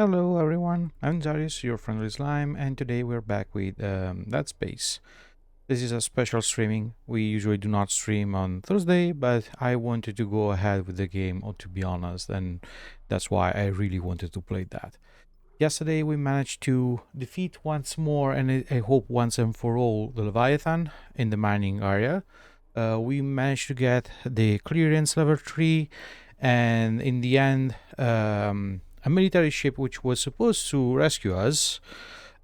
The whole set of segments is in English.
Hello everyone, I'm Darius, your friendly slime, and today we're back with Dead Space. This is a special streaming. We usually do not stream on Thursday, but I wanted to go ahead with the game, or to be honest, and that's why I really wanted to play that. Yesterday we managed to defeat once more, and I hope once and for all, the Leviathan in the mining area. We managed to get the clearance level 3, and in the end, a military ship which was supposed to rescue us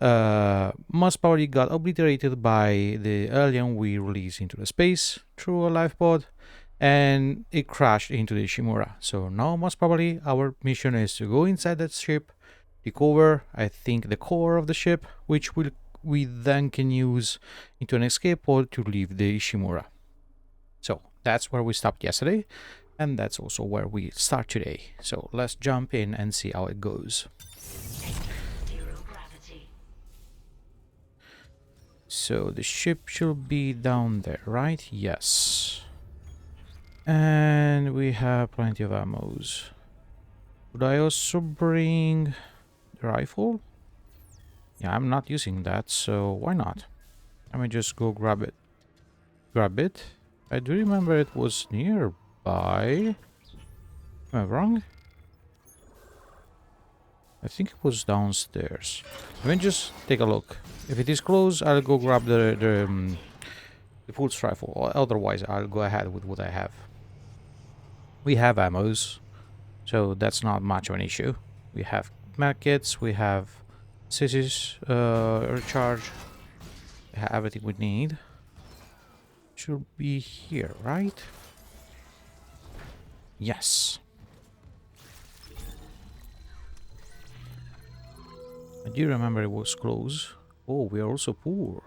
most probably got obliterated by the alien we released into the space through a life pod, and it crashed into the Ishimura. So now most probably our mission is to go inside that ship, recover, I think, the core of the ship, which we then can use into an escape pod to leave the Ishimura. So that's where we stopped yesterday, and that's also where we start today. So let's jump in and see how it goes. So the ship should be down there, right? Yes. And we have plenty of ammos. Would I also bring the rifle? Yeah, I'm not using that, so why not? Let me just go grab it. Grab it? I do remember it was nearby. Am I wrong? I think it was downstairs. Let me just take a look. If it is close, I'll go grab the pulse rifle. Or otherwise, I'll go ahead with what I have. We have ammos, so that's not much of an issue. We have medkits, we have scissors, recharge. We have everything we need. Should be here, right? Yes. I do remember it was close. Oh, we are also poor.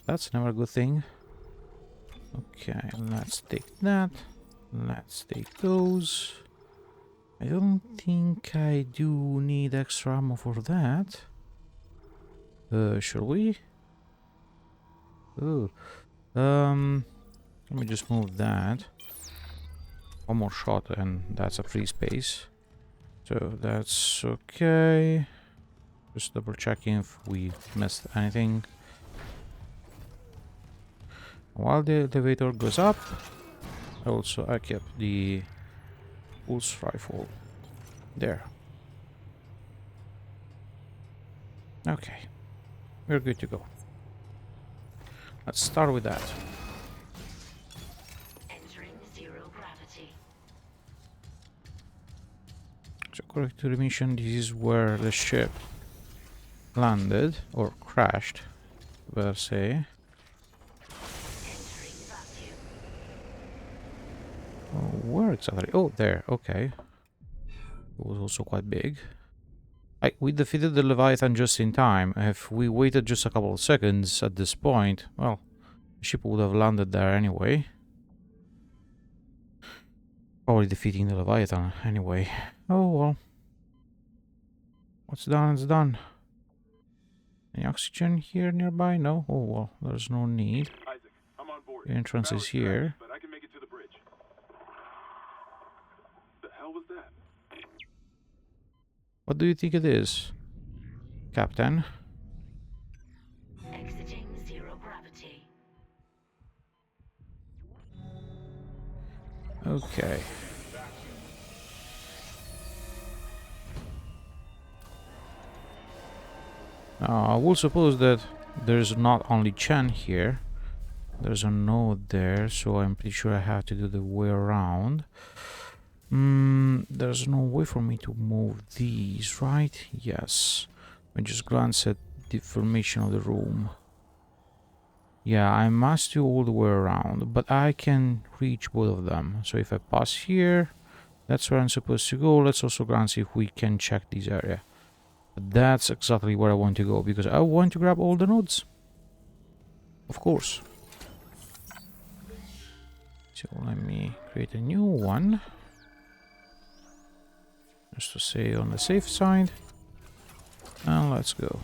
That's never a good thing. Okay, let's take that. Let's take those. I don't think I do need extra ammo for that. Shall we? Oh, let me just move that. One more shot and that's a free space. So that's okay. Just double checking if we missed anything. While the elevator goes up, I kept the pulse rifle there. Okay, we're good to go. Let's start with that. Entering zero gravity. So according to the mission, this is where the ship landed or crashed, per se. Oh, where exactly? Oh, there. Okay. It was also quite big. We defeated the Leviathan just in time. If we waited just a couple of seconds at this point, well, the ship would have landed there anyway. Probably defeating the Leviathan anyway. Oh well. What's done is done. Any oxygen here nearby? No? Oh well, there's no need. Isaac, I'm on board. The entrance is here. But I can make it to the bridge. The hell was that? What do you think it is, Captain? Exiting zero gravity. Okay. Now, I will suppose that there's not only Chen here. There's a node there, so I'm pretty sure I have to do the way around. There's no way for me to move these, right? Yes. I just glance at the formation of the room. Yeah, I must do all the way around, but I can reach both of them. So if I pass here, that's where I'm supposed to go. Let's also glance if we can check this area. But that's exactly where I want to go, because I want to grab all the nodes. Of course. So let me create a new one. Just to say on the safe side. And let's go.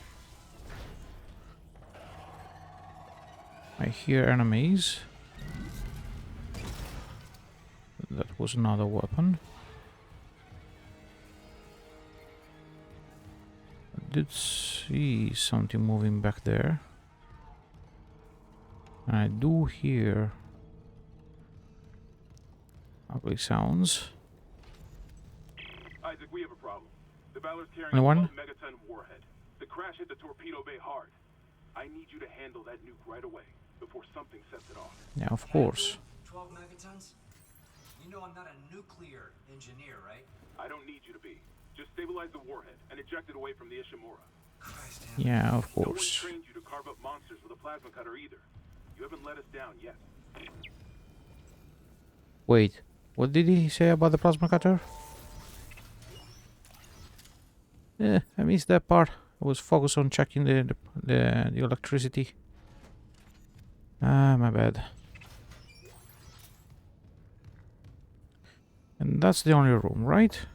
I hear enemies. That was another weapon. did see something moving back there. And I do hear ugly sounds. Isaac, we have a problem. The Valor's carrying Anyone? a 12 megaton warhead. The crash hit the torpedo bay hard. I need you to handle that nuke right away before something sets it off. Yeah, of course. 12 megatons? You know I'm not a nuclear engineer, right? I don't need you to be. Just stabilize the warhead and eject it away from the Ishimura. Christ, Yeah, of No one course. trained you to carve up monsters with a plasma cutter either. You haven't let us down yet. Wait, what did he say about the plasma cutter? I missed that part. I was focused on checking the electricity. Ah, my bad. And that's the only room, right?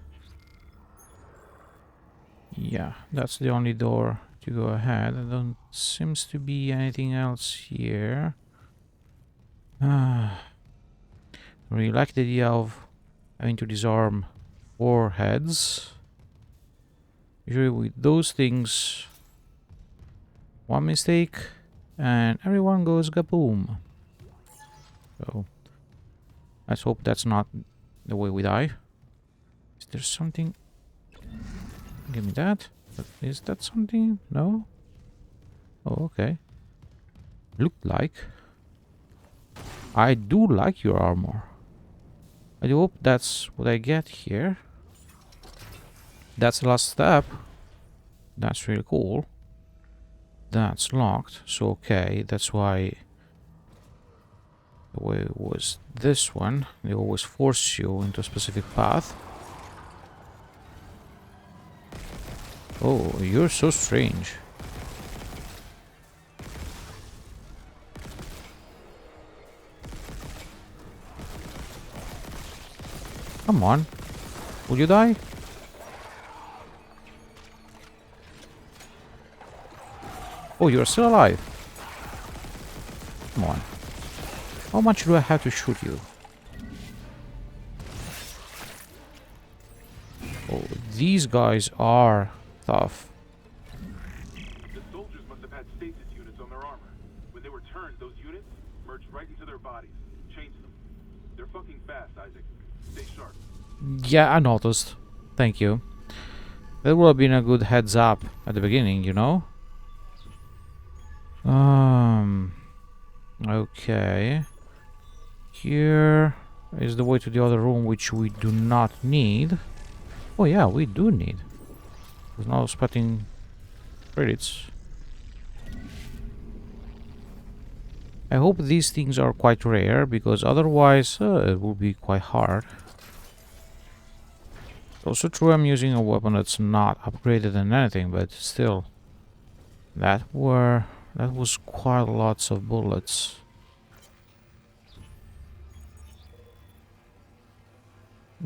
Yeah, that's the only door to go ahead. There don't seems to be anything else here. Ah, really like the idea of having to disarm warheads. Usually with those things, one mistake and everyone goes kaboom. So let's hope that's not the way we die. Is there something? Give me that. Is that something? No? Oh, okay. Looked like. I do like your armor. I do hope that's what I get here. That's the last step. That's really cool. That's locked. So, okay, that's why the way it was this one. They always force you into a specific path. Oh, you're so strange. Come on. Will you die? Oh, you're still alive. Come on. How much do I have to shoot you? Oh, these guys are tough. The soldiers must have had stasis units on their armor. When they were turned, those units merged right into their bodies. Changed them. They're fucking fast, Isaac. Stay sharp. Yeah, I noticed. Thank you. That would have been a good heads up at the beginning, you know? Okay. Here is the way to the other room, which we do not need. Oh yeah, we do need. There's no spotting credits. I hope these things are quite rare, because otherwise it will be quite hard. It's also true I'm using a weapon that's not upgraded and anything, but still. That was quite lots of bullets.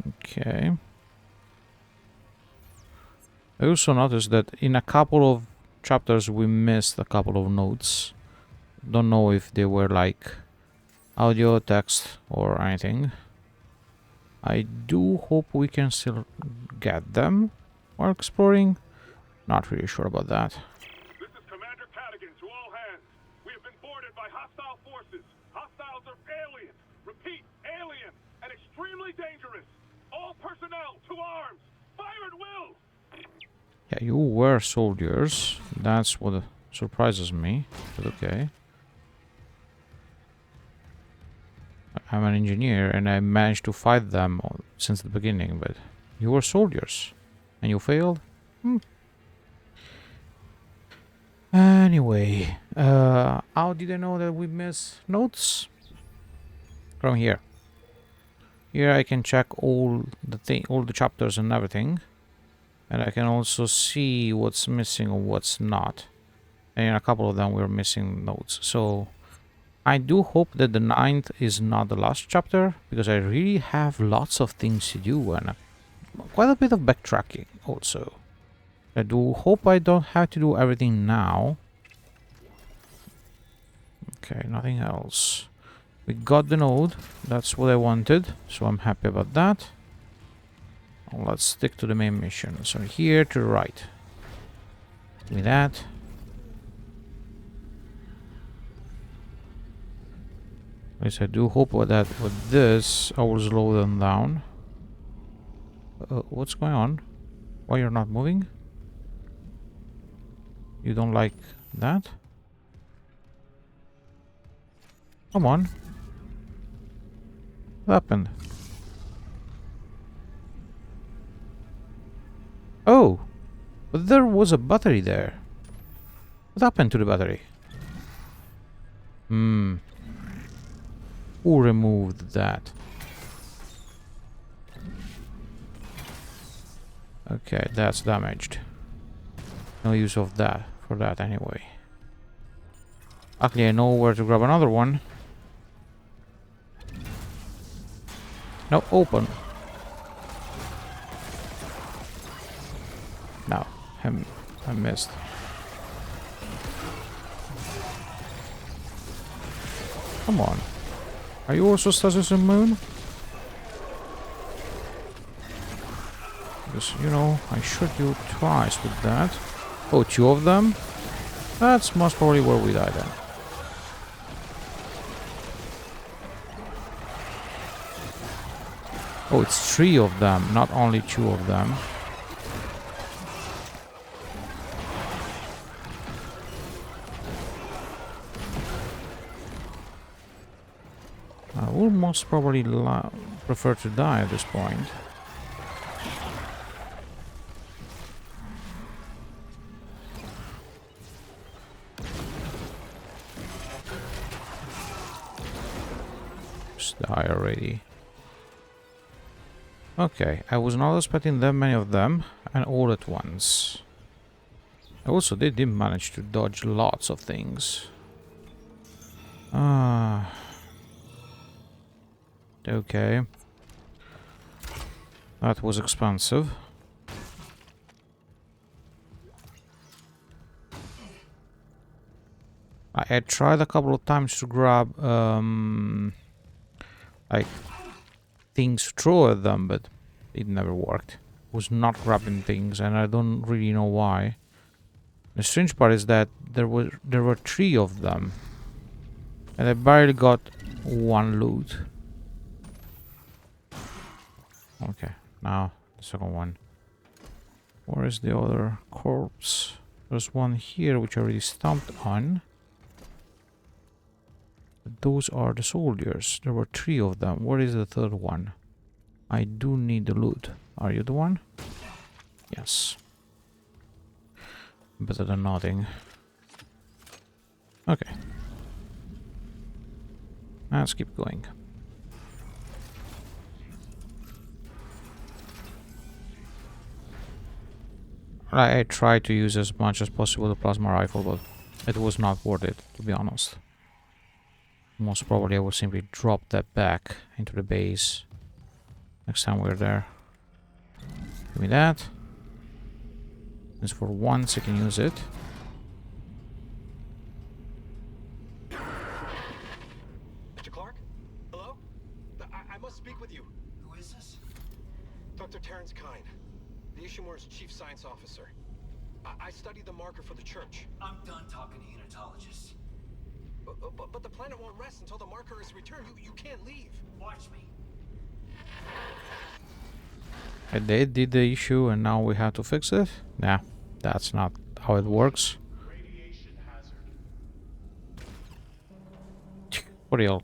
Okay. I also noticed that in a couple of chapters we missed a couple of notes. Don't know if they were like audio, text, or anything. I do hope we can still get them while exploring. Not really sure about that. This is Commander Cadigan to all hands. We have been boarded by hostile forces. Hostiles are aliens. Repeat, alien and extremely dangerous. All personnel to arms. Fire at will. Yeah, you were soldiers. That's what surprises me. But okay. I'm an engineer and I managed to fight them since the beginning, but you were soldiers and you failed? Anyway, how did I know that we missed notes? From here. Here I can check all the chapters and everything. And I can also see what's missing or what's not. And in a couple of them we're missing notes. So I do hope that the 9th is not the last chapter, because I really have lots of things to do and quite a bit of backtracking also. I do hope I don't have to do everything now. Okay, nothing else. We got the node. That's what I wanted, so I'm happy about that. Let's stick to the main mission. So here to the right. Give me that. At least I do hope that with this I will slow them down. What's going on? Why you're not moving? You don't like that? Come on. What happened? Oh! But there was a battery there. What happened to the battery? Who removed that? Okay, that's damaged. No use of that for that anyway. Actually, I know where to grab another one. No, open. No, I missed. Come on. Are you also status immune? Because, you know, I shot you twice with that. Oh, 2 of them? That's most probably where we died then. Oh, it's 3 of them, not only 2 of them. I will most probably prefer to die at this point. Just die already. Okay, I was not expecting that many of them, and all at once. Also, they did manage to dodge lots of things. Okay. That was expensive. I had tried a couple of times to grab, like, things to throw at them, but it never worked. It was not grabbing things, and I don't really know why. The strange part is that there were 3 of them, and I barely got 1 loot. Okay, now the second one. Where is the other corpse? There's one here which I already stomped on. Those are the soldiers. There were 3 of them. Where is the third one? I do need the loot. Are you the one? Yes. Better than nothing. Okay. Let's keep going. I tried to use as much as possible the plasma rifle, but it was not worth it, to be honest. Most probably I will simply drop that back into the base next time we're there. Give me that. Just for once I can use it. Mr. Clark? Hello? I must speak with you. Who is this? Dr. Terrence Kine, the Ishimura's chief science officer. I studied the marker for the church. I'm done talking to unitologists. But the planet won't rest until the marker is returned. You can't leave. Watch me. They did the issue and now we have to fix it? Nah, that's not how it works. Radiation hazard. For real.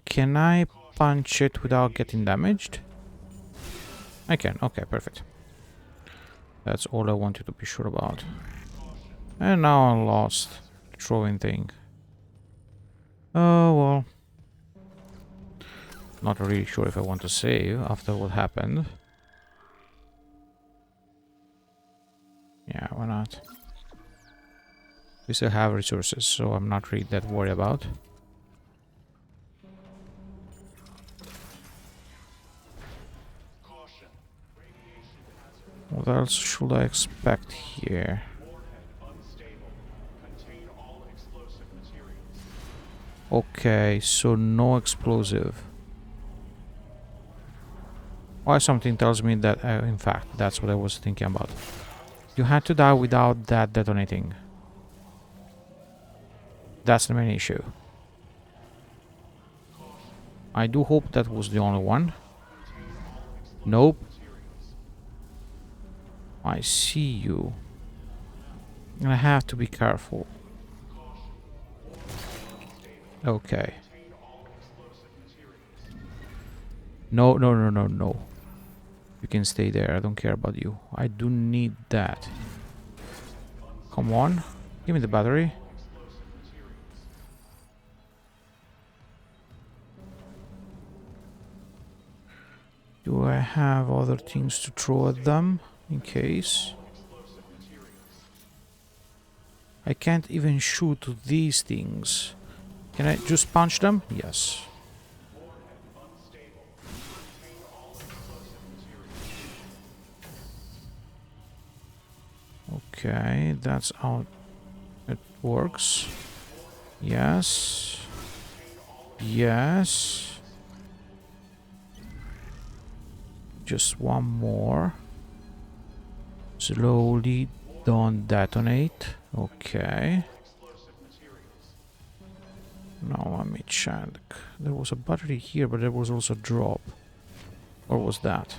Can I punch it without getting damaged? I can. Okay, perfect. That's all I wanted to be sure about. And now I lost the throwing thing. Oh, well. Not really sure if I want to save after what happened. Yeah, why not? We still have resources, so I'm not really that worried about. What else should I expect here? Okay, so no explosive. Why something tells me that, in fact, that's what I was thinking about. You had to die without that detonating. That's the main issue. I do hope that was the only one. Nope. I see you. And I have to be careful. Okay. No, no, no, no, no. You can stay there. I don't care about you. I do need that. Come on. Give me the battery. Do I have other things to throw at them? In case. I can't even shoot these things. Can I just punch them? Yes. Okay, that's how it works. Yes. Yes. Just one more. Slowly, don't detonate. Okay. Now let me check. There was a battery here, but there was also a drop. Or was that?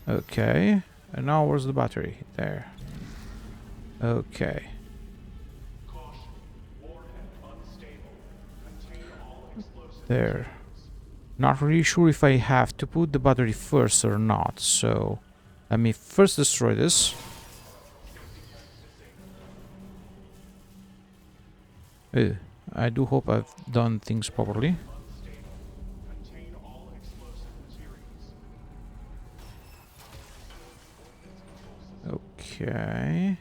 Okay. And now where's the battery? There. Okay. There. Not really sure if I have to put the battery first or not, so let me first destroy this. I do hope I've done things properly. Okay.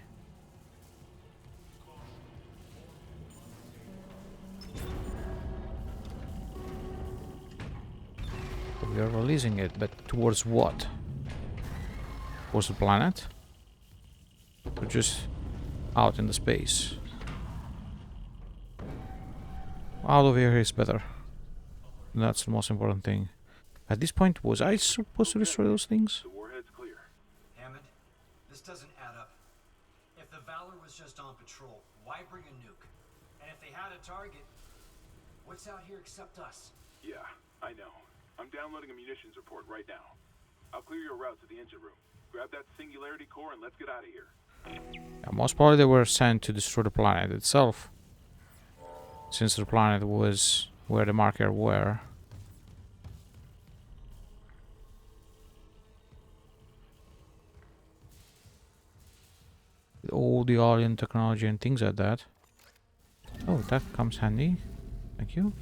We are releasing it, but towards what? Towards the planet? Or just out in the space? Out of here is better. That's the most important thing. At this point, was I supposed to destroy those things? The warhead's clear. Hammond, this doesn't add up. If the Valor was just on patrol, why bring a nuke? And if they had a target, what's out here except us? Yeah, I know. I'm downloading a munitions report right now. I'll clear your route to the engine room. Grab that singularity core and let's get out of here. Yeah, most probably they were sent to destroy the planet itself. Since the planet was where the marker were. With all the alien technology and things like that. Oh, that comes handy. Thank you.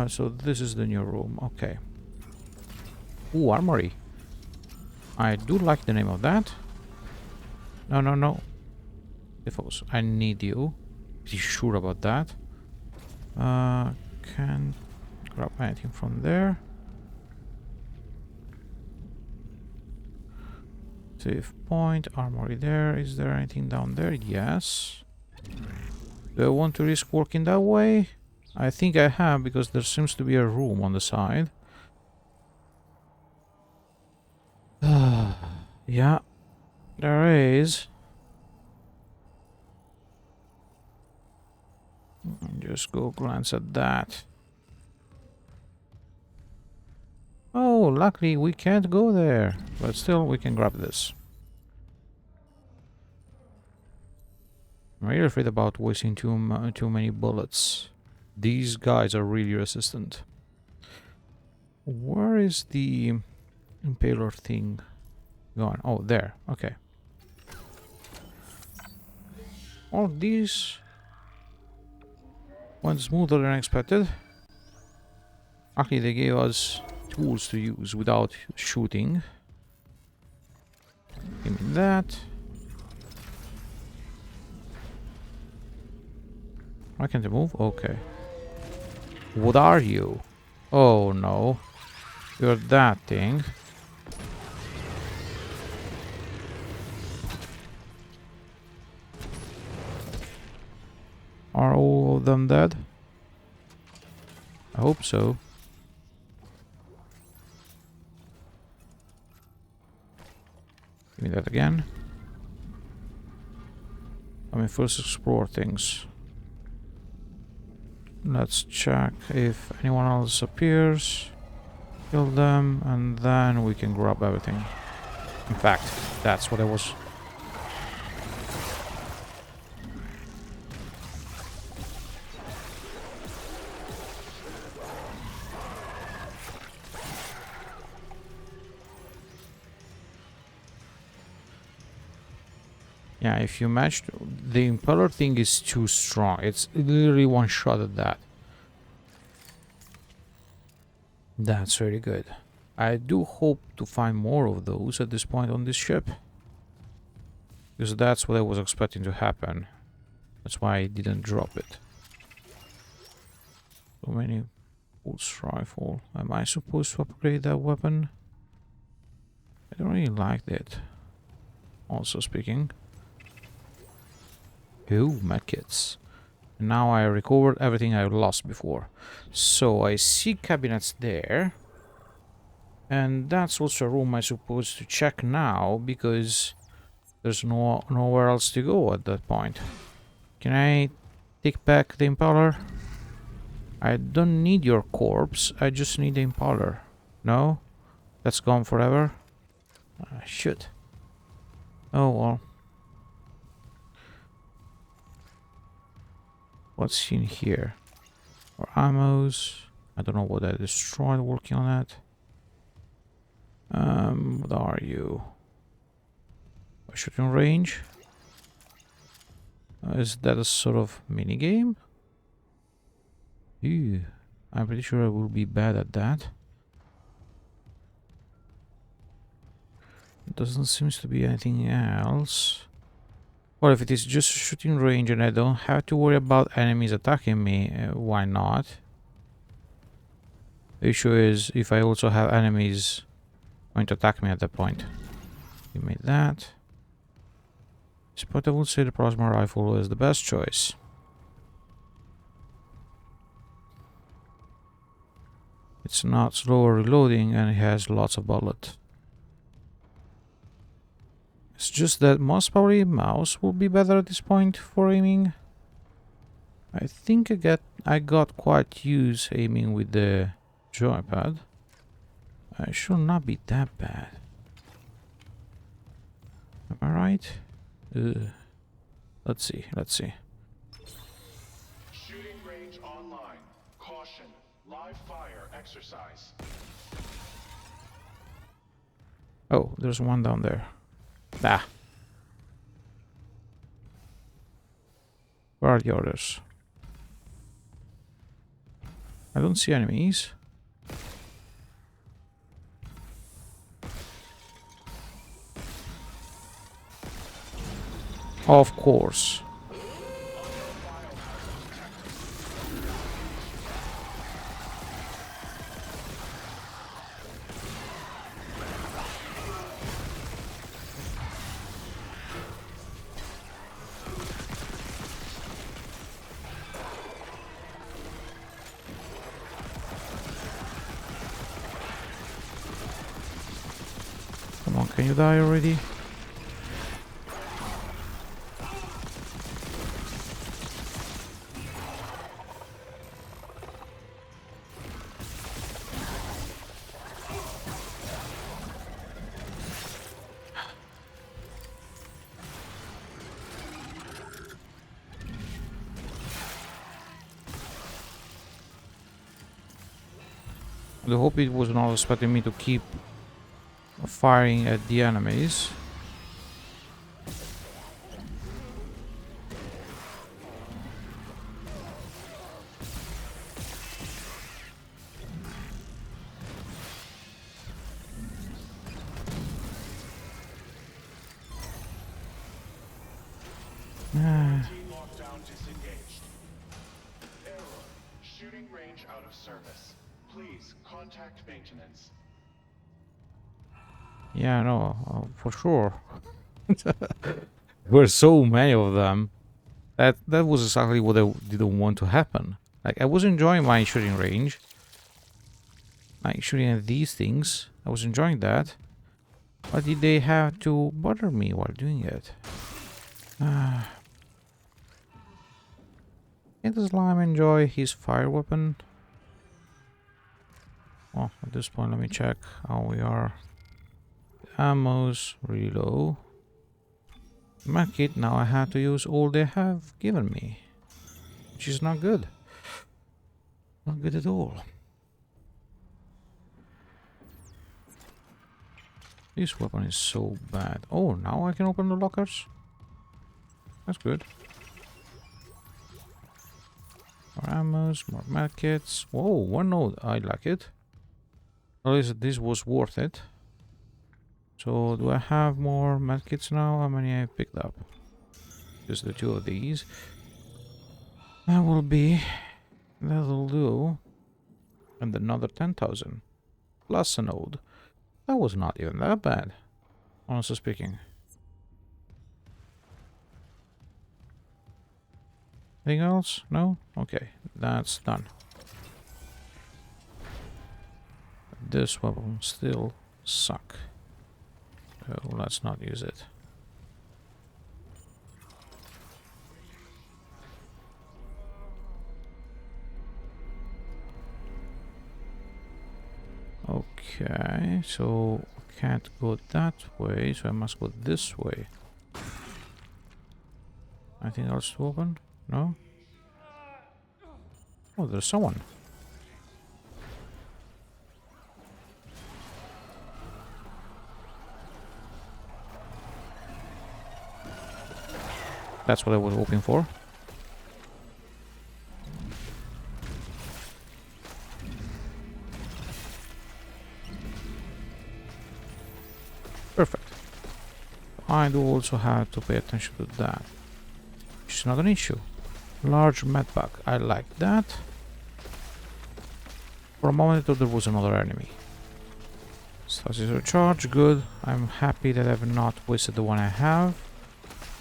So this is the new room. Okay. Ooh, armory. I do like the name of that. No, no, no. Defocus. I need you. Be sure about that. Can't grab anything from there. Save point. Armory there. Is there anything down there? Yes. Do I want to risk working that way? I think I have, because there seems to be a room on the side. Yeah, there is. Just go glance at that. Oh, luckily we can't go there, but still we can grab this. I'm really afraid about wasting too many bullets. These guys are really resistant. Where is the impaler thing gone? Oh, there. Okay. All these went smoother than expected. Actually, they gave us tools to use without shooting. Give me that. Why can't I move? Okay. What are you? Oh no. You're that thing. Are all of them dead? I hope so. Give me that again. I mean, first explore things. Let's check if anyone else appears. Kill them, and then we can grab everything. In fact, that's what I was... Yeah, if you match... The impeller thing is too strong. It's literally one shot at that. That's really good. I do hope to find more of those at this point on this ship. Because that's what I was expecting to happen. That's why I didn't drop it. So many pulse rifle. Am I supposed to upgrade that weapon? I don't really like it. Also speaking. Ooh, medkits. Now I recovered everything I lost before. So I see cabinets there. And that's also a room I'm supposed to check now, because there's nowhere else to go at that point. Can I take back the impaler? I don't need your corpse, I just need the impaler. No? That's gone forever? Shit. Oh well. What's in here? Or ammos. I don't know what I destroyed working on that. What are you? A shooting range? Is that a sort of mini game? Ew, I'm pretty sure I will be bad at that. Doesn't seem to be anything else. Well, if it is just a shooting range and I don't have to worry about enemies attacking me, why not? The issue is if I also have enemies going to attack me at that point. Give me that. But I would say the plasma rifle is the best choice. It's not slower reloading and it has lots of bullets. It's just that most probably mouse will be better at this point for aiming. I think I got quite used aiming with the joypad. I should not be that bad. Am I right? Let's see. Shooting range online. Caution. Live fire exercise. Oh, there's one down there. Ah. Where are the others? I don't see enemies. Of course. Come on, can you die already? I hope it was not expecting me to keep firing at the enemies. Lockdown disengaged. Error. Shooting range out of service. Please contact maintenance. Yeah, no, for sure. There were so many of them. That was exactly what I didn't want to happen. Like, I was enjoying my shooting range. Like, shooting at these things. I was enjoying that. Why did they have to bother me while doing it? Can the slime enjoy his fire weapon? Well, at this point, let me check how we are. Ammo's really low. Medkit, now I have to use all they have given me, which is not good. Not good at all. This weapon is so bad. Oh, now I can open the lockers? That's good. More ammos, more medkits. Whoa, one node. I like it. At least this was worth it. So, do I have more medkits now? How many I picked up? Just the 2 of these. That'll do. And another 10,000. Plus a node. That was not even that bad, honestly speaking. Anything else? No? Okay, that's done. This weapon still suck. So let's not use it. Okay, so can't go that way, so I must go this way. Anything else to open? No? Oh, there's someone. That's what I was hoping for. Perfect. I do also have to pay attention to that, which is not an issue. Large medpack, I like that. For a moment I thought there was another enemy. Stasis recharge, good. I'm happy that I've not wasted the one I have.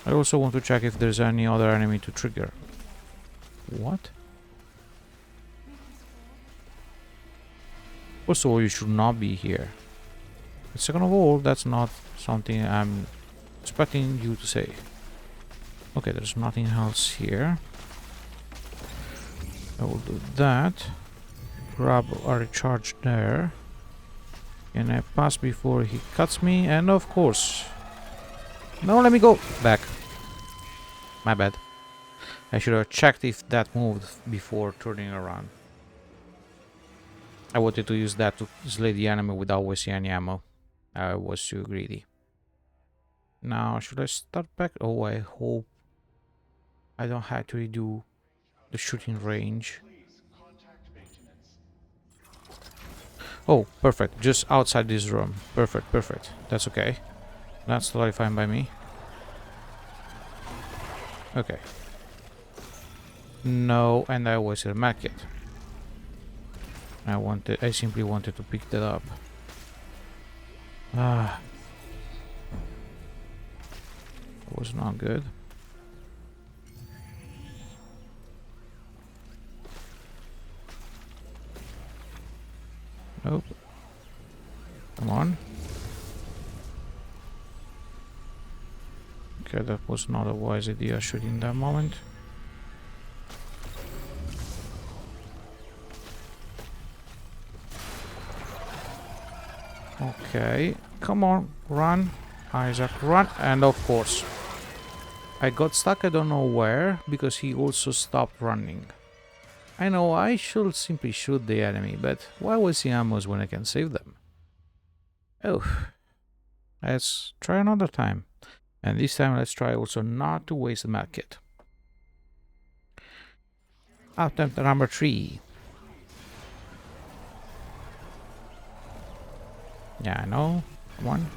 I also want to check if there's any other enemy to trigger. What? First of all, you should not be here. But second of all, that's not something I'm expecting you to say. Okay, there's nothing else here. I will do that. Grab a recharge there. And I pass before he cuts me, and of course... No, let me go! Back. My bad. I should have checked if that moved before turning around. I wanted to use that to slay the enemy without wasting any ammo. I was too greedy. Now, should I start back? Oh, I hope I don't have to redo the shooting range. Oh, perfect. Just outside this room. Perfect, perfect. That's okay. That's totally fine by me. Okay. No, and I wasted a medkit. I simply wanted to pick that up. Ah. That was not good. Nope. Come on. Okay, that was not a wise idea shooting that moment. Okay, come on, run, Isaac, run, and of course, I got stuck, I don't know where, because he also stopped running. I know I should simply shoot the enemy, but why wasting ammos when I can save them? Oh, let's try another time. And this time let's try also not to waste the medkit. Attempt number 3. Yeah, I know. Come on.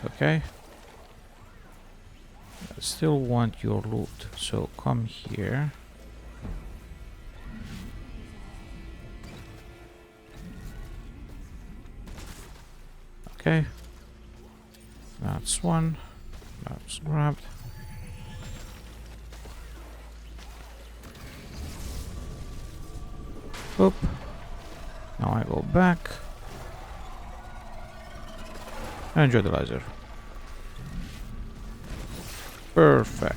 Okay. I still want your loot, so come here. Okay. That's one. That's grabbed. Oop. Now I go back. Enjoy the laser. Perfect.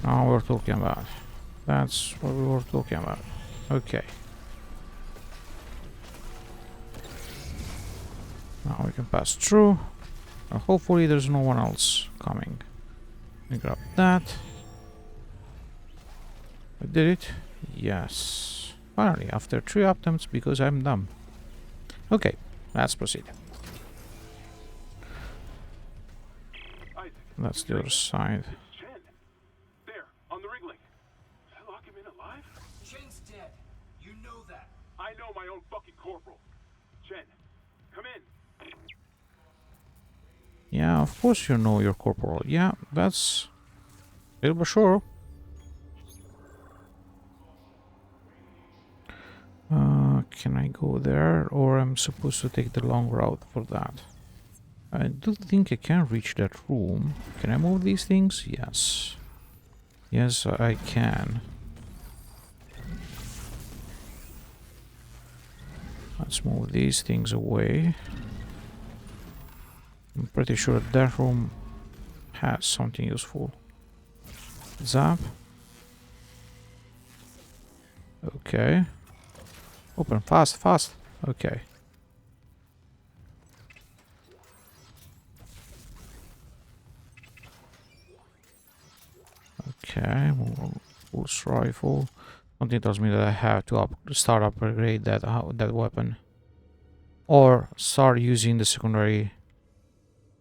Now we're talking about. That's what we were talking about. Okay. Now we can pass through. Hopefully there's no one else coming. Let me grab that. I did it. Yes. Finally, after 3 attempts because I'm dumb. Okay, let's proceed. Isaac, That's the other side. it's Chen. There, on the rig link. Did I lock him in alive? Chen's dead. You know that. I know my own fucking corporal. Chen, come in. Yeah, of course you know your corporal. Yeah, that's a little bit sure. Can I go there, or I'm supposed to take the long route for that? I do think I can reach that room. Can I move these things? Yes. Yes, I can. Let's move these things away. I'm pretty sure that room has something useful. Zap. Okay. Open fast, fast. Okay. Okay, pulse rifle. Something tells me that I have to start upgrade that weapon, or start using the secondary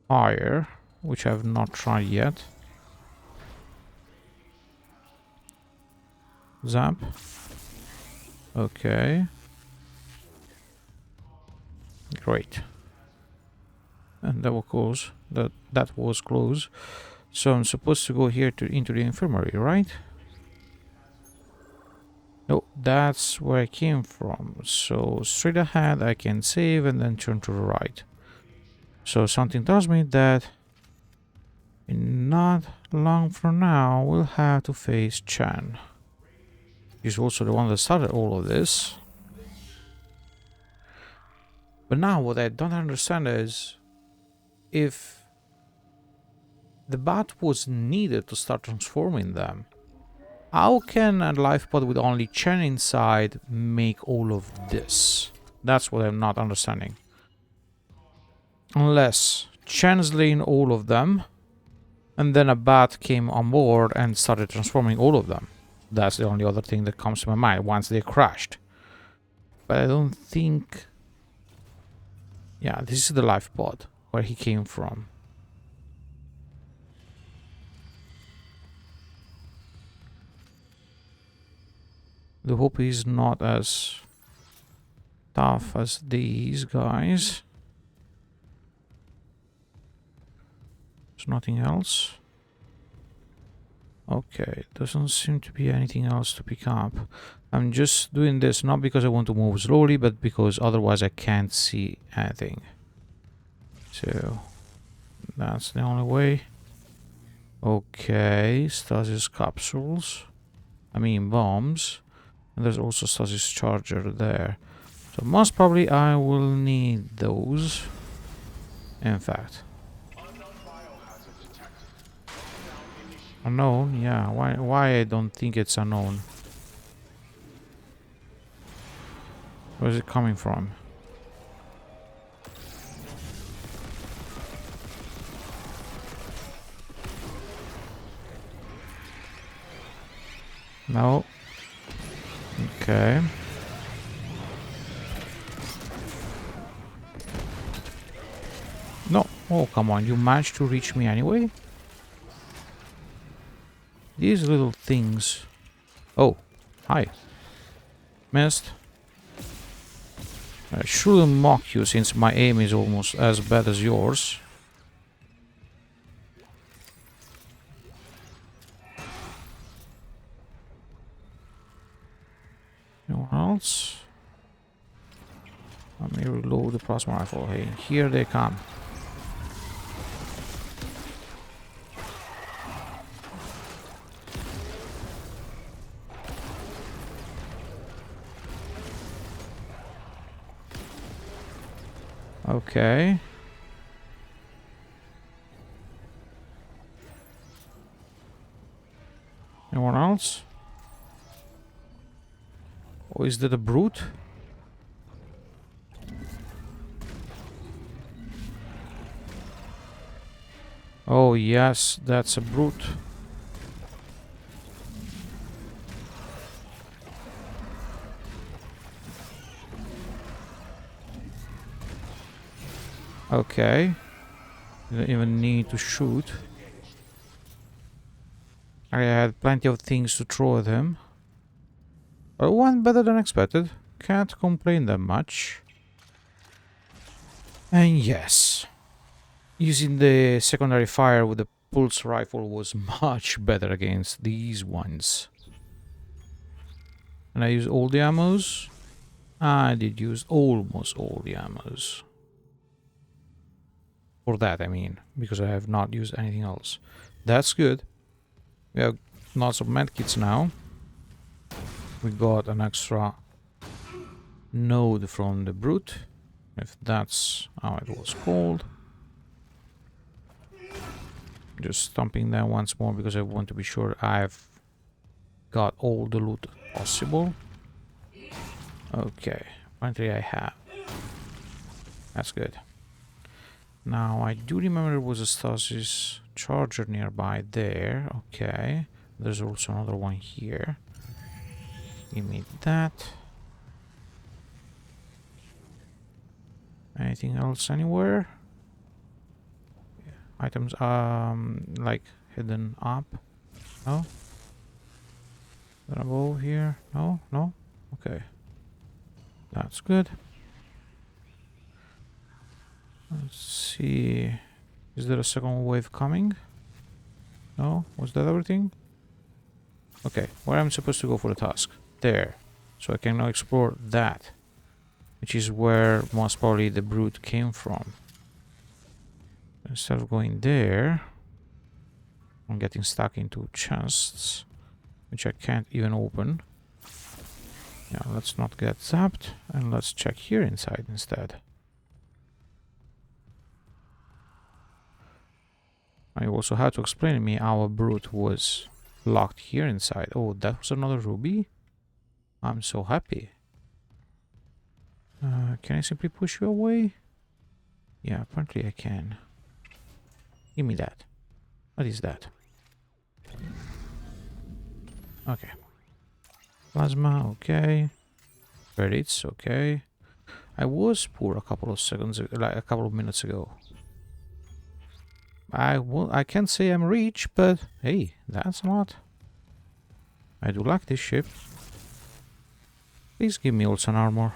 fire, which I have not tried yet. Zap. Okay. Great. And that was close. That was close. So I'm supposed to go here into the infirmary, right? No, that's where I came from. So straight ahead I can save and then turn to the right. So something tells me that not long from now we'll have to face Chan. He's also the one that started all of this. But now what I don't understand is, if the bat was needed to start transforming them, how can a life pod with only Chen inside make all of this? That's what I'm not understanding. Unless Chen slaying all of them, and then a bat came on board and started transforming all of them. That's the only other thing that comes to my mind once they crashed. But I don't think... Yeah, this is the life pod where he came from. The hope is not as tough as these guys. There's nothing else. Okay, doesn't seem to be anything else to pick up. I'm just doing this not because I want to move slowly, but because otherwise I can't see anything. So that's the only way. Okay, stasis capsules. I mean bombs. And there's also stasis charger there. So most probably I will need those. In fact. Unknown? Yeah, why I don't think it's unknown? Where is it coming from? No. Okay. No. Oh, come on. You managed to reach me anyway? These little things. Oh. Hi. Missed. I shouldn't mock you since my aim is almost as bad as yours. Anyone else? Let me reload the plasma rifle. Hey, here they come. Okay. Anyone else? Or is that a brute? Oh yes, that's a brute. Okay. You don't even need to shoot. I had plenty of things to throw at him. But one better than expected. Can't complain that much. And yes, using the secondary fire with the pulse rifle was much better against these ones. And I used all the ammos. I did use almost all the ammos. For that, I mean, because I have not used anything else. That's good. We have lots of medkits now. We got an extra node from the brute, if that's how it was called. Just stomping that once more because I want to be sure I've got all the loot possible. Okay, apparently I have. That's good. Now I do remember there was a stasis charger nearby there. Okay, there's also another one here. Give me that. Anything else anywhere? Yeah. Items like hidden up. No? Then above here? No? No? Okay. That's good. Let's see. Is there a second wave coming? No? Was that everything? Okay, where am I supposed to go for the task? There. So I can now explore that. Which is where most probably the brute came from. Instead of going there, I'm getting stuck into chests, which I can't even open. Yeah, let's not get zapped, and let's check here inside instead. I also had to explain to me how a brute was locked here inside. Oh, that was another ruby? I'm so happy. Can I simply push you away? Yeah, apparently I can. Give me that. What is that? Okay. Plasma, okay. Credits, okay. I was poor a couple of seconds, like a couple of minutes ago. I can't say I'm rich, but hey, that's a lot. I do like this ship. Please give me also an armor.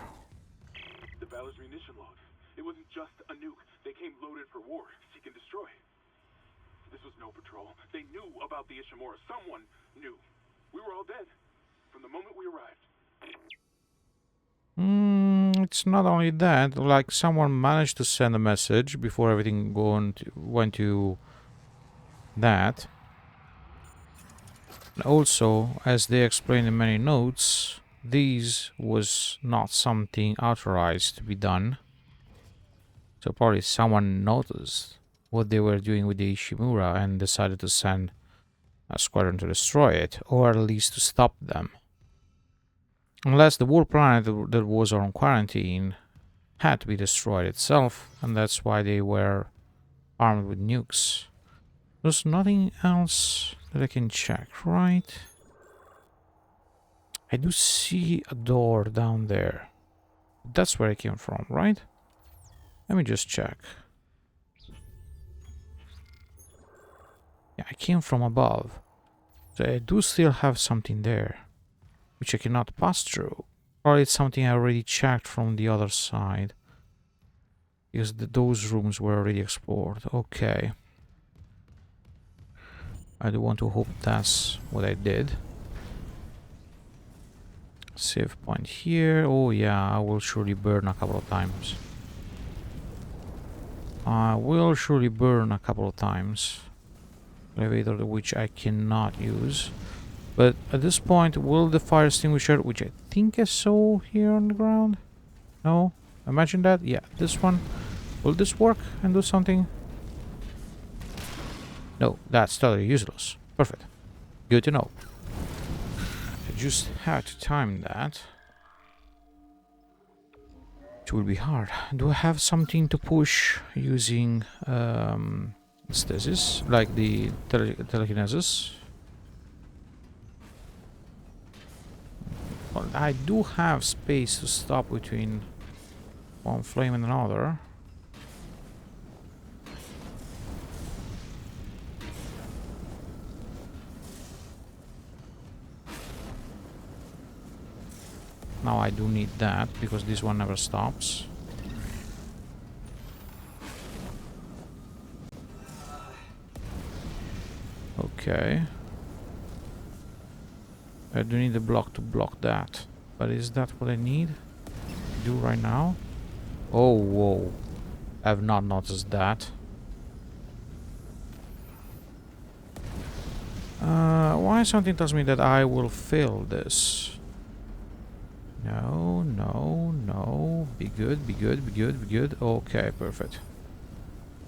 The Valor's munition logs. It wasn't just a nuke. They came loaded for war, seek and destroy. This was no patrol. They knew about the Ishimura. Someone knew. We were all dead from the moment we arrived. It's not only that. Like someone managed to send a message before everything went to that. And also, as they explain in many notes, this was not something authorized to be done. So probably someone noticed what they were doing with the Ishimura and decided to send a squadron to destroy it, or at least to stop them. Unless the whole planet that was on quarantine had to be destroyed itself, and that's why they were armed with nukes. There's nothing else that I can check, right? I do see a door down there. That's where I came from, right? Let me just check. Yeah, I came from above. So I do still have something there, which I cannot pass through. Or it's something I already checked from the other side. Because those rooms were already explored. Okay. I do want to hope that's what I did. Save point here. Oh yeah, I will surely burn a couple of times. I will surely burn a couple of times. Elevator which I cannot use. But at this point, will the fire extinguisher, which I think I saw here on the ground? No? Imagine that? Yeah, this one. Will this work and do something? No, that's totally useless. Perfect. Good to know. I just had to time that. It will be hard. Do I have something to push using stasis, like the telekinesis? Well, I do have space to stop between one flame and another. Now I do need that, because this one never stops. Okay. I do need a block to block that. But is that what I need to do right now? Oh, whoa. I have not noticed that. Why something tells me that I will fail this? No, no, no. Be good, be good, be good, be good. Okay, perfect.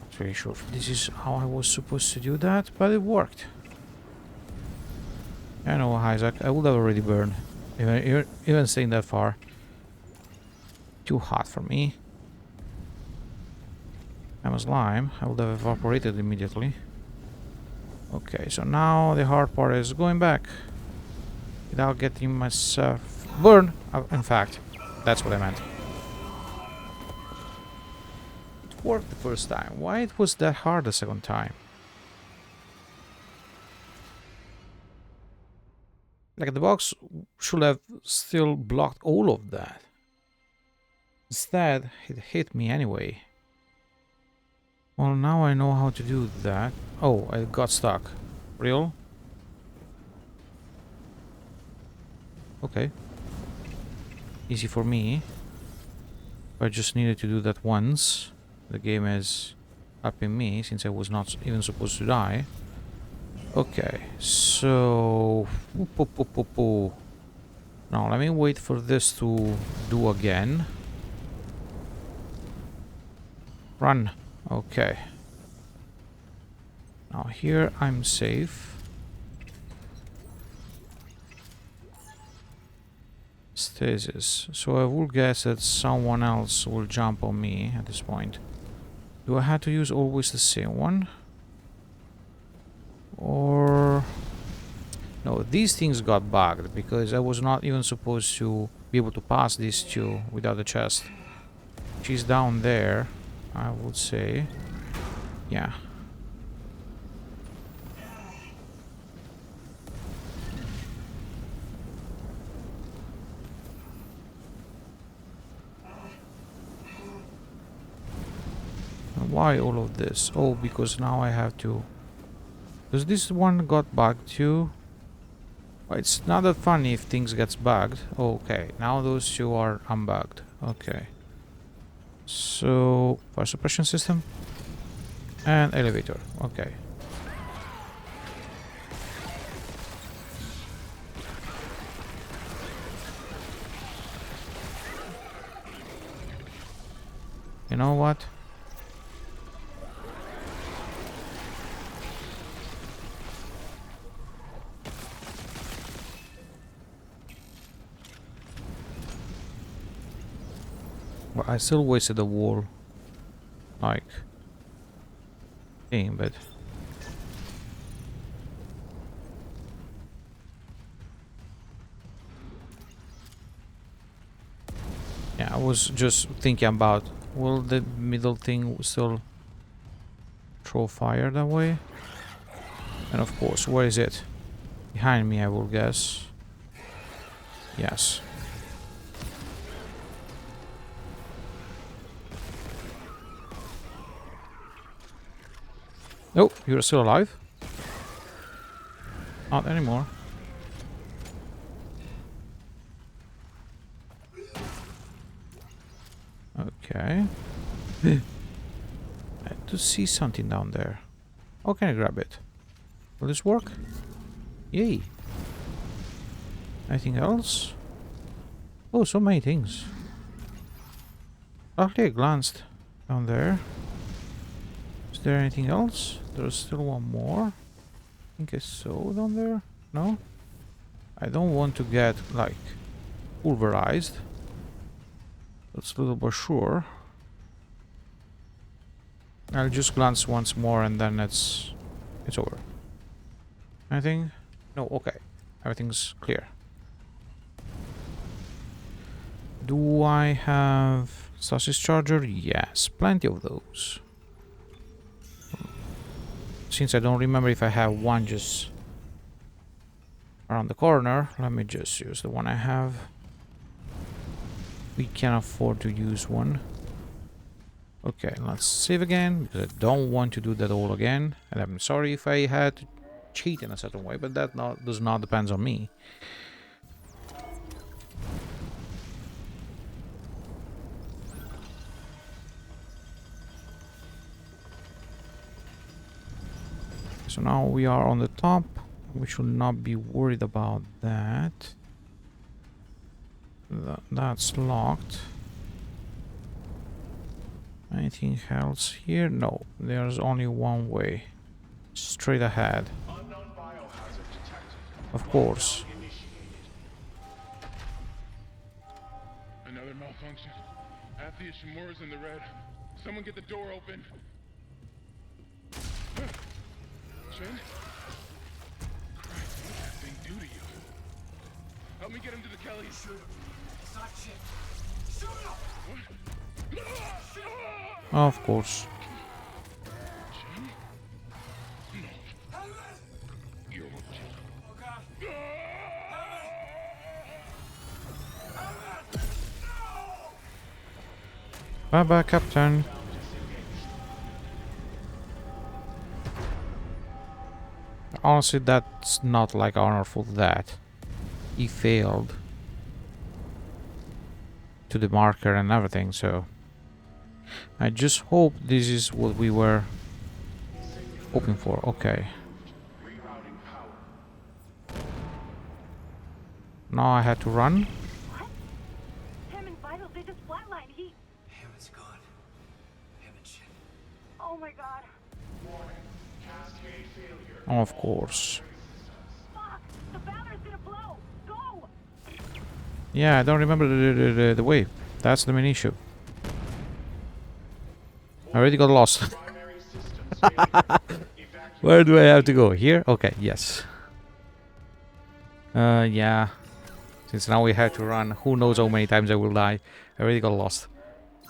Not really sure if this is how I was supposed to do that, but it worked. I know, Isaac. I would have already burned. Even staying that far. Too hot for me. I'm a slime. I would have evaporated immediately. Okay, so now the hard part is going back without getting myself burned. In fact, that's what I meant. It worked the first time. Why it was that hard the second time? Like, the box should have still blocked all of that. Instead, it hit me anyway. Well, now I know how to do that. Oh, I got stuck. Real? Okay. Easy for me. I just needed to do that once. The game is helping me, since I was not even supposed to die. Okay, so... Now, let me wait for this to do again. Run. Okay. Now here I'm safe. Stasis. So I will guess that someone else will jump on me at this point. Do I have to use always the same one? Or... No, these things got bugged because I was not even supposed to be able to pass these two without the chest. She's down there, I would say. Yeah. Why all of this? Oh, because now I have to... Does this one got bugged too? Well, it's not that funny if things gets bugged. Okay, now those two are unbugged. Okay. So, fire suppression system. And elevator. Okay. You know what? Well, I still wasted the wall, like, thing, but... Yeah, I was just thinking about, will the middle thing still throw fire that way? And of course, where is it? Behind me, I will guess. Yes. Oh, you're still alive? Not anymore. Okay. I had to see something down there. How can I grab it? Will this work? Yay. Anything else? Oh, so many things. Luckily I glanced Down there. Is there anything else? There's still one more. I think I saw down there. No? I don't want to get, like, pulverized. That's a little bit sure. I'll just glance once more and then it's over. Anything? No, okay. Everything's clear. Do I have stasis charger? Yes, plenty of those. Since I don't remember if I have one just around the corner, let me just use the one I have. We can afford to use one. Okay, let's save again, because I don't want to do that all again. And I'm sorry if I had to cheat in a certain way, but that does not depend on me. So now we are on the top. We should not be worried about that. That's locked. Anything else here? No, there's only one way. Straight ahead. Of course. Another malfunction. Half the Ishimura's in the red. Someone get the door open. Shin? Christ, what did that thing do to you? Help me get him to the Kelly. Shoot him. It's not shit. Shoot him! What? Of course. Shin? No. You're Oh god. Bye bye, Captain. Honestly, that's not like honorful that he failed to the marker and everything, so I just hope this is what we were hoping for. Okay. Now I had to run. What? Him and Vitals, they just flatlined. Hammond's gone. Hammond shit. Oh my god. Of course. Fuck! The Valor's gonna blow! Go! Yeah, I don't remember the way. That's the main issue. I already got lost. Where do I have to go? Here? Okay, yes. Yeah. Since now we have to run, who knows how many times I will die. I already got lost.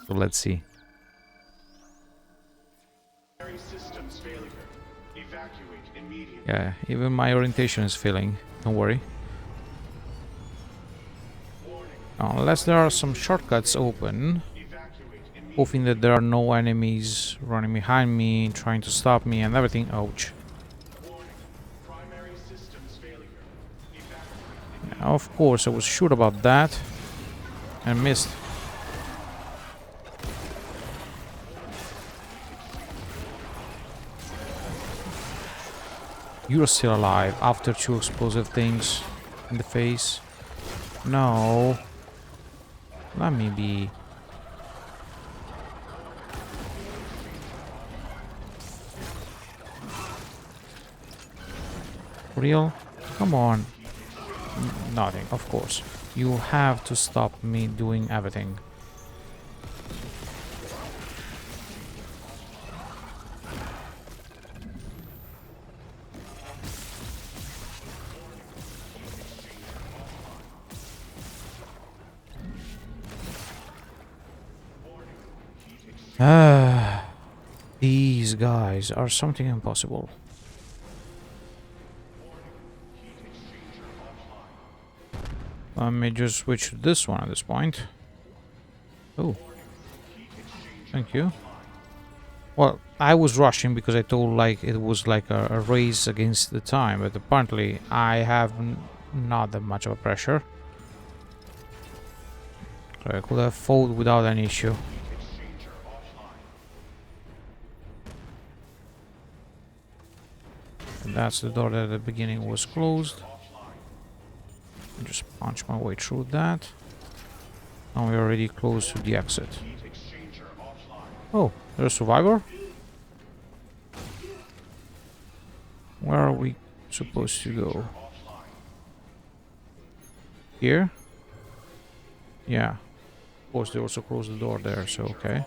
So let's see. Yeah, even my orientation is failing. Don't worry. Unless there are some shortcuts open. Hoping that there are no enemies running behind me, trying to stop me and everything. Ouch. Yeah, of course, I was sure about that. And missed. You're still alive after two explosive things in the face. No. Let me be. Real? Come on. Nothing, of course. You have to stop me doing everything. These guys are something impossible. Let me just switch to this one at this point. Oh. Thank you. Well, I was rushing because I thought like it was like a race against the time, but apparently I have not that much of a pressure. So I could have fought without any issue. And that's the door that at the beginning was closed. Just punch my way through that. Now we're already close to the exit. Oh, there's a survivor? Where are we supposed to go? Here? Yeah. Of course, they also closed the door there, so okay.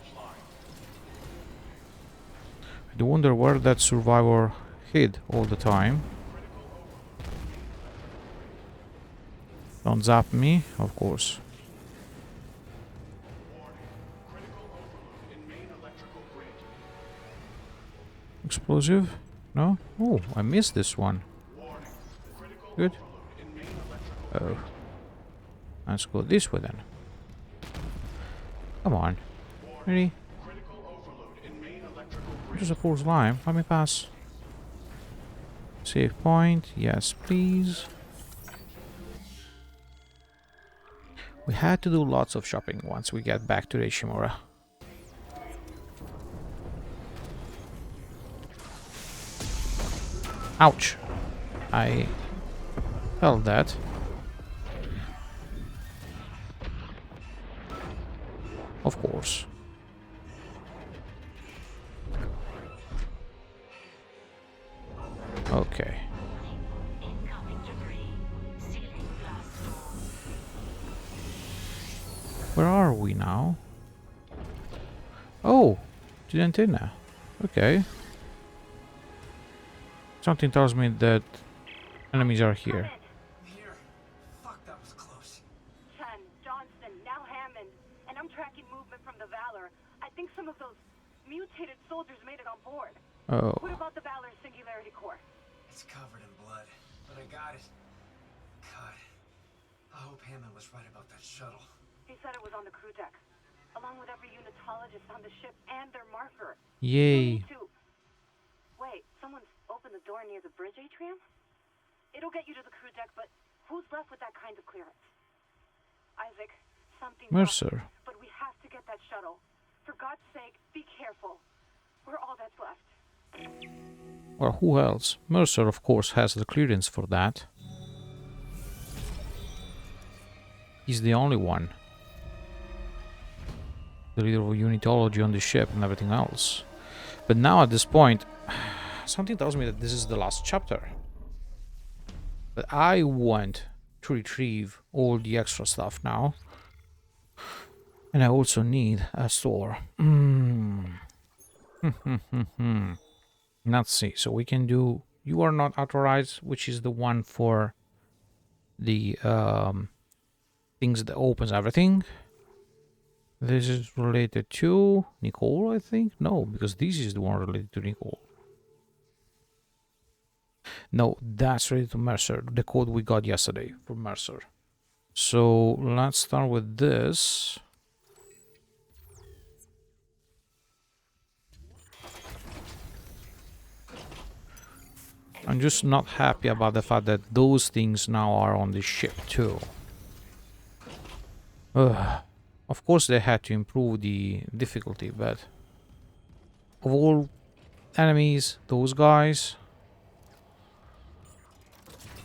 I do wonder where that survivor hid all the time. Don't zap me, of course. Explosive? No? Oh, I missed this one. Good. Oh. Let's go this way then. Come on. Really? Just a full slime. Let me pass. Save point. Yes, please. We had to do lots of shopping once we get back to the Ishimura. Ouch. I felt that. Of course. Okay. Where are we now? Oh, to the antenna. Okay. Something tells me that enemies are here. Here. Fuck, that was close. Chen, Johnston, now Hammond. And I'm tracking movement from the Valor. I think some of those mutated soldiers made it on board. Oh. What about the Valor's Singularity Core? It's covered in blood, but I got it. God, I hope Hammond was right about that shuttle. He said it was on the crew deck, along with every unitologist on the ship and their marker. Yay. Wait, someone's opened the door near the bridge atrium? It'll get you to the crew deck, but who's left with that kind of clearance? Isaac, something's up, Mercer. but we have to get that shuttle. For God's sake, be careful. We're all that's left. Well, who else? Mercer, of course, has the clearance for that. He's the only one. The leader of unitology on the ship and everything else. But now at this point, something tells me that this is the last chapter. But I want to retrieve all the extra stuff now. And I also need a store. Let's see. So we can do... You are not authorized, which is the one for the things that opens everything. This is related to Nicole, I think. No, because this is the one related to Nicole. No, that's related to Mercer. The code we got yesterday for Mercer. So let's start with this. I'm just not happy about the fact that those things now are on the ship too. Ugh. Of course they had to improve the difficulty, but of all enemies, those guys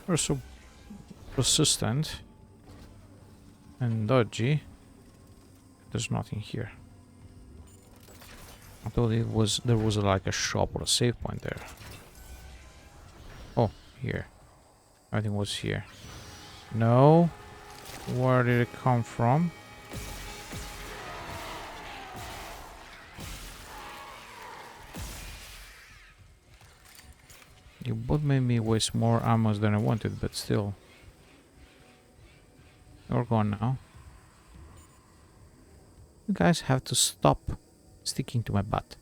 are so persistent and dodgy. There's nothing here. I thought there was like a shop or a save point there. Oh, here. Everything was here. No. Where did it come from? You both made me waste more ammo than I wanted, but still. You're gone now. You guys have to stop sticking to my butt.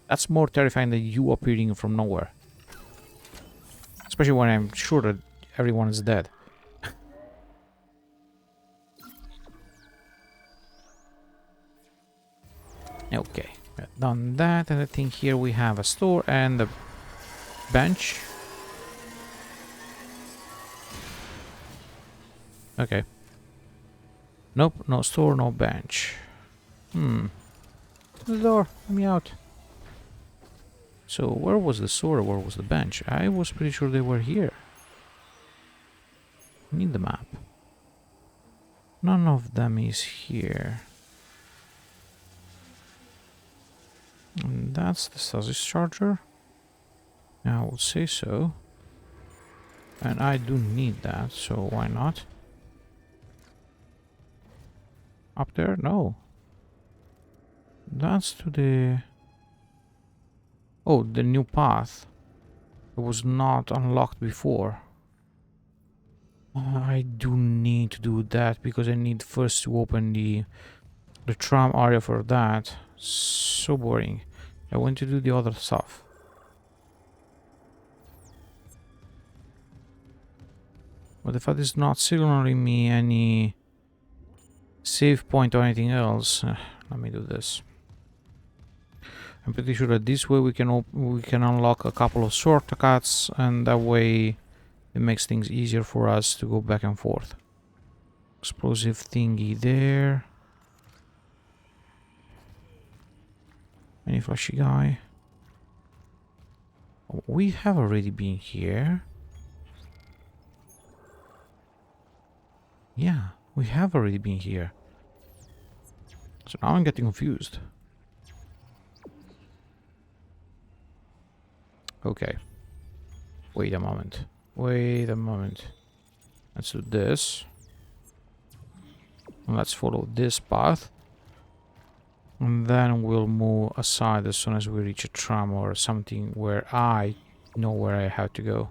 That's more terrifying than you appearing from nowhere. Especially when I'm sure that everyone is dead. Okay, we've done that, and I think here we have a store and a bench. Okay. Nope, no store, no bench. The door, let me out. So, where was the store, where was the bench? I was pretty sure they were here. I need the map. None of them is here. And that's the stasis charger. I would say so. And I do need that, so why not? Up there? No. That's to the... Oh, the new path. It was not unlocked before. I do need to do that because I need first to open the tram area for that. So boring. I want to do the other stuff. But the fact is not signaling me any save point or anything else. Let me do this. I'm pretty sure that this way we can unlock a couple of shortcuts, and that way it makes things easier for us to go back and forth. Explosive thingy there. Any flashy guy? Oh, we have already been here. Yeah, we have already been here. So now I'm getting confused. Okay. Wait a moment. Wait a moment. Let's do this. And let's follow this path. And then we'll move aside as soon as we reach a tram or something where I know where I have to go.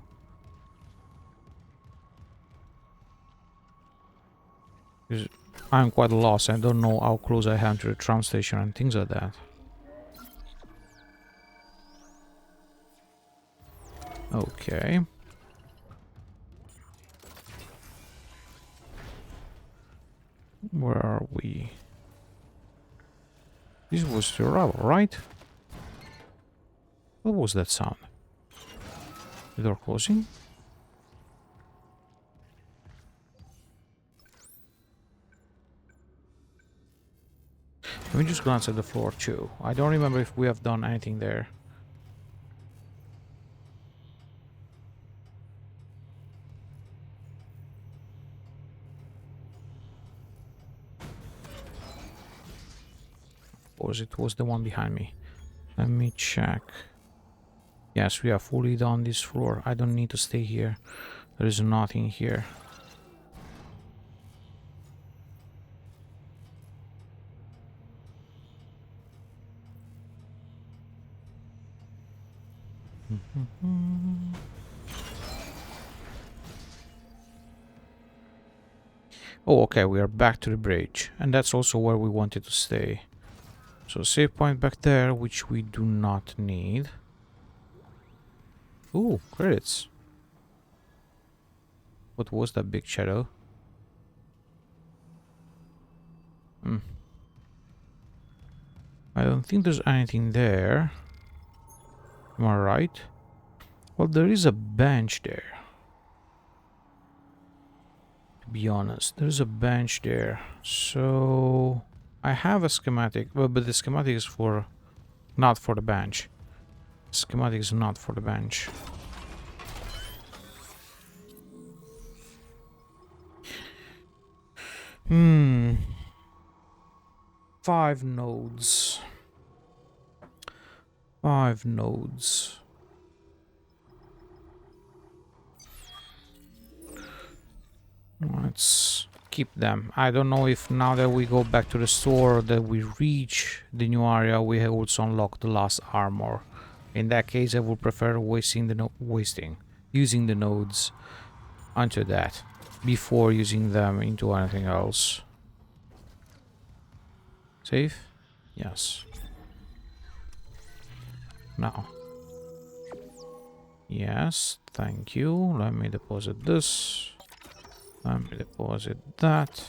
Because I'm quite lost. I don't know how close I am to the tram station and things like that. Okay. Where are we? This was the rubble, right? What was that sound? The door closing? Let me just glance at the floor too. I don't remember if we have done anything there. Or it was the one behind me. Let me check. Yes, we are fully done this floor. I don't need to stay here. There is nothing here. Oh, okay, we are back to the bridge. And that's also where we wanted to stay. So save point back there, which we do not need. Ooh, credits. What was that big shadow? I don't think there's anything there. Am I right? Well, there is a bench there. To be honest, there's a bench there. So I have a schematic, well, but the schematic is for not for the bench. Schematic is not for the bench. Hmm. 5 nodes. 5 nodes. Let's keep them. I don't know if now that we go back to the store that we reach the new area, we have also unlocked the last armor. In that case, I would prefer using the nodes onto that before using them into anything else. Save? Yes. Now. Yes, thank you. Let me deposit this. Let me deposit that.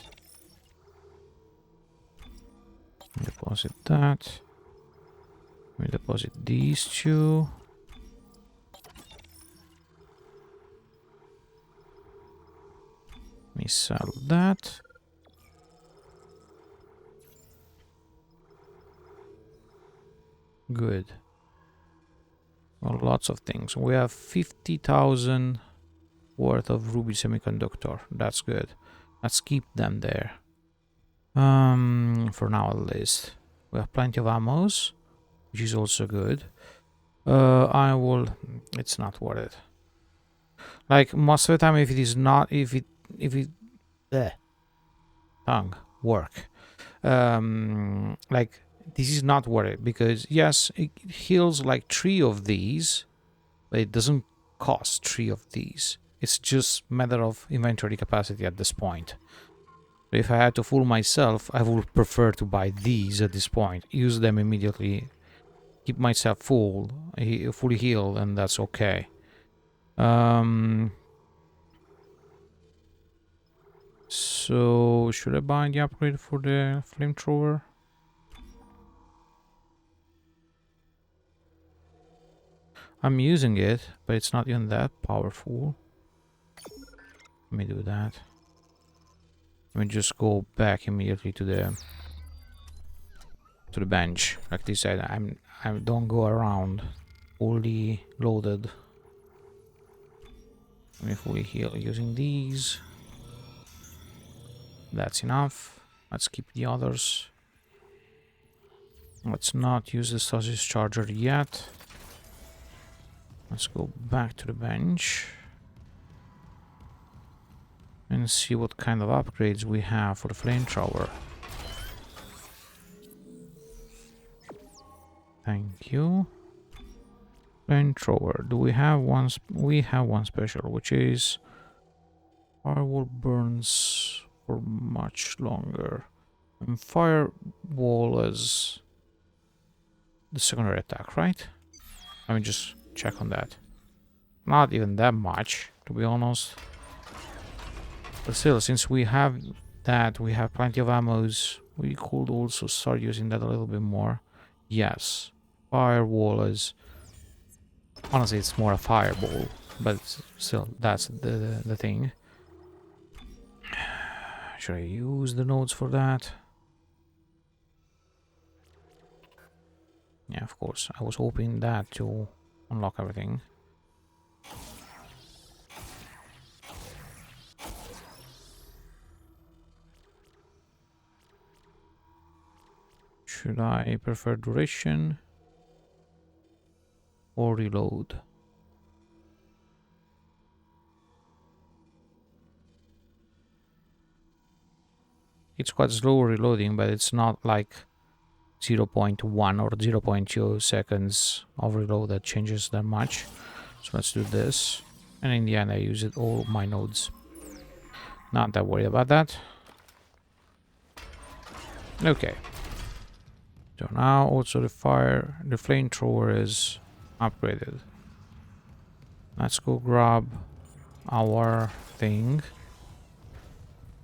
Deposit that. Let me deposit these two. Let me sell that. Good. Well, lots of things. We have 50,000 worth of ruby semiconductor. That's good. Let's keep them there. For now at least. We have plenty of ammos. which is also good. It's not worth it. Like most of the time, if it is not, if it tongue work, like this is not worth it, because yes, it heals like 3 of these, but it doesn't cost 3 of these. It's just matter of inventory capacity at this point. If I had to fool myself, I would prefer to buy these at this point, use them immediately, keep myself fully healed, and that's okay. So should I buy the upgrade for the flamethrower? I'm using it, but it's not even that powerful. Let me do that. Let me just go back immediately to the bench. Like this said, I don't go around fully loaded. Let me fully heal using these. That's enough. Let's keep the others. Let's not use the sausage charger yet. Let's go back to the bench and see what kind of upgrades we have for the flamethrower. Thank you. Flamethrower. Do we have one? We have one special, which is firewall burns for much longer, and firewall is the secondary attack, right? Let me just check on that. Not even that much, to be honest. But still, since we have that, we have plenty of ammos. We could also start using that a little bit more. Yes, firewall is... honestly, it's more a fireball, but still, that's the thing. Should I use the nodes for that? Yeah, of course. I was hoping that to unlock everything. Should I prefer duration or reload? It's quite slow reloading, but it's not like 0.1 or 0.2 seconds of reload that changes that much. So let's do this. And in the end, I use it all my nodes. Not that worried about that. Okay. So now also the flamethrower is upgraded. Let's go grab our thing.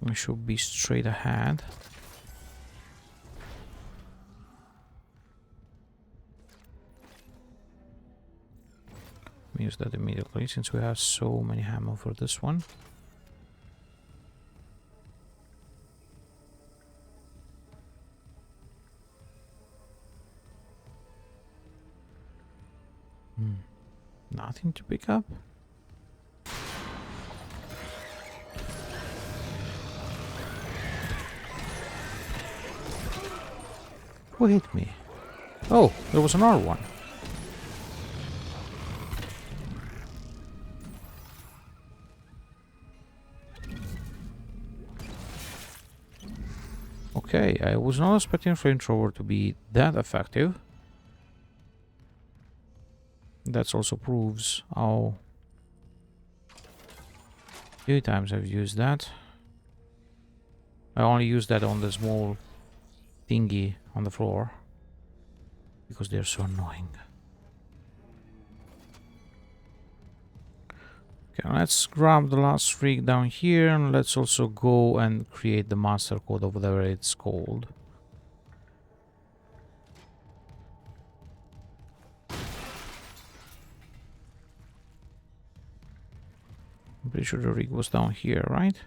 We should be straight ahead. Use that immediately since we have so many ammo for this one. Nothing to pick up. Who hit me? Oh, there was another one. Okay, I was not expecting flamethrower to be that effective. That also proves how few times I've used that. I only use that on the small thingy on the floor because they're so annoying. Okay, let's grab the last freak down here, and let's also go and create the master code of whatever it's called. I'm pretty sure the rig was down here, right?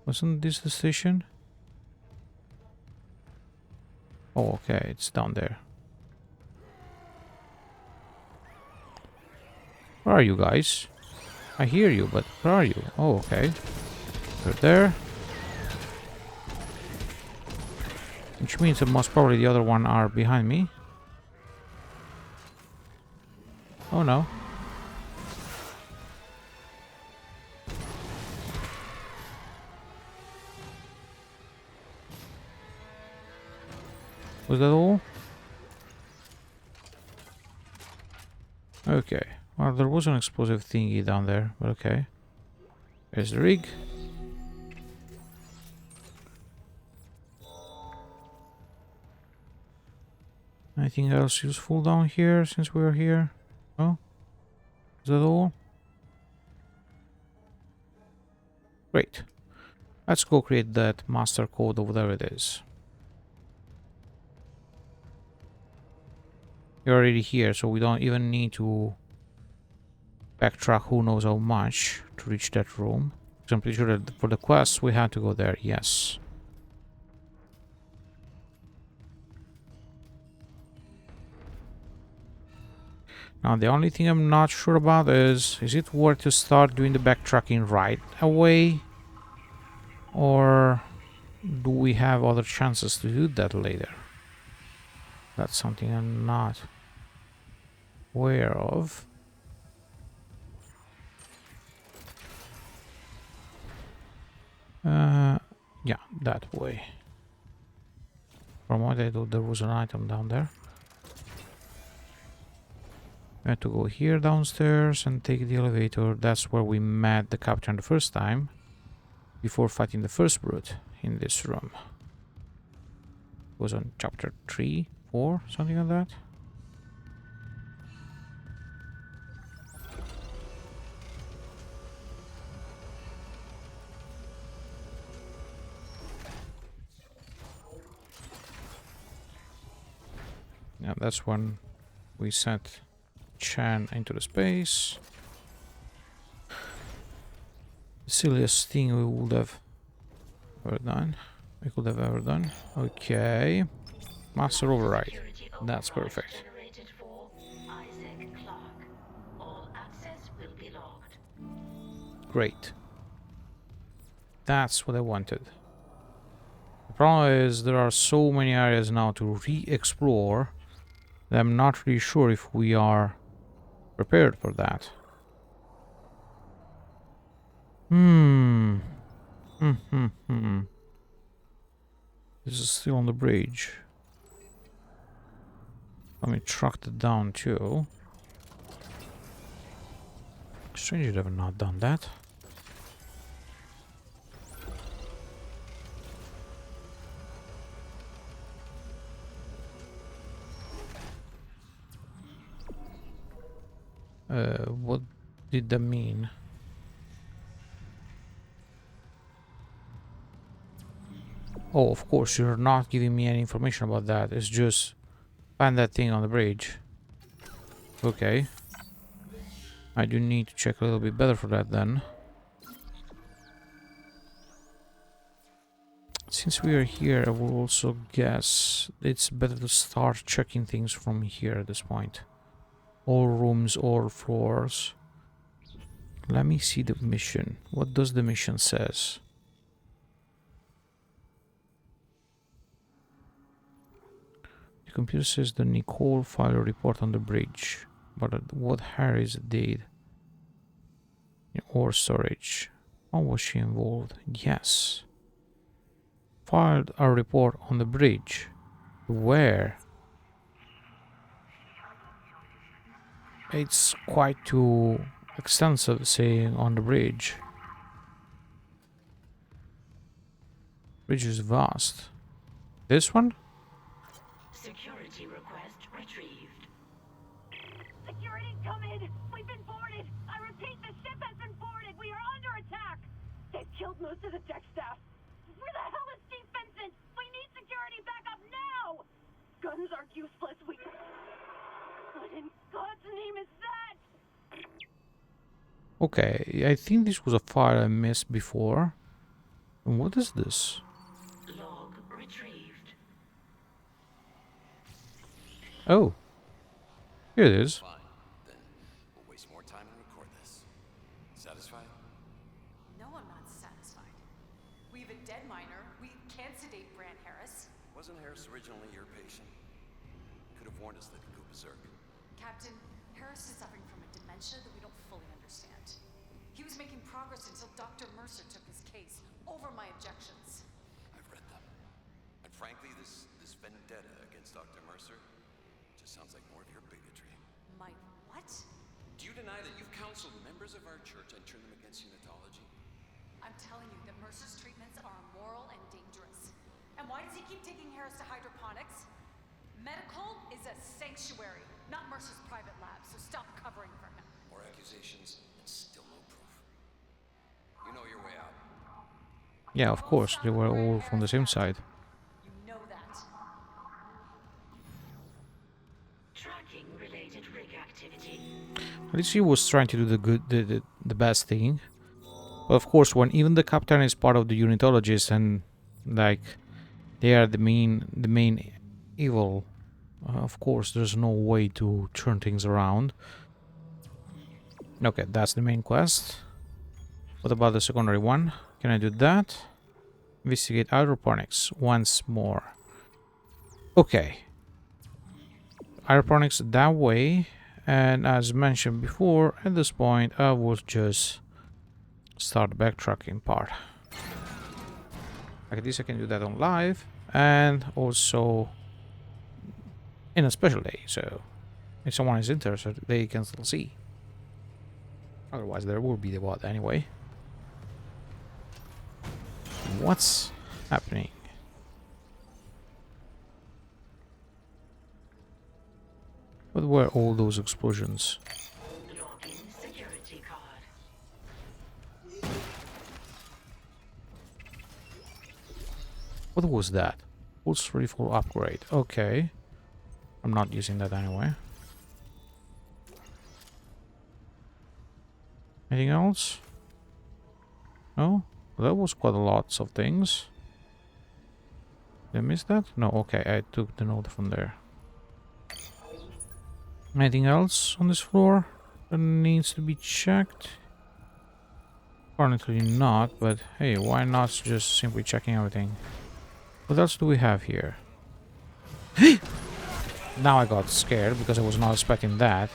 Wasn't this the station? Oh, okay, it's down there. Where are you guys? I hear you, but where are you? Oh, okay. You're there. Which means that most probably the other one are behind me. Oh no. Was that all? Okay. Well, there was an explosive thingy down there, but okay. There's the rig. Anything else useful down here since we're here? No? Is that all? Great. Let's go create that master code or whatever it is. You're already here, so we don't even need to backtrack who knows how much to reach that room. So I'm pretty sure that for the quest we had to go there, yes. Now the only thing I'm not sure about is it worth to start doing the backtracking right away? Or do we have other chances to do that later? That's something I'm not aware of. Yeah, that way. From what I do, there was an item down there. We had to go here downstairs and take the elevator. That's where we met the captain the first time, before fighting the first brute in this room. It was on chapter 3, 4, something like that. Yeah, that's when we sent Chan into the space. The silliest thing we would have ever done. We could have ever done. Okay. Master override. That's perfect. Great. That's what I wanted. The problem is there are so many areas now to re-explore that I'm not really sure if we are prepared for that. This is still on the bridge. Let me track it down too. Strange that I've not done that. What did that mean? Oh, of course, you're not giving me any information about that. It's just find that thing on the bridge. Okay. I do need to check a little bit better for that then. Since we are here, I will also guess it's better to start checking things from here at this point. All rooms, all floors. Let me see the mission. What does the mission says? The computer says the Nicole filed a report on the bridge, but what Harris did in ore storage. How was she involved? Yes. Filed a report on the bridge. Where? It's quite too extensive saying on the bridge. Bridge is vast. This one? Security request retrieved. Security, come in! We've been boarded! I repeat, the ship has been boarded! We are under attack! They've killed most of the deck staff! Where the hell is Steve Vincent? We need security backup now! Guns are useless, What in God's name is that? Okay, I think this was a file I missed before. And what is this? Log retrieved. Oh. Here it is. Fine. Then we'll waste more time and record this. Satisfied? No, I'm not satisfied. We have a dead miner. We can't sedate Brand Harris. Wasn't Harris originally your patient? Could have warned us that he'd go berserk. Captain, Harris is suffering from a dementia that we don't fully understand. He was making progress until Dr. Mercer took his case over my objections. I've read them. And frankly, this vendetta against Dr. Mercer just sounds like more of your bigotry. My what? Do you deny that you've counseled members of our church and turned them against unitology? I'm telling you that Mercer's treatments are immoral and dangerous. And why does he keep taking Harris to hydroponics? Medical is a sanctuary, not Mercer's private lab, so stop covering for him. More accusations and still no proof. You know your way out. Yeah, of course, they were all from the same side. You know that. Tracking related rig activity. At least he was trying to do the best thing. But of course, when even the captain is part of the unitologists and like they are the main evil, of course, there's no way to turn things around. Okay, that's the main quest. What about the secondary one? Can I do that? Investigate hydroponics once more. Okay. Hydroponics that way. And as mentioned before, at this point, I will just start the backtracking part. Like this, I can do that on live. And also in a special day. So if someone is interested, they can still see. Otherwise, there will be the VOD anyway. What's happening? What were all those explosions? Login security card. What was that? Pulse rifle upgrade. Okay. I'm not using that anyway. Anything else? No? That was quite a lot of things. Did I miss that? No, okay, I took the note from there. Anything else on this floor that needs to be checked? Apparently not, but hey, why not just simply checking everything? What else do we have here? Now I got scared because I was not expecting that.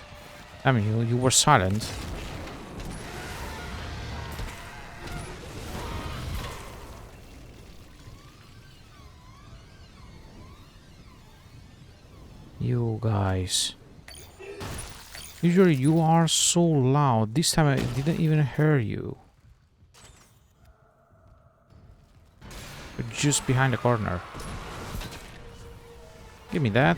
I mean, you were silent. You guys. Usually you are so loud. This time I didn't even hear you. You're just behind the corner. Give me that.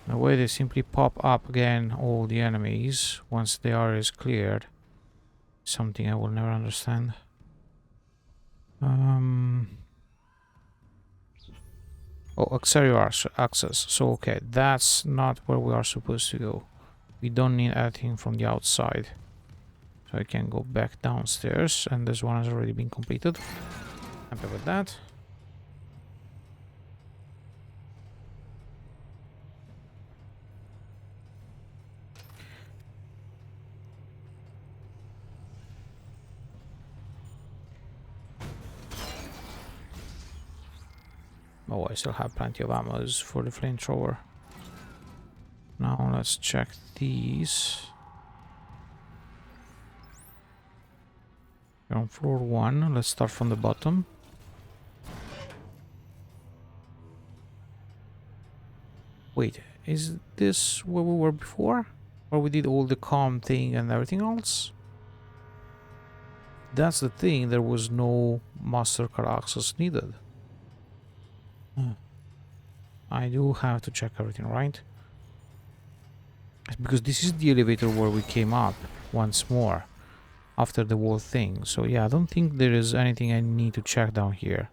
The way they simply pop up again, all the enemies, once the area is cleared. Something I will never understand. Oh, DAZaryus access. So, okay, that's not where we are supposed to go. We don't need anything from the outside. So I can go back downstairs, and this one has already been completed. Happy with that. Oh, I still have plenty of ammos for the flamethrower. Now let's check these. We're on floor 1. Let's start from the bottom. Wait, is this where we were before? Where we did all the calm thing and everything else? That's the thing, there was no MasterCard access needed. I do have to check everything, right? Because this is the elevator where we came up once more after the whole thing. So yeah, I don't think there is anything I need to check down here.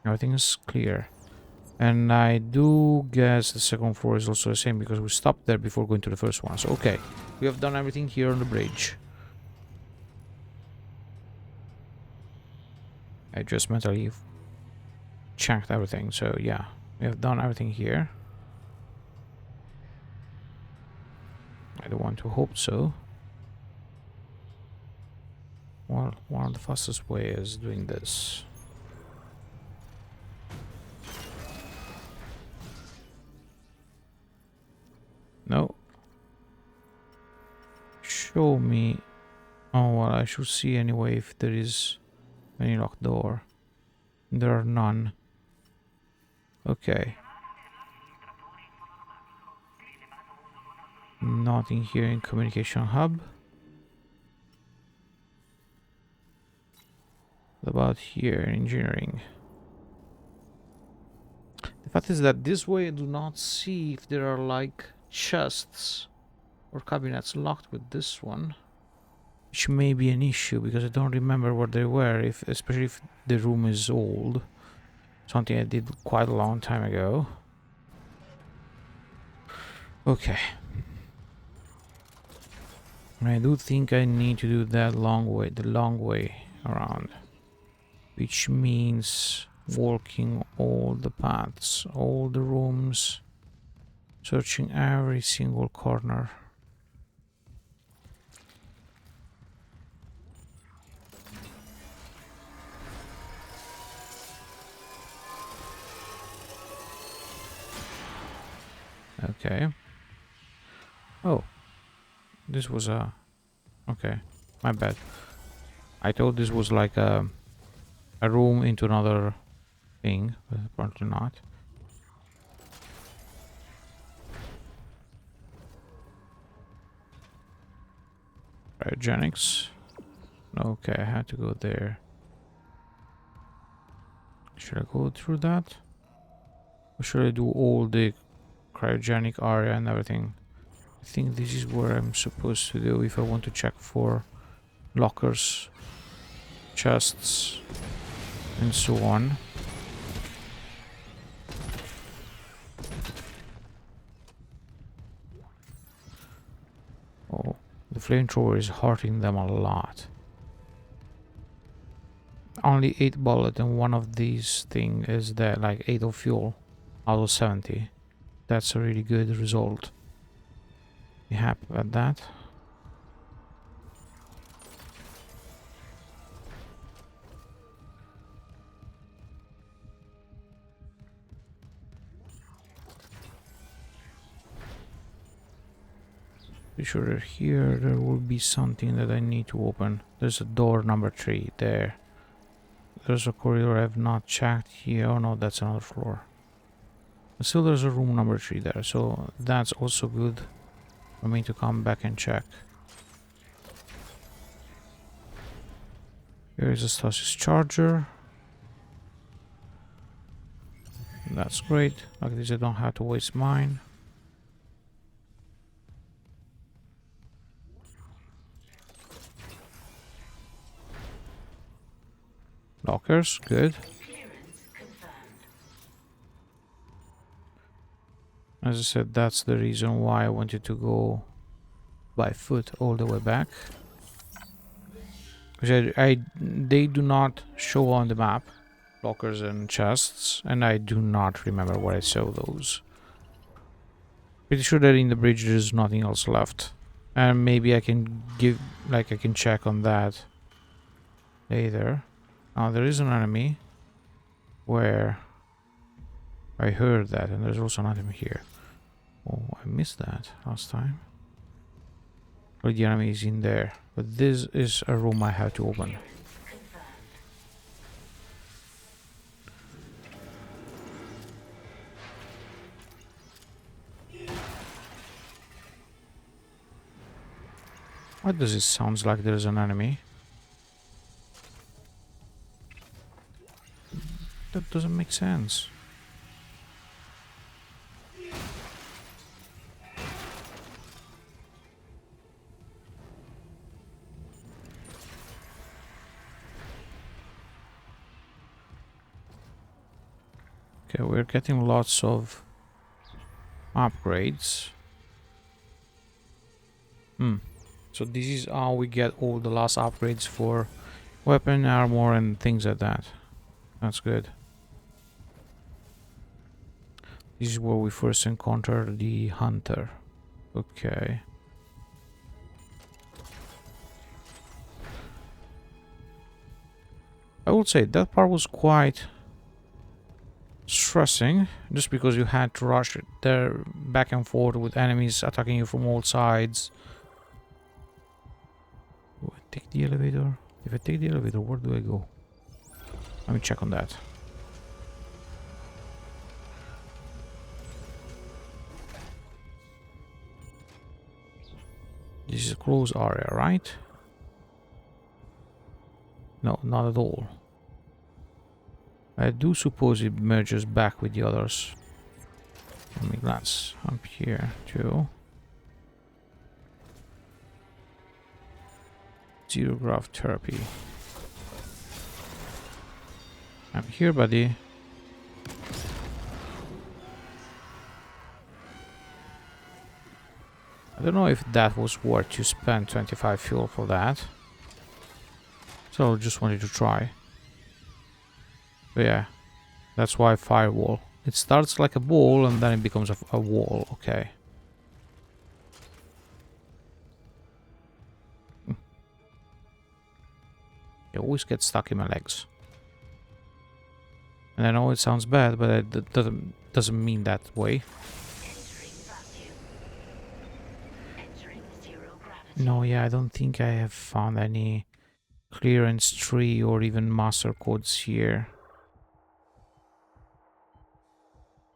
Everything is clear. And I do guess the second floor is also the same because we stopped there before going to the first one. So okay, we have done everything here on the bridge. I just mentally checked everything, so yeah, we have done everything here. I don't want to hope so. Well, one of the fastest way is doing this. No. Show me. Oh, well, I should see anyway if there is any locked door. There are none. Okay. Nothing here in communication hub. What about here in engineering? The fact is that this way I do not see if there are like chests or cabinets locked with this one, which may be an issue because I don't remember what they were, if especially if the room is old. Something I did quite a long time ago. Okay. I do think I need to do that the long way around. Which means walking all the paths, all the rooms, searching every single corner. Okay. Oh. This was a... Okay. My bad. I thought this was like a room into another thing, but apparently not. Cryogenics. Okay, I had to go there. Should I go through that? Or should I do all the cryogenic area and everything? I think this is where I'm supposed to do if I want to check for lockers, chests, and so on. Oh, the flamethrower is hurting them a lot. Only 8 bullet and one of these thing is that like 8 of fuel out of 70. That's a really good result. Be happy about that. Be sure that here there will be something that I need to open. There's a door number 3 there. There's a corridor I have not checked here. Oh no, that's another floor. But still there's a room number 3 there, so that's also good for me to come back and check. Here is a stasis charger. That's great. Like this I don't have to waste mine. Lockers, good. As I said, that's the reason why I wanted to go by foot all the way back. Because they do not show on the map, lockers and chests, and I do not remember where I saw those. Pretty sure that in the bridge there's nothing else left. And maybe I can I can check on that later. Now there is an enemy where I heard that, and there's also an enemy here. Oh, I missed that last time. But the enemy is in there. But this is a room I have to open. Why does it sound like there's an enemy? That doesn't make sense. Okay, we're getting lots of upgrades. So this is how we get all the last upgrades for weapon, armor, and things like that. That's good. This is where we first encounter the hunter. Okay. I would say that part was quite stressing, just because you had to rush it there back and forth with enemies attacking you from all sides. Do I take the elevator? If I take the elevator, where do I go? Let me check on that. This is a closed area, right? No, not at all. I do suppose it merges back with the others. Let me glance up here too. Zero grav therapy. I'm here, buddy. I don't know if that was worth to spend 25 fuel for that. So I just wanted to try. But yeah, that's why firewall. It starts like a ball and then it becomes a wall. Okay. It always gets stuck in my legs. And I know it sounds bad, but it doesn't mean that way. No, yeah, I don't think I have found any clearance tree or even master codes here.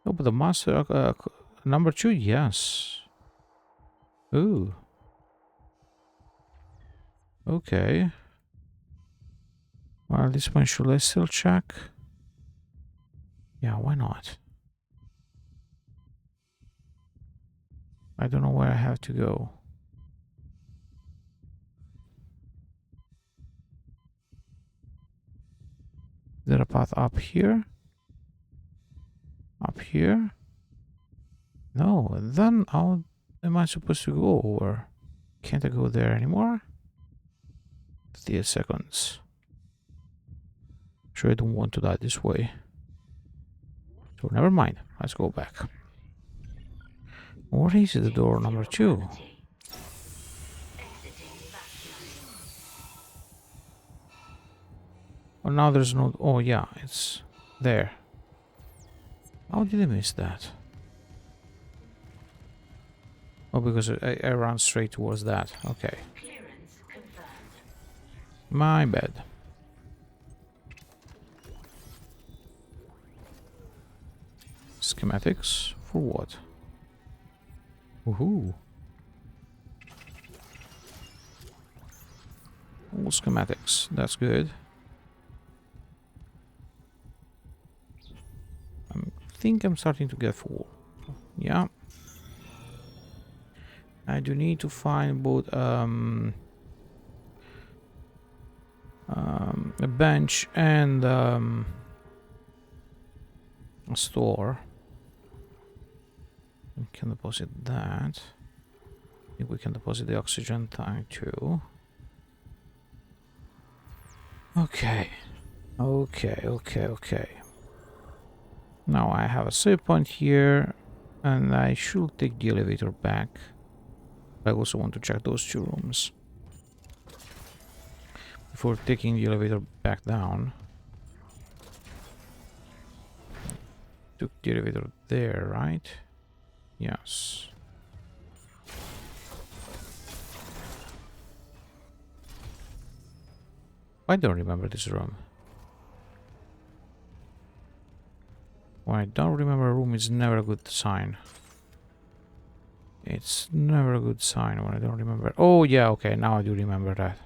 Oh, but the master number 2, yes. Ooh. Okay. Well, this one should I still check? Yeah, why not? I don't know where I have to go. Is there a path up here? Up here? No, then how am I supposed to go over? Can't I go there anymore? 30 seconds. Sure, I don't want to die this way. So never mind. Let's go back. What is the door number 2? Oh, now there's no... Oh, yeah, it's there. How did I miss that? Oh, because I ran straight towards that. Okay. My bad. Schematics? For what? Woohoo. All schematics. That's good. I think I'm starting to get full. Yeah. I do need to find both a bench and a store. We can deposit that. I think we can deposit the oxygen tank too. Okay. Okay. Now I have a save point here, and I should take the elevator back. I also want to check those 2 rooms before taking the elevator back down. Took the elevator there, right? Yes. I don't remember this room. When I don't remember a room, it's never a good sign. It's never a good sign when I don't remember. Oh, yeah, okay, now I do remember that.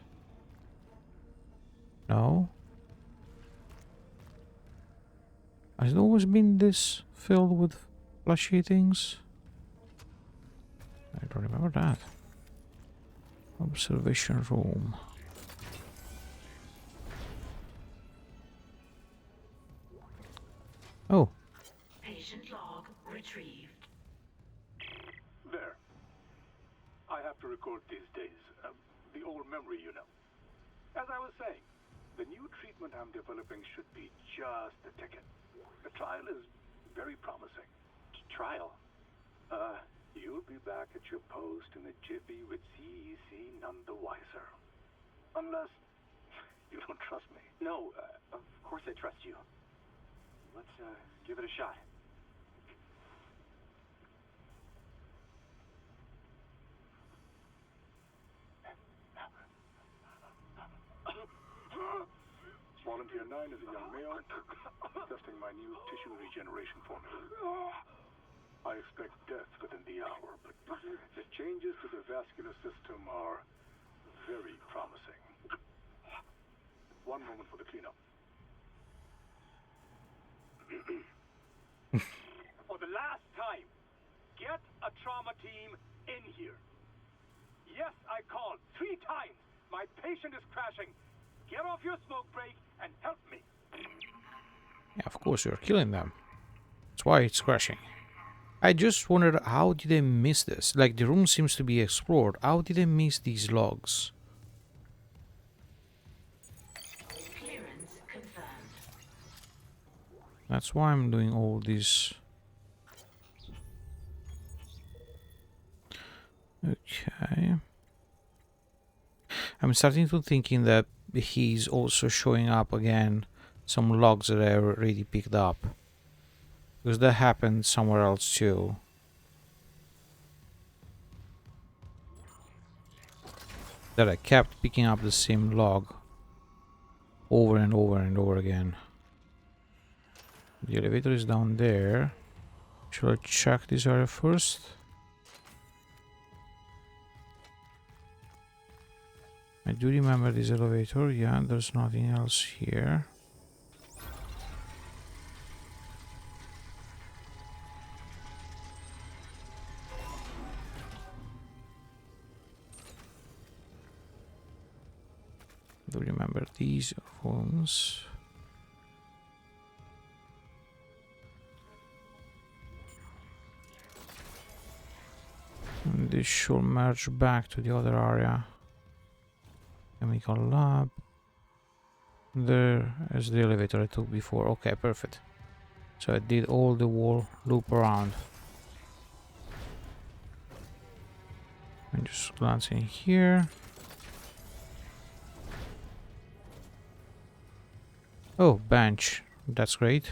No? Has it always been this filled with flashy things? I don't remember that. Observation room. Oh. Patient log retrieved. There. I have to record these days. The old memory, you know. As I was saying, the new treatment I'm developing should be just the ticket. The trial is very promising. Trial? You'll be back at your post in a jiffy with CEC none the wiser. Unless You don't trust me. No, of course I trust you. Let's, give it a shot. Volunteer 9 is a young male testing my new tissue regeneration formula. I expect death within the hour, but the changes to the vascular system are very promising. One moment for the cleanup. For the last time, get a trauma team in here. Yes, I called 3 times. My patient is crashing. Get off your smoke break and help me. Yeah, of course you're killing them. That's why it's crashing. I just wondered, how did they miss this? Like, the room seems to be explored. How did they miss these logs? Clearance confirmed. That's why I'm doing all this. Okay. I'm starting to thinking that he's also showing up again some logs that I already picked up. Because that happened somewhere else too. That I kept picking up the same log over and over and over again. The elevator is down there. Should I check this area first? I do remember this elevator. Yeah, there's nothing else here. Do remember these rooms. And this should merge back to the other area. Chemical lab. There is the elevator I took before. Okay, perfect. So I did all the wall loop around. And just glancing here. Oh, bench. That's great.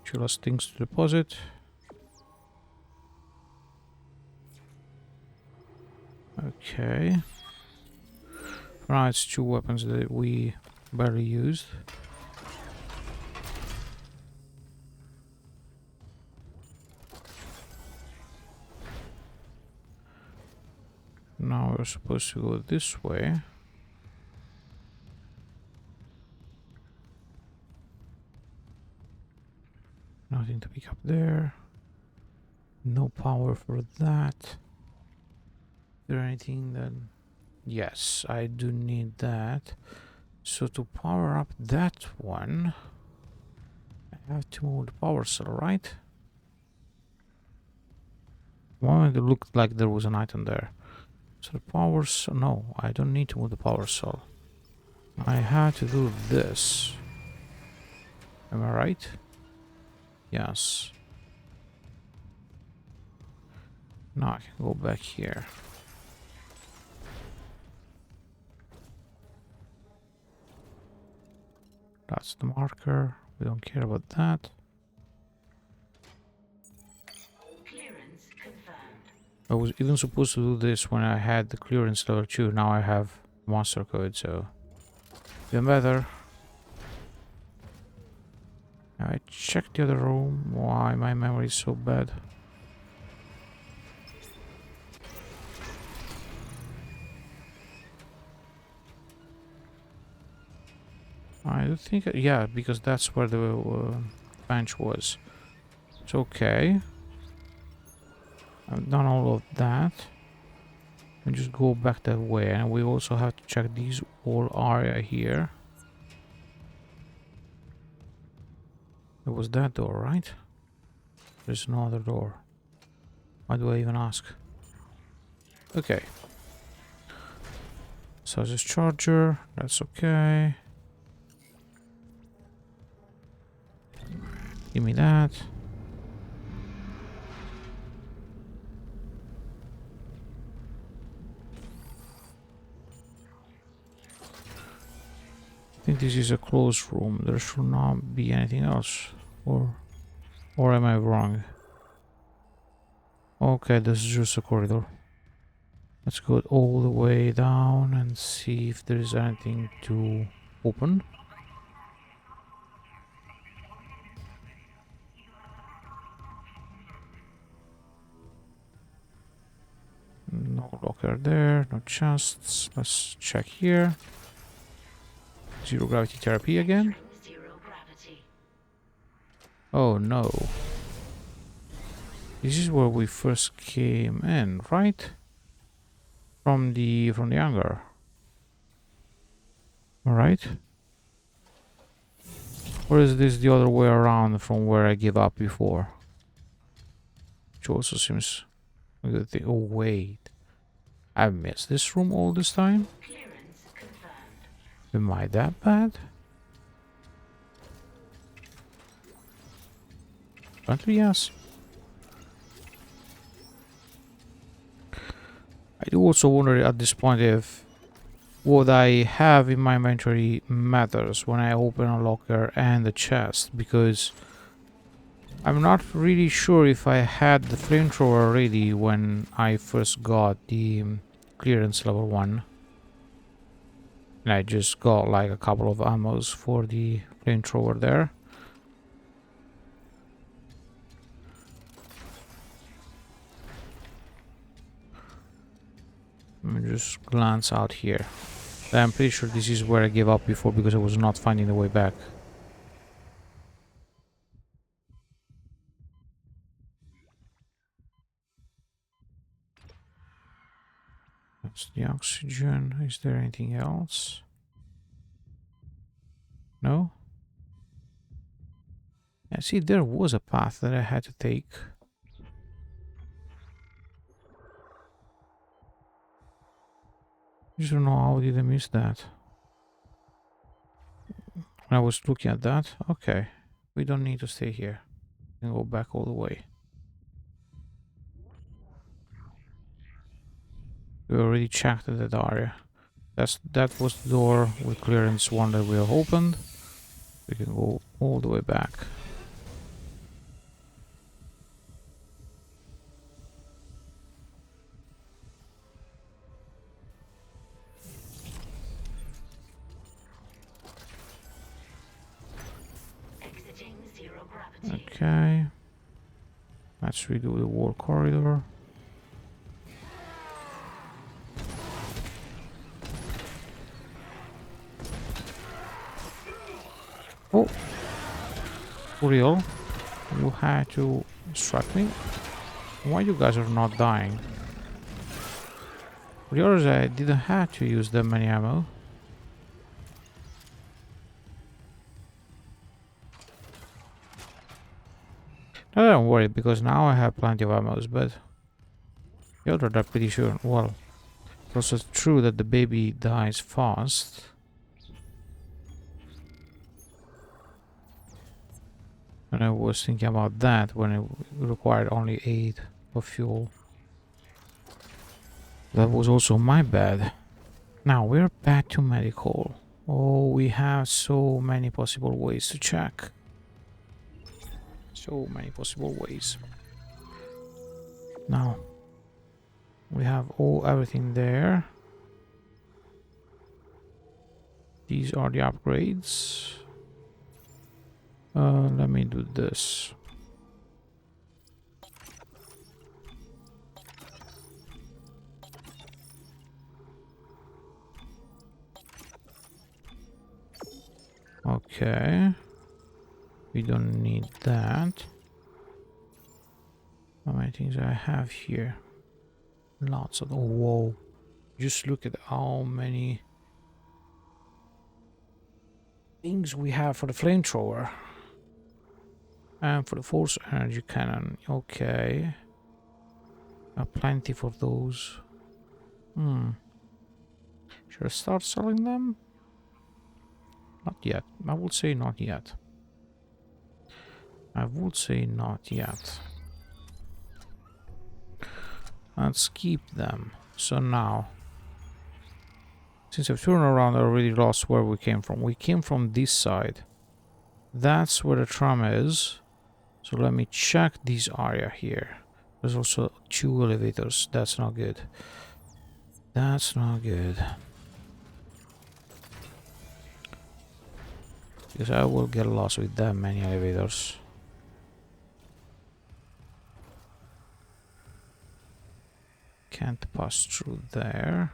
She lost things to deposit. Okay. Now it's 2 weapons that we barely used. Now we're supposed to go this way. Nothing to pick up there. No power for that. Is there anything that... Yes, I do need that. So to power up that one, I have to move the power cell, right? Why did it look like there was an item there? So the power cell... No, I don't need to move the power cell. I had to do this. Am I right? Yes. Now I can go back here. That's the marker. We don't care about that. Clearance confirmed. I was even supposed to do this when I had the clearance level 2. Now I have monster code, so even better. Now I checked the other room. Why my memory is so bad? I don't think... Yeah, because that's where the bench was. It's okay. I've done all of that. And just go back that way. And we also have to check this whole area here. There was that door, right? There's no other door. Why do I even ask? Okay. So this charger, that's okay. Give me that. I think this is a closed room. There should not be anything else. Or am I wrong? Okay, this is just a corridor. Let's go all the way down and see if there is anything to open. No locker there, no chests. Let's check here. Zero gravity therapy again. Zero gravity. Oh no. This is where we first came in, right? From the hangar. Alright. Or is this the other way around from where I gave up before? Which also seems a good thing. Oh wait. I've missed this room all this time? Clearance confirmed. Am I that bad? Apparently yes. I do also wonder at this point if what I have in my inventory matters when I open a locker and the chest, because I'm not really sure if I had the flamethrower ready when I first got the clearance level 1. And I just got like a couple of ammos for the flamethrower there. Let me just glance out here. I'm pretty sure this is where I gave up before because I was not finding the way back. That's the oxygen. Is there anything else? No? Yeah, see, there was a path that I had to take. I just don't know how did I miss that. When I was looking at that, okay. We don't need to stay here. We can go back all the way. We already checked that area. That was the door with clearance 1 that we have opened. We can go all the way back. Exiting zero gravity. Okay. Let's redo the war corridor. Oh, for real? You had to strike me? Why you guys are not dying? For yours, I didn't have to use that many ammo. No, don't worry, because now I have plenty of ammos, but the other I'm pretty sure. Well, it's also true that the baby dies fast. And I was thinking about that when it required only 8 of fuel. That was also my bad. Now we're back to medical. Oh, we have so many possible ways to check. So many possible ways. Now we have everything there. These are the upgrades. Let me do this. Okay. We don't need that. How many things I have here? Lots of. Oh, whoa. Just look at how many things we have for the flamethrower. And for the force energy cannon. Okay. Plenty for those. Should I start selling them? Not yet. I would say not yet. I would say not yet. Let's keep them. So now, Since I've turned around, I already lost where we came from. We came from this side. That's where the tram is. So let me check this area here. There's also 2 elevators. That's not good. That's not good. Because I will get lost with that many elevators. Can't pass through there.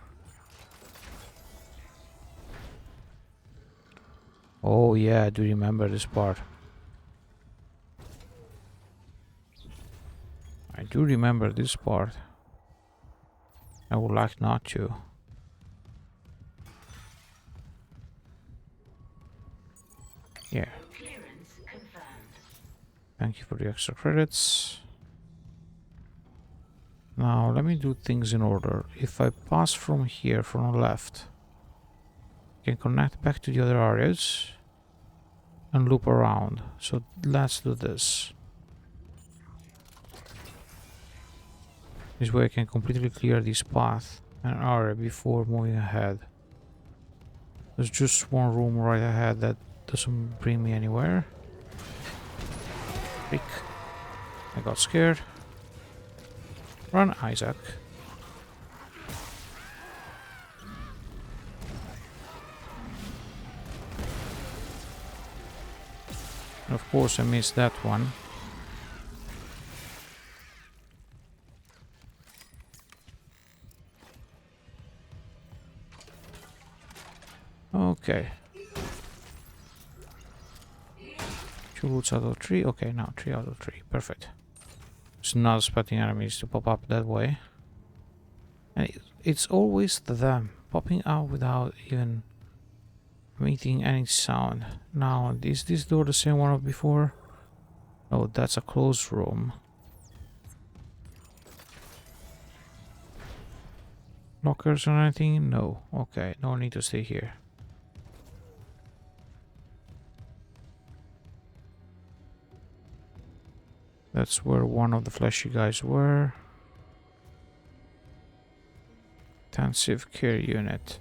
Oh yeah, I do remember this part. I do remember this part. I would like not to. Yeah. Clearance confirmed. Thank you for the extra credits. Now let me do things in order. If I pass from here, from the left, I can connect back to the other areas and loop around. So let's do this. This way I can completely clear this path and area before moving ahead. There's just one room right ahead that doesn't bring me anywhere. Freak. I got scared. Run, Isaac. And of course I missed that one. Okay. 2 roots out of 3. Okay, now 3 out of 3. Perfect. Just not expecting enemies to pop up that way. And it's always them popping out without even making any sound. Now, is this door the same one of before? Oh, that's a closed room. Lockers or anything? No. Okay, no need to stay here. That's where one of the fleshy guys were. Intensive care unit.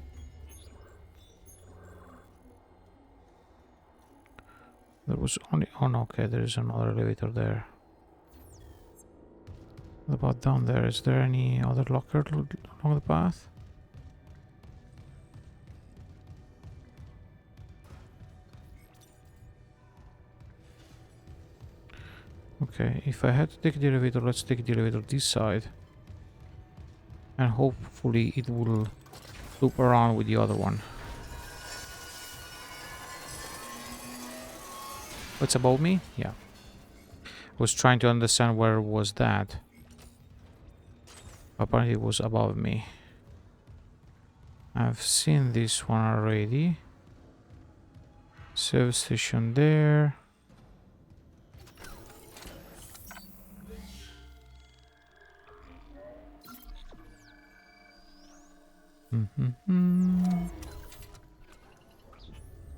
There was only... Oh no, okay, there is another elevator there. What about down there? Is there any other locker along the path? Okay, if I had to take the elevator, let's take the elevator this side. And hopefully it will loop around with the other one. What's above me? Yeah. I was trying to understand where was that. Apparently it was above me. I've seen this one already. Service station there.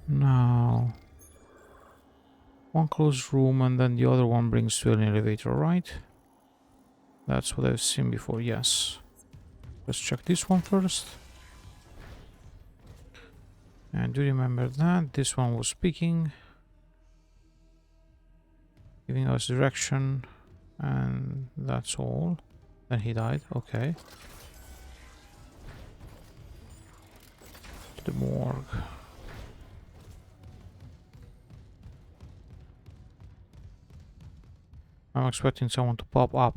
Now, one closed room and then the other one brings to an elevator, right? That's what I've seen before, yes. Let's check this one first. And do remember that this one was speaking, giving us direction, and that's all. Then he died, okay. To the morgue. I'm expecting someone to pop up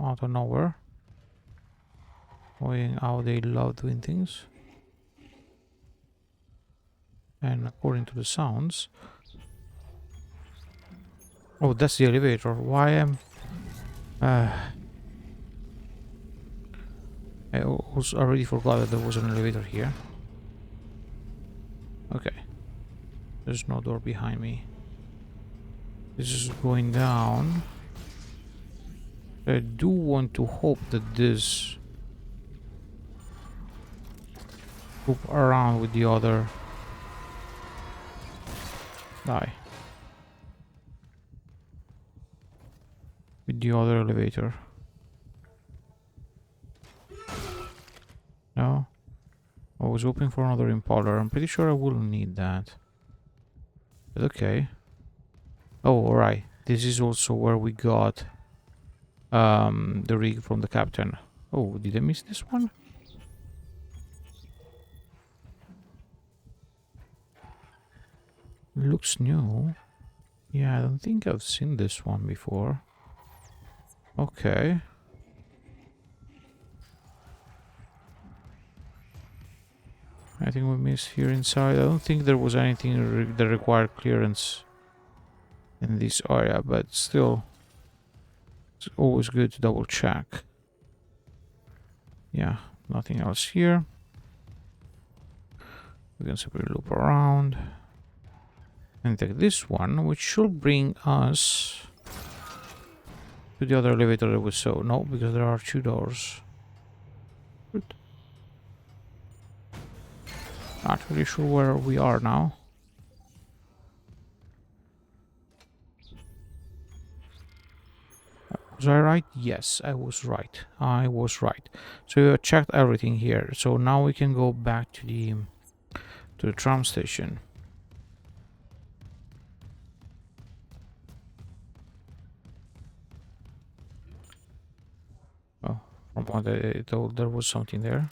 out of nowhere. Knowing how they love doing things. And according to the sounds... Oh, that's the elevator. Why am... I already forgot that there was an elevator here. Okay. There's no door behind me. This is going down. I do want to hope that this loop around with the other... Die. With the other elevator. No? was hoping for another impaler. I'm pretty sure I will need that. But okay. Oh, alright. This is also where we got the rig from the captain. Oh, did I miss this one? Looks new. Yeah, I don't think I've seen this one before. Okay. I think we missed here inside. I don't think there was anything that required clearance in this area, but still, it's always good to double check. Yeah, nothing else here. We can simply loop around and take this one, which should bring us to the other elevator that we saw. No, because there are 2 doors. Good. Not really sure where we are now. Was I right? Yes, I was right. I was right. So we checked everything here. So now we can go back to the tram station. Oh, from what I told, there was something there.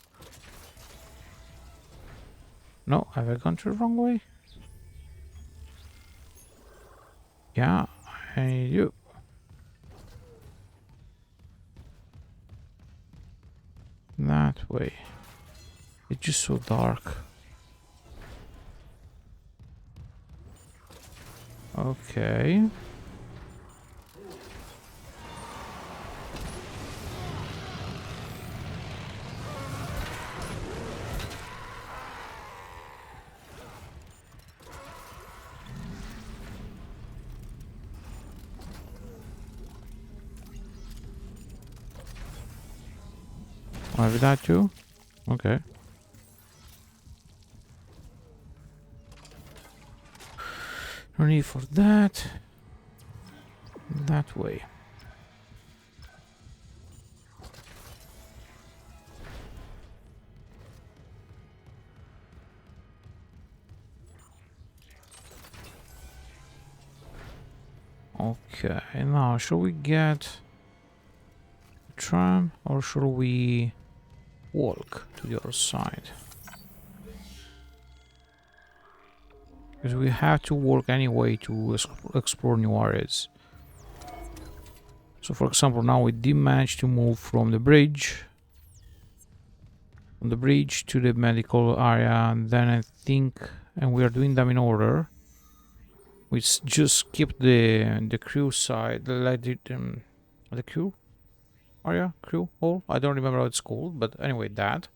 No, have I gone to the wrong way? Yeah, I do. That way. It's just so dark. Okay. Have that too? Okay. No need for that. That way. Okay, now should we get a tram or should we walk to the other side? Because we have to walk anyway to explore new areas. So for example, now we did manage to move from the bridge to the medical area, and then I think, and we are doing them in order. We just skipped the crew side, like the crew area, crew hall. I don't remember how it's called, but anyway, that,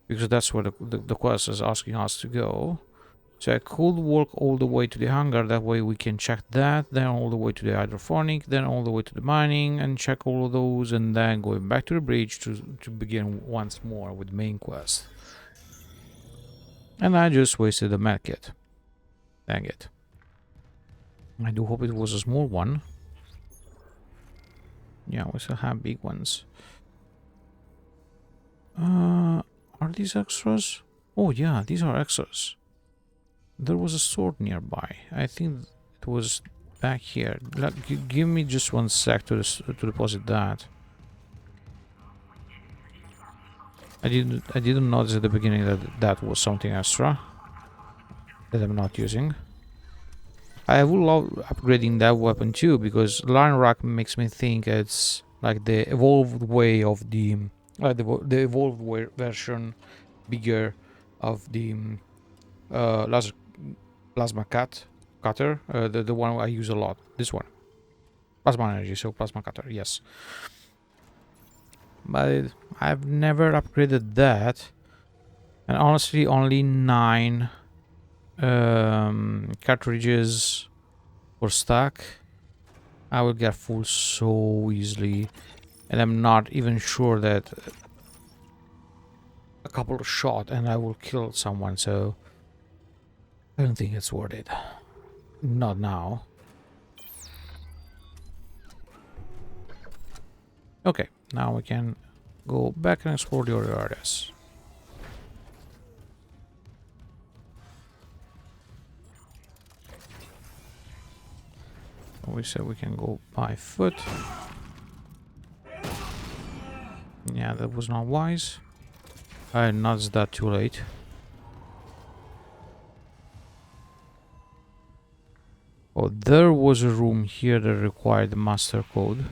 because that's where the quest is asking us to go. So I could walk all the way to the hangar. That way we can check that, then all the way to the hydrophonic, then all the way to the mining and check all of those, and then going back to the bridge to begin once more with the main quest. And I just wasted a medkit. Dang it. I do hope it was a small one. Yeah, we still have big ones. Are these extras? Oh yeah, these are extras. There was a sword nearby. I think it was back here. Give me just 1 sec to deposit that. I didn't notice at the beginning that was something extra that I'm not using. I would love upgrading that weapon too, because line rack makes me think it's like the evolved way of the evolved version, bigger, of the laser plasma cutter, the one I use a lot. This one, plasma energy, so plasma cutter, yes. But I've never upgraded that, and honestly, only 9 cartridges per stack. I will get full so easily, and I'm not even sure that a couple of shots and I will kill someone, so I don't think it's worth it. Not now. Okay, now we can go back and explore the other areas. we said we can go by foot. Yeah, that was not wise. I noticed that too late. Oh, there was a room here that required the master code.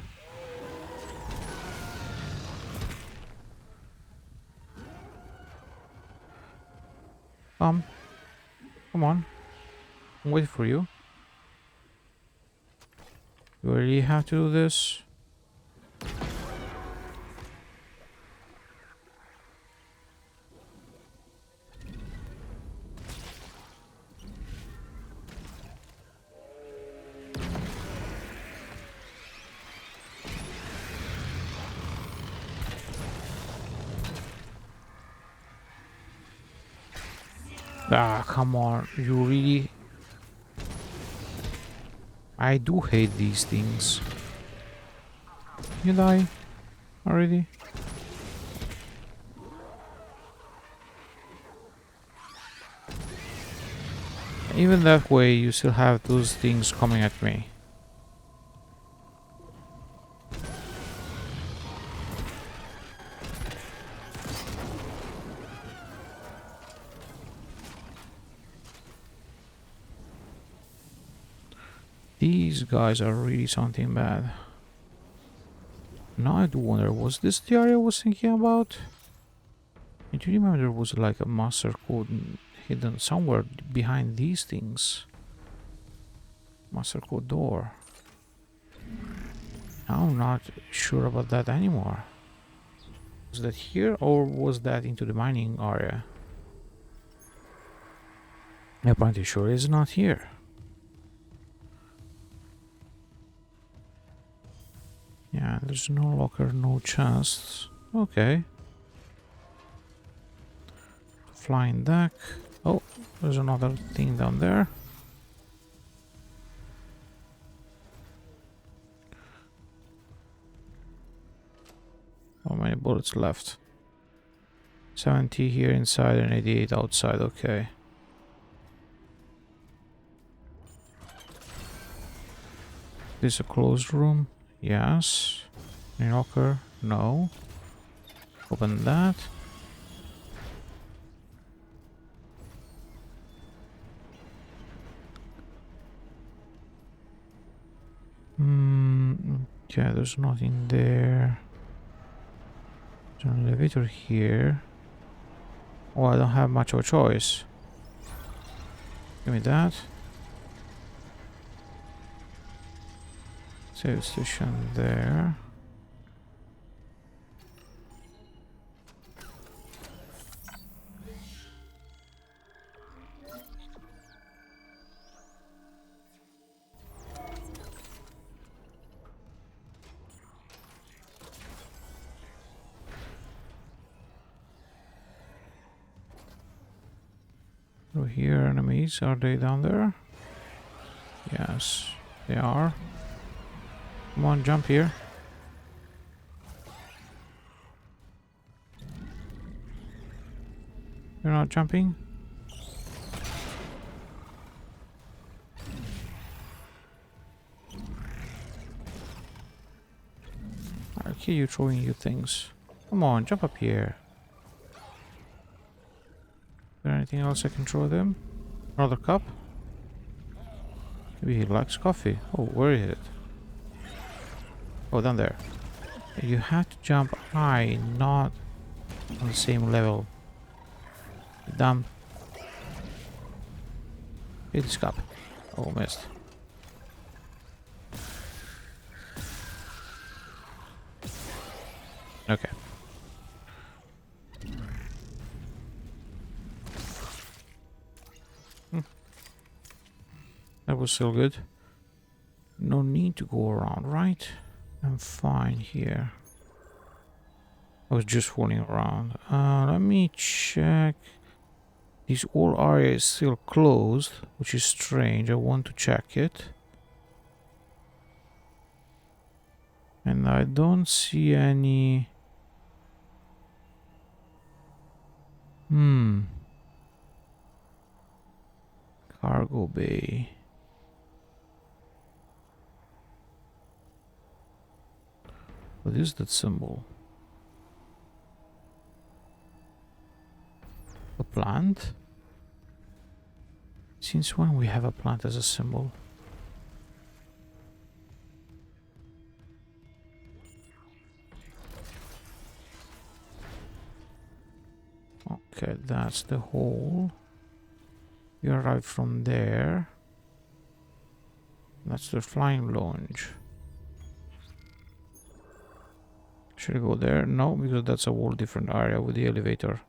Come on. I'm waiting for you. You really have to do this? Ah, come on. You really... I do hate these things. You die already? Even that way, you still have those things coming at me. These guys are really something bad. Now I do wonder, was this the area I was thinking about? And do you remember there was like a master code hidden somewhere behind these things? Master code door. I'm not sure about that anymore. Was that here or was that into the mining area? I'm pretty sure it's not here. Yeah, there's no locker, no chests. Okay. Flying deck. Oh, there's another thing down there. How many bullets left? 70 here inside and 88 outside. Okay. This is a closed room. Yes. Any locker? No. Open that. Yeah, there's nothing there. There's an elevator here. Oh, I don't have much of a choice. Give me that. Save station there. So here enemies, are they down there? Yes, they are. Come on, jump here. You're not jumping? I hear you throwing you things. Come on, jump up here. Is there anything else I can throw them? Another cup? Maybe he likes coffee. Oh, where is it? Oh, down there. You have to jump high, not on the same level. Dumb. Hit this cup. Oh, missed. Okay. That was still good. No need to go around, right? I'm fine here. I was just fooling around. Let me check. This whole area is still closed, which is strange. I want to check it. And I don't see any... Cargo bay. What is that symbol? A plant? Since when we have a plant as a symbol? Okay, that's the hole. You arrive from there. That's the flying lounge. Should I go there? No, because that's a whole different area with the elevator.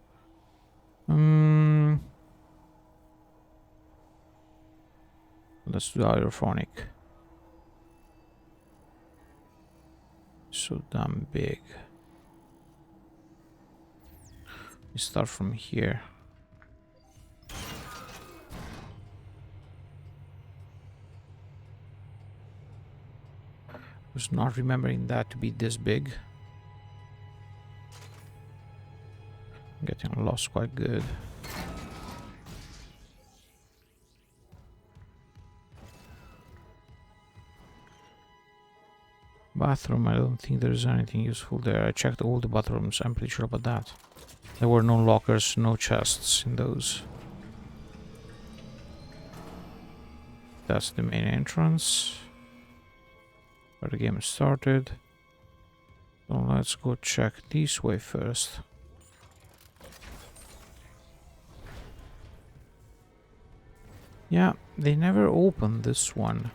Let's do hydrophonic. So damn big. We start from here. I was not remembering that to be this big. I'm getting lost quite good. Bathroom, I don't think there's anything useful there. I checked all the bathrooms, I'm pretty sure about that. There were no lockers, no chests in those. That's the main entrance where the game started. So let's go check this way first. Yeah, they never opened this one.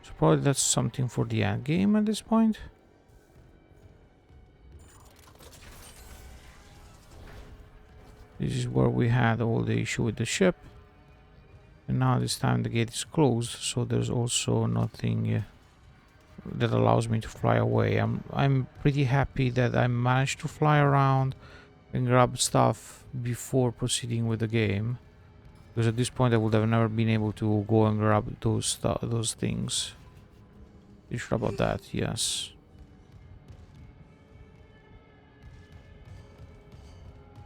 So probably that's something for the end game at this point. This is where we had all the issue with the ship. And now this time the gate is closed, so there's also nothing that allows me to fly away. I'm pretty happy that I managed to fly around and grab stuff before proceeding with the game, because at this point I would have never been able to go and grab those things. You sure about that? Yes.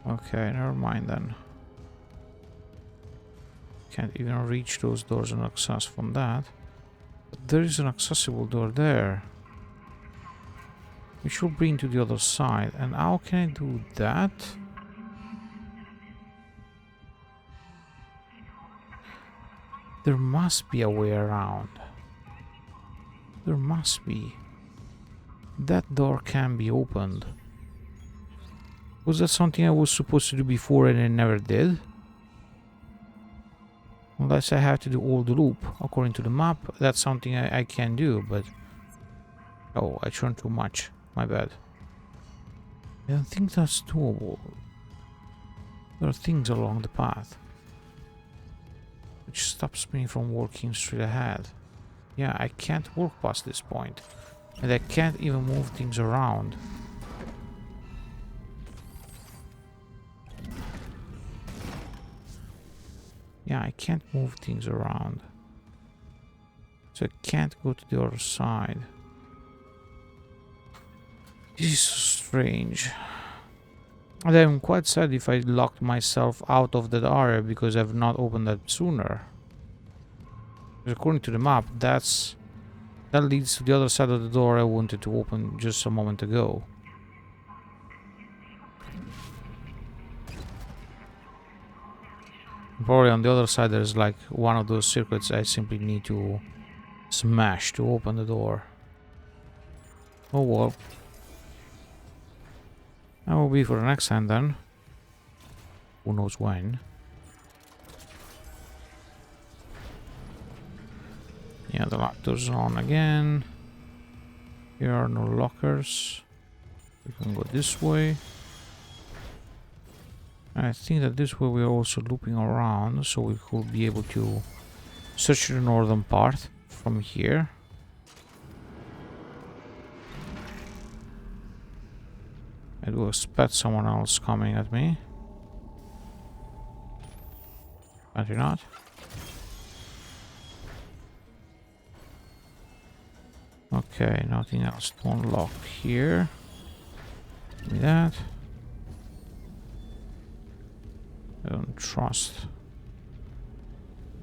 Okay, never mind then. Can't even reach those doors and access from that. But there is an accessible door there, which will bring to the other side. And how can I do that? There must be a way around. There must be. That door can be opened. Was that something I was supposed to do before and I never did? Unless I have to do all the loop according to the map, that's something I can do, but... Oh, I turned too much. My bad. I don't think that's doable. There are things along the path which stops me from working straight ahead. Yeah, I can't work past this point. And I can't even move things around. Yeah, I can't move things around. So I can't go to the other side. This is so strange. And I'm quite sad if I locked myself out of that area because I've not opened that sooner. Because according to the map, that leads to the other side of the door I wanted to open just a moment ago. Probably on the other side there's like one of those circuits I simply need to smash to open the door. Oh well. That will be for the next time then. Who knows when. Yeah, the lock door's on again. Here are no lockers. We can go this way. I think that this way we're also looping around, so we could be able to search the northern part from here. I do expect someone else coming at me. Apparently not. Okay, nothing else to unlock here. Give me that. I don't trust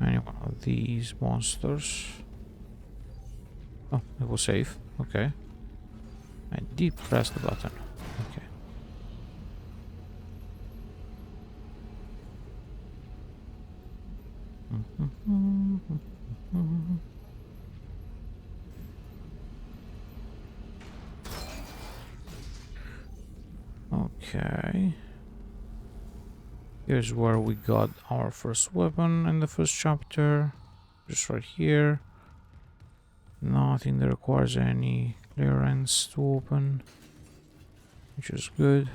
any one of these monsters. Oh, it was safe. Okay. I did press the button. Okay. Okay. Here's where we got our first weapon in the first chapter. Just right here. Nothing that requires any clearance to open, which is good.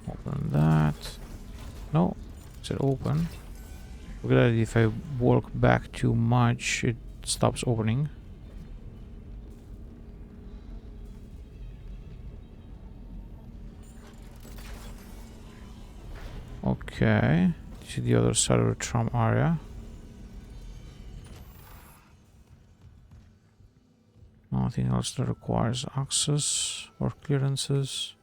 Open that. No, it said open. Look at that, if I walk back too much, it stops opening. Okay, this is the other side of the tram area. Nothing else that requires access or clearances.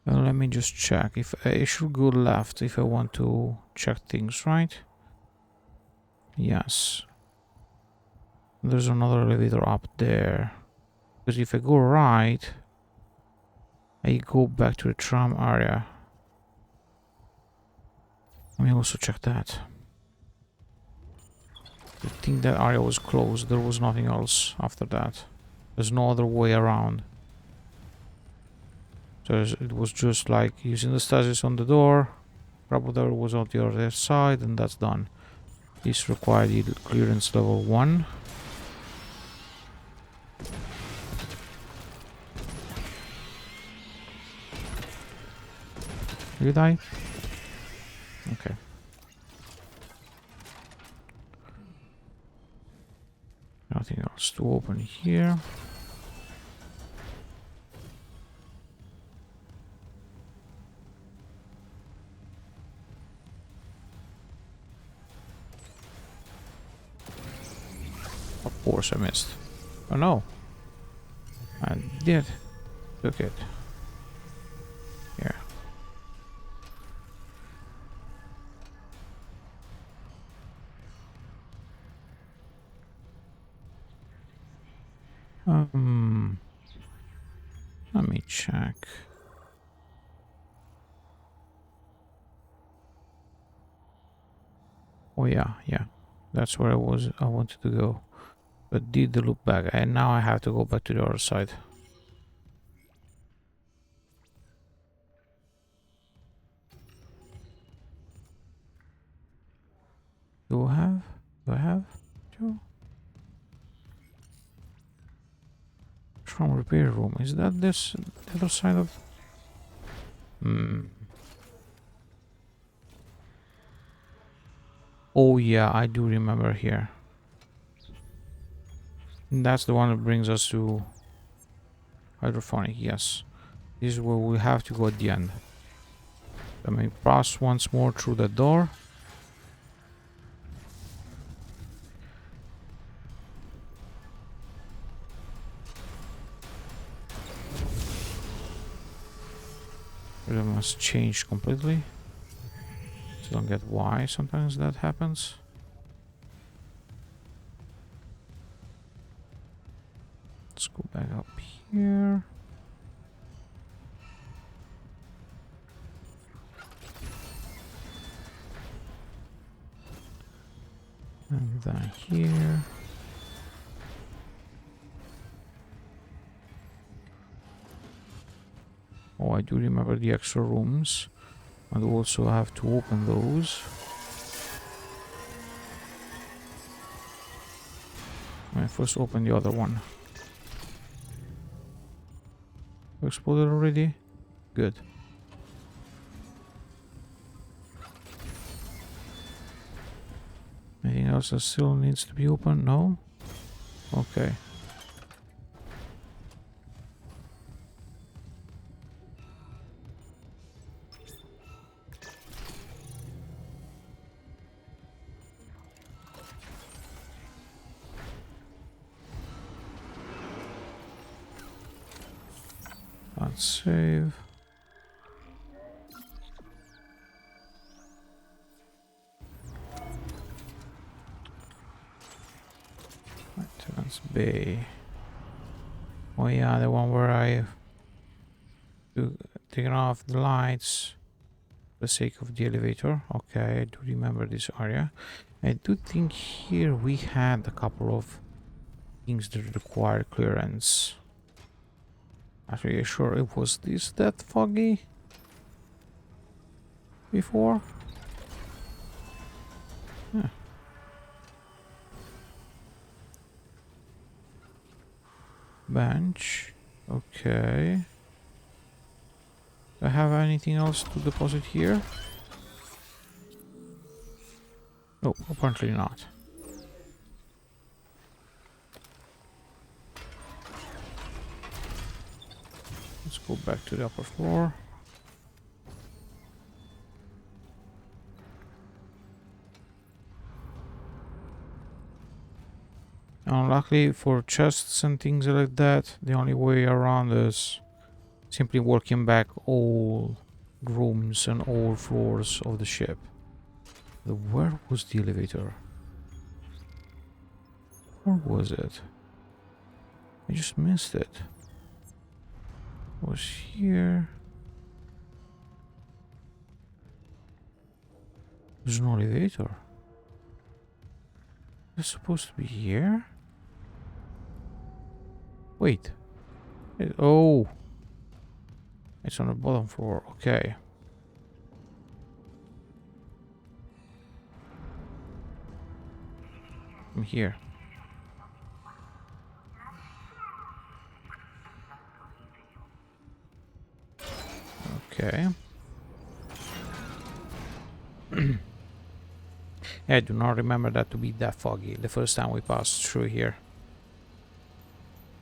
Well, let me just check. If I should go left if I want to check things, right? Yes. There's another elevator up there. Because if I go right, I go back to the tram area. Let me also check that. I think that area was closed. There was nothing else after that. There's no other way around. So it was just like using the stasis on the door. Grab whatever was on the other side, and that's done. This required clearance level 1. Did you die? Okay. Nothing else to open here. Of course I missed. Oh no. I did. Took it. Here. Let me check. Oh yeah. That's where I wanted to go. But did the loop back, and now I have to go back to the other side. Do I have to? From repair room. Is that this the other side of? Oh yeah, I do remember here. And that's the one that brings us to hydrophonic. Yes, this is where we have to go at the end. Let me pass once more through the door. It must change completely. So don't get why sometimes that happens. Let's go back up here. And then here. Oh, I do remember the extra rooms. And also have to open those. I first open the other one. Exploded already? Good. Anything else that still needs to be opened? No? Okay. Let's save. Maintenance bay. Oh yeah, the one where I taken off the lights for the sake of the elevator. Okay, I do remember this area. I do think here we had a couple of things that require clearance. Not really sure it was this that foggy before. Huh. Bench. Okay. Do I have anything else to deposit here? Oh, apparently not. Let's go back to the upper floor. Luckily for chests and things like that, the only way around is simply working back all rooms and all floors of the ship. Where was the elevator? Where was it? I just missed it. It was here. There's no elevator. It's supposed to be here? Wait. Oh. It's on the bottom floor. Okay. I'm here. Okay. I do not remember that to be that foggy the first time we passed through here.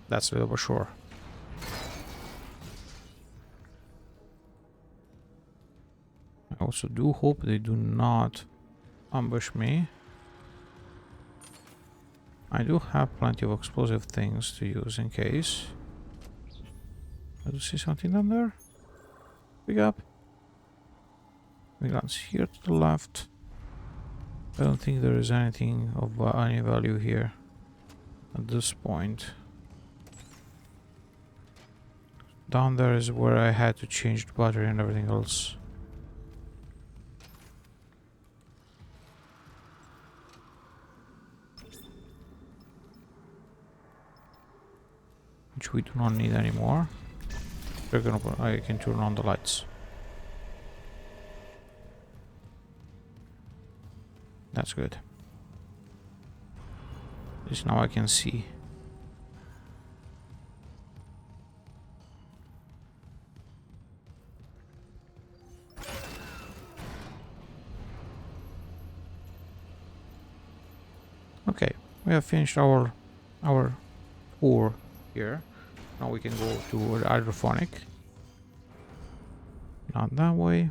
That's a little for sure. I also do hope they do not ambush me. I do have plenty of explosive things to use in case. I do see something down there. Pick up. We glance here to the left. I don't think there is anything of any value here at this point. Down there is where I had to change the battery and everything else. Which we do not need anymore. I can turn on the lights. That's good. At least now I can see. Okay, we have finished our tour here. Now we can go to the hydrophonic. Not that way.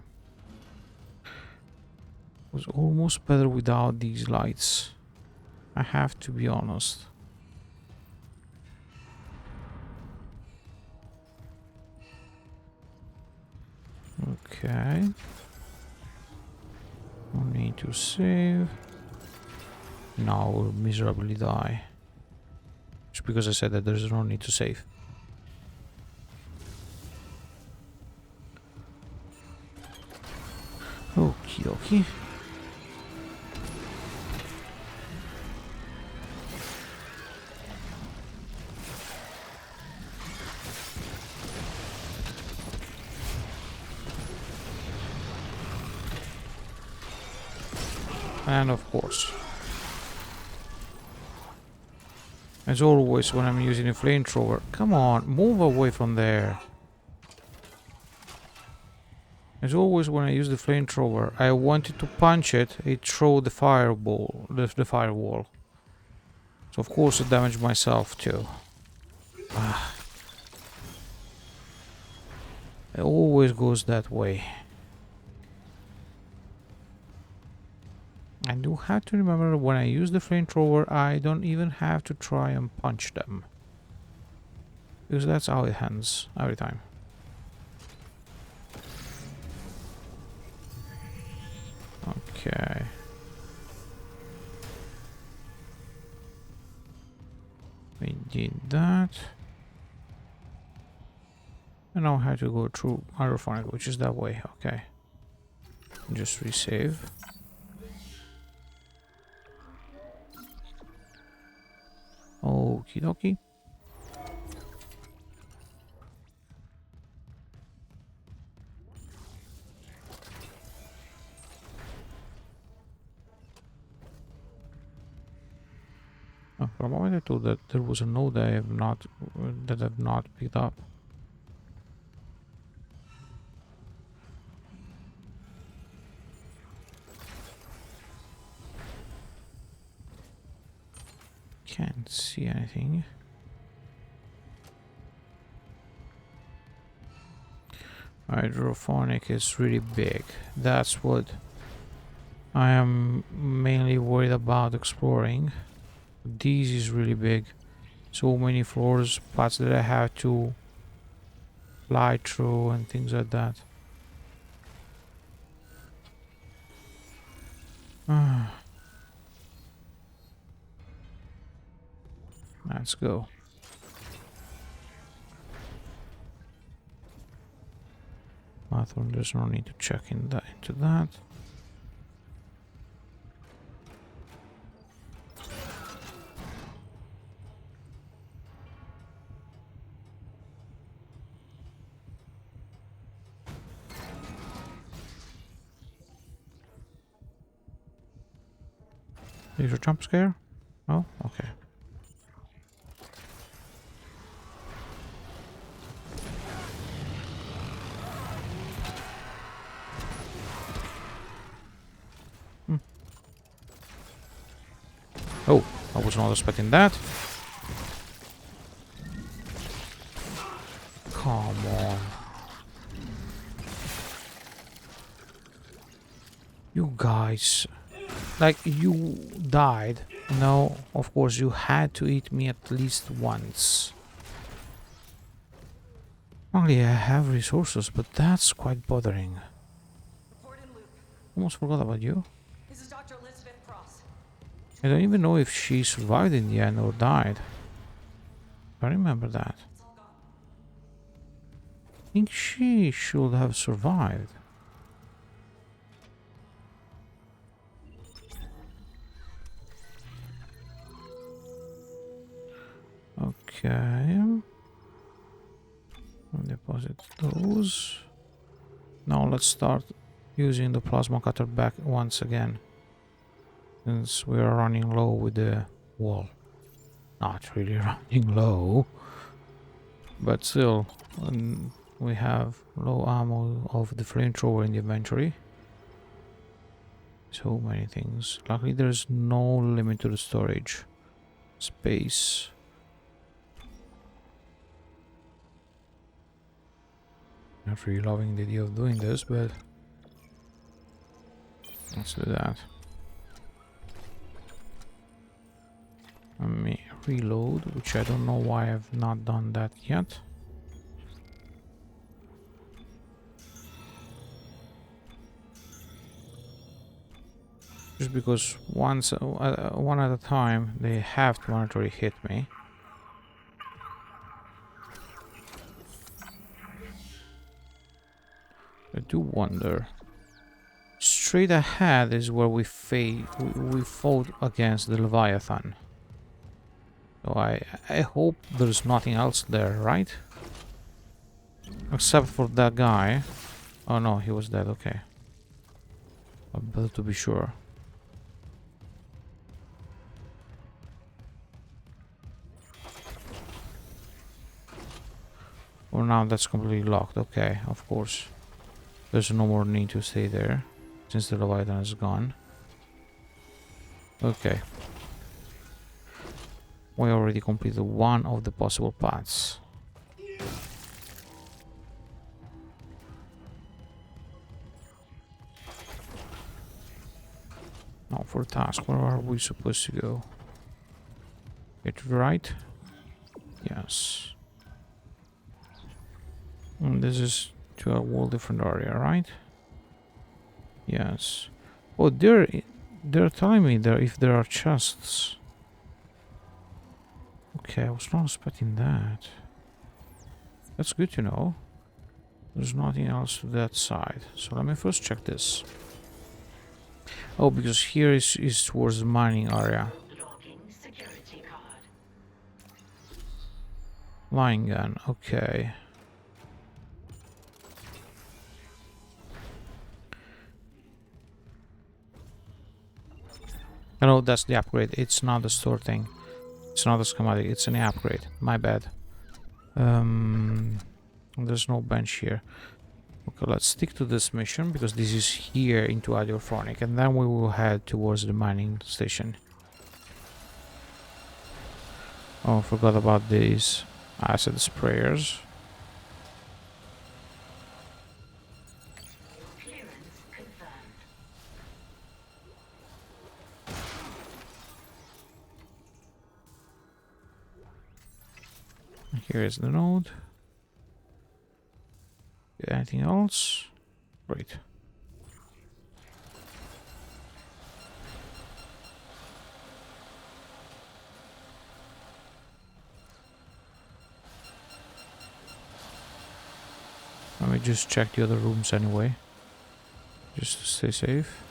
It was almost better without these lights. I have to be honest. Okay. No need to save. Now we'll miserably die. Just because I said that there's no need to save. Okie dokie. And of course, as always when I'm using a flamethrower, come on, move away from there. As always when I use the flamethrower, I wanted to punch it, it threw the fireball, the firewall. So of course I damaged myself too. It always goes that way. I do have to remember when I use the flamethrower, I don't even have to try and punch them. Because that's how it ends every time. Okay. We did that. And now I have to go through hydrophonic, which is that way. Okay. Just resave. Okie dokie. Oh, for a moment I thought that there was a node I've not picked up. Can't see anything. Hydrophonic is really big. That's what I am mainly worried about exploring. This is really big. So many floors, parts that I have to fly through and things like that. Let's go. Bathroom, there's no need to check into that. Is your jump scare? Oh, okay. Oh, I was not expecting that. Come on. You guys. Like, you died. No, of course, you had to eat me at least once. Only I have resources, but that's quite bothering. Almost forgot about you. This is Dr. Elizabeth Cross. I don't even know if she survived in the end or died. I remember that. I think she should have survived. Okay. I'll deposit those. Now let's start using the plasma cutter back once again. Since we are running low with the wall. Not really running low. But still, we have low ammo of the flamethrower in the inventory. So many things. Luckily there's no limit to the storage space. Not really loving the idea of doing this, but let's do that. Let me reload, which I don't know why I've not done that yet. Just because one at a time they have to mandatory hit me. I do wonder. Straight ahead is where we fought against the Leviathan. So I hope there's nothing else there, right? Except for that guy. Oh no, he was dead, okay. But better to be sure. Well, now that's completely locked, okay, of course. There's no more need to stay there, since the Leviathan is gone. Okay. We already completed one of the possible paths. Now for task, where are we supposed to go? Get right? Yes. And this is to a whole different area, right? Yes. Oh, they're telling me there if there are chests. Okay, I was not expecting that. That's good to know. There's nothing else to that side. So let me first check this. Oh, because here is towards the mining area. Logging security card. Line gun, okay. Oh, that's the upgrade. It's not the store thing. It's not a schematic. It's an upgrade. My bad. There's no bench here. Okay, let's stick to this mission because this is here into Hydrophonic, and then we will head towards the mining station. Oh, I forgot about these acid sprayers. Clearance confirmed. Here is the node. Anything else? Great. Let me just check the other rooms anyway, just to stay safe.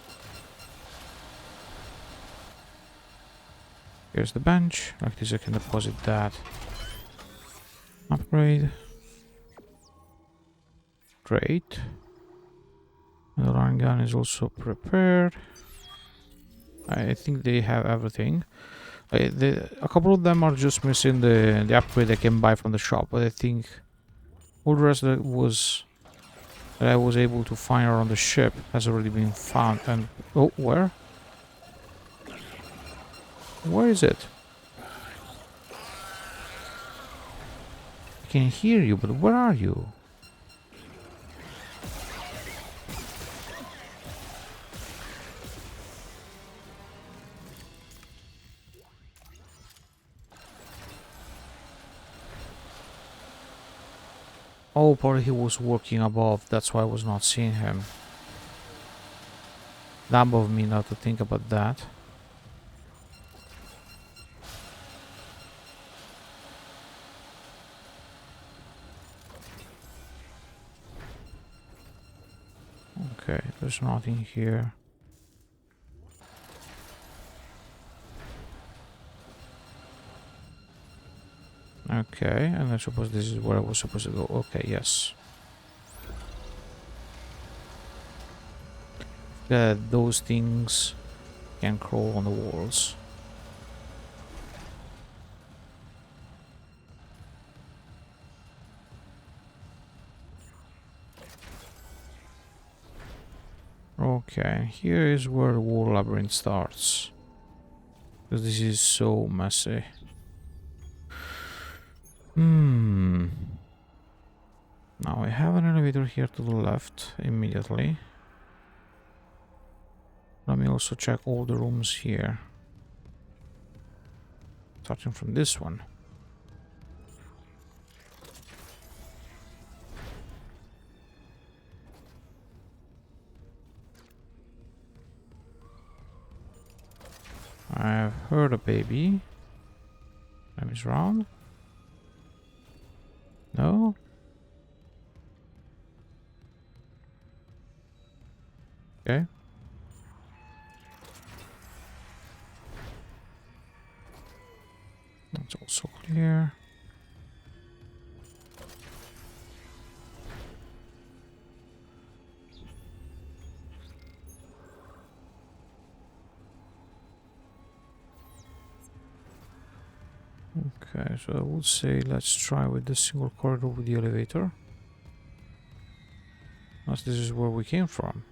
Here's the bench. Like this I can deposit that. Upgrade. Great. The line gun is also prepared. I think they have everything. A couple of them are just missing the upgrade I can buy from the shop, but I think all the rest that I was able to find around the ship has already been found. And oh, where? Where is it? I can hear you, but where are you? Oh, probably he was working above, that's why I was not seeing him. Dumb of me not to think about that. Okay, there's nothing here. Okay, and I suppose this is where I was supposed to go. Okay, yes. Those things can crawl on the walls. Okay, here is where the war labyrinth starts. Because this is so messy. Now I have an elevator here to the left immediately. Let me also check all the rooms here. Starting from this one. I have heard a baby. Name is round. No? Okay. That's also clear. Okay, so I would say let's try with the single corridor with the elevator. As this is where we came from.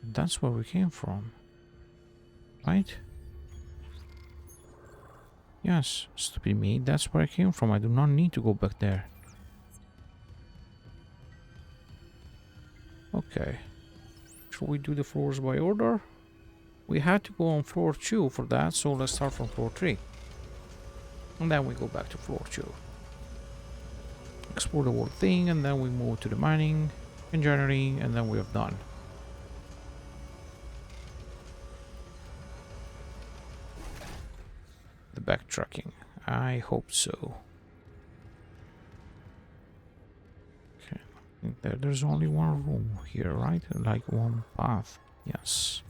That's where we came from. Right? Yes, stupid me, that's where I came from. I do not need to go back there. Okay. Should we do the floors by order? We had to go on floor 2 for that, so let's start from floor 3. And then we go back to floor 2. Explore the whole thing, and then we move to the mining, engineering, and then we have done. backtracking. I hope so. Okay. I think there's only one room here, right? Like one path. Yes.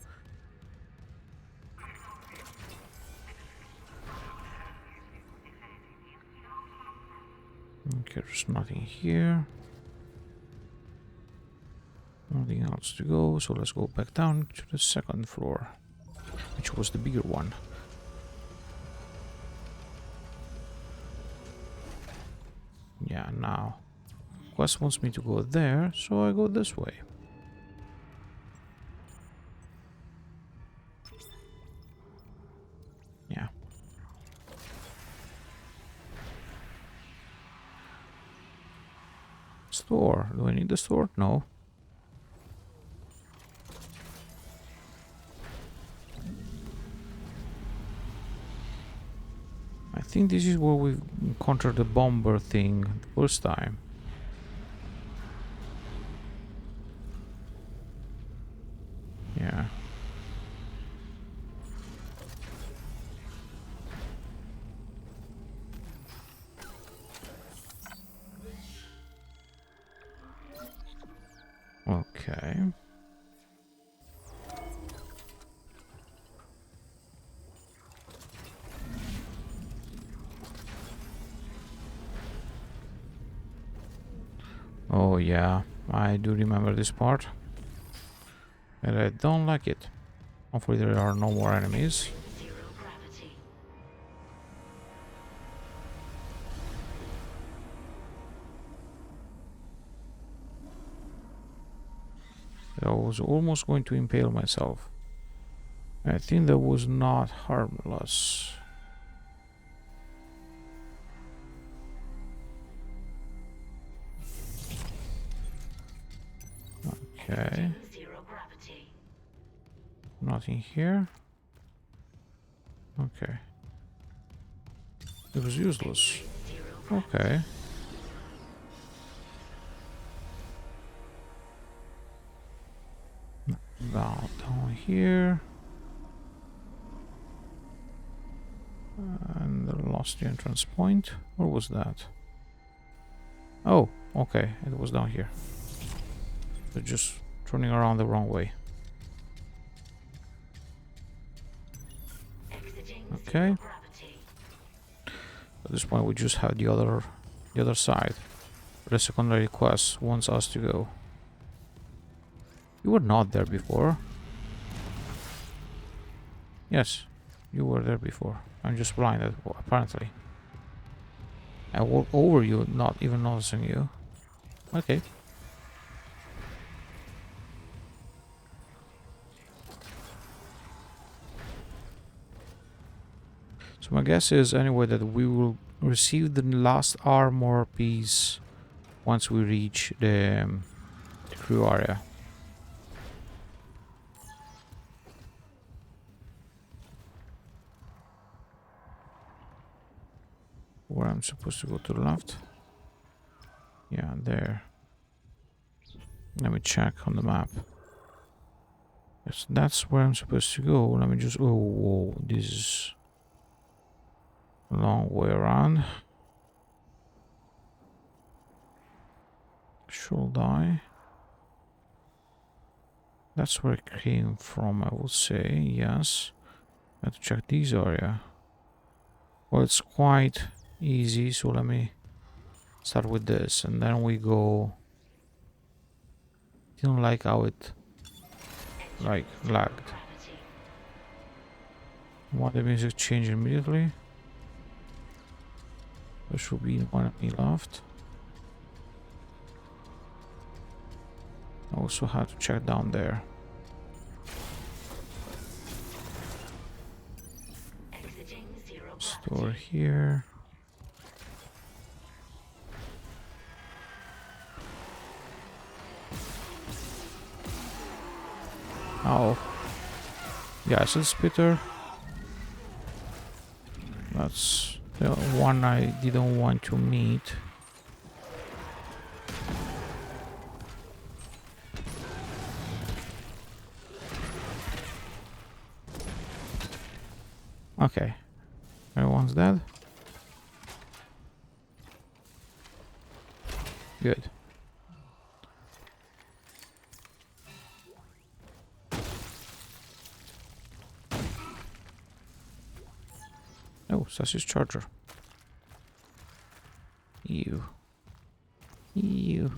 Okay, there's nothing here. Nothing else to go, so let's go back down to the second floor, which was the bigger one. Yeah, now Quest wants me to go there, so I go this way. Yeah. Store. Do I need the store? No. I think this is where we encountered the bomber thing the first time. Yeah. Okay. Oh yeah, I do remember this part. And I don't like it. Hopefully there are no more enemies. Zero gravity. I was almost going to impale myself. I think that was not harmless. Okay. Zero gravity. Nothing here. Okay. It was useless. Okay. Now down here. And I lost the entrance point. Where was that? Oh, okay. It was down here. So just turning around the wrong way. Okay. At this point we just have the other side. The secondary quest wants us to go. You were not there before. Yes, you were there before. I'm just blinded, apparently. I walked over you, not even noticing you. Okay. So my guess is anyway that we will receive the last armor piece once we reach the crew area. Where I'm supposed to go, to the left? Yeah, there. Let me check on the map. Yes, that's where I'm supposed to go. Let me just... Oh, whoa, this is a long way around. Should I? That's where it came from, I would say. Yes. I have to check this area. Well, it's quite easy, so let me start with this, and then we go. Didn't like how it lagged. Want the music change immediately? There should be one enemy left. I also had to check down there. Store here. Oh. Yeah, acid spitter. That's the one I didn't want to meet. Okay. Everyone's dead? Good. Oh, sausage charger. Ew. Ew.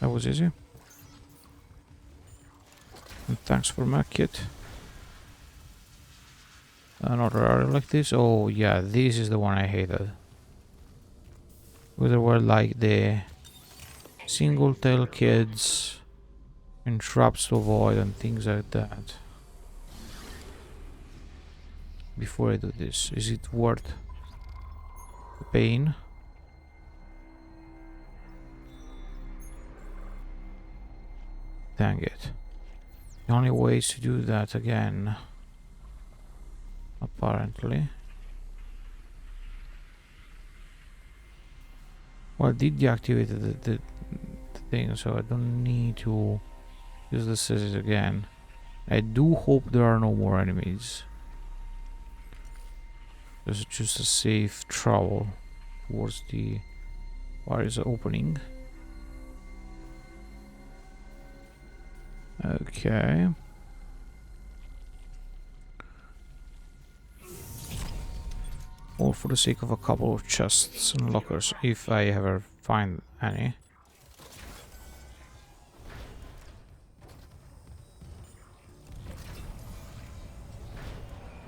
That was easy. And thanks for my kit. Another area like this. Oh yeah, this is the one I hated. Where there were like the single tail kids and traps to avoid and things like that. Before I do this, is it worth the pain? Dang it. The only way is to do that again. Apparently. Well, I did deactivate the thing, so I don't need to use the scissors again. I do hope there are no more enemies. There's just a safe travel towards the barriers opening. Okay. All for the sake of a couple of chests and lockers, if I ever find any.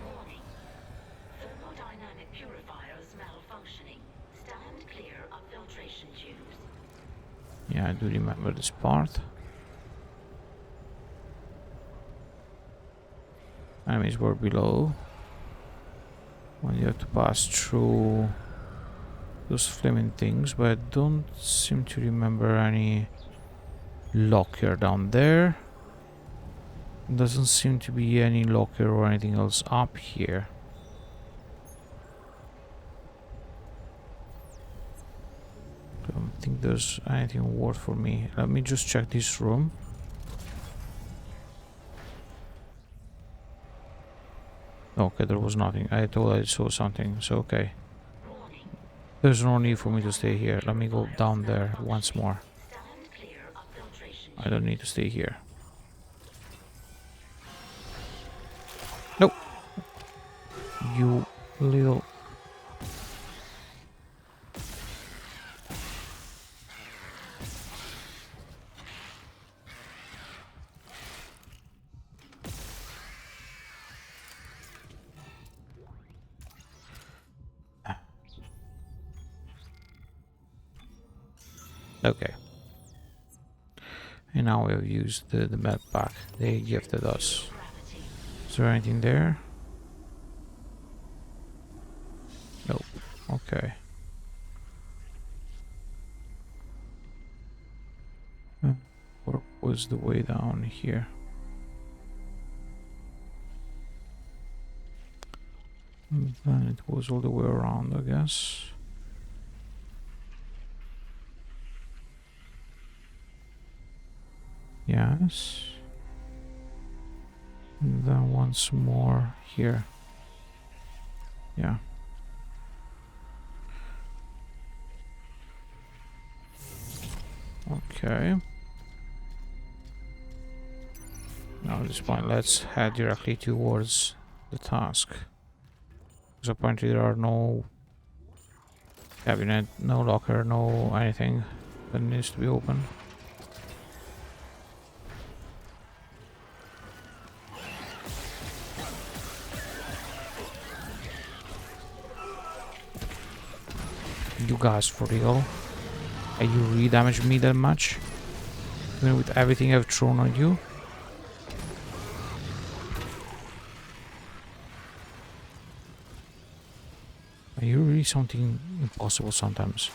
Warning. Thermodynamic purifiers malfunctioning. Stand clear of filtration tubes. Yeah, I do remember this part. Enemies were below. When you have to pass through those flaming things, but I don't seem to remember any locker down there. Doesn't seem to be any locker or anything else up here. Don't think there's anything worth for me. Let me just check this room. Okay, there was nothing. I thought I saw something, so okay. There's no need for me to stay here. Let me go down there once more. I don't need to stay here. Nope. You little... Okay. And now we've used the med pack they gifted us. Is there anything there? Nope. Okay. Where was the way down here? And then it was all the way around, I guess. Yes. And then once more here. Yeah. Okay. Now at this point, let's head directly towards the task. Because apparently there are no cabinet, no locker, no anything that needs to be opened. You guys, for real? Are you really damaging me that much? Even with everything I've thrown on you? Are you really something impossible sometimes?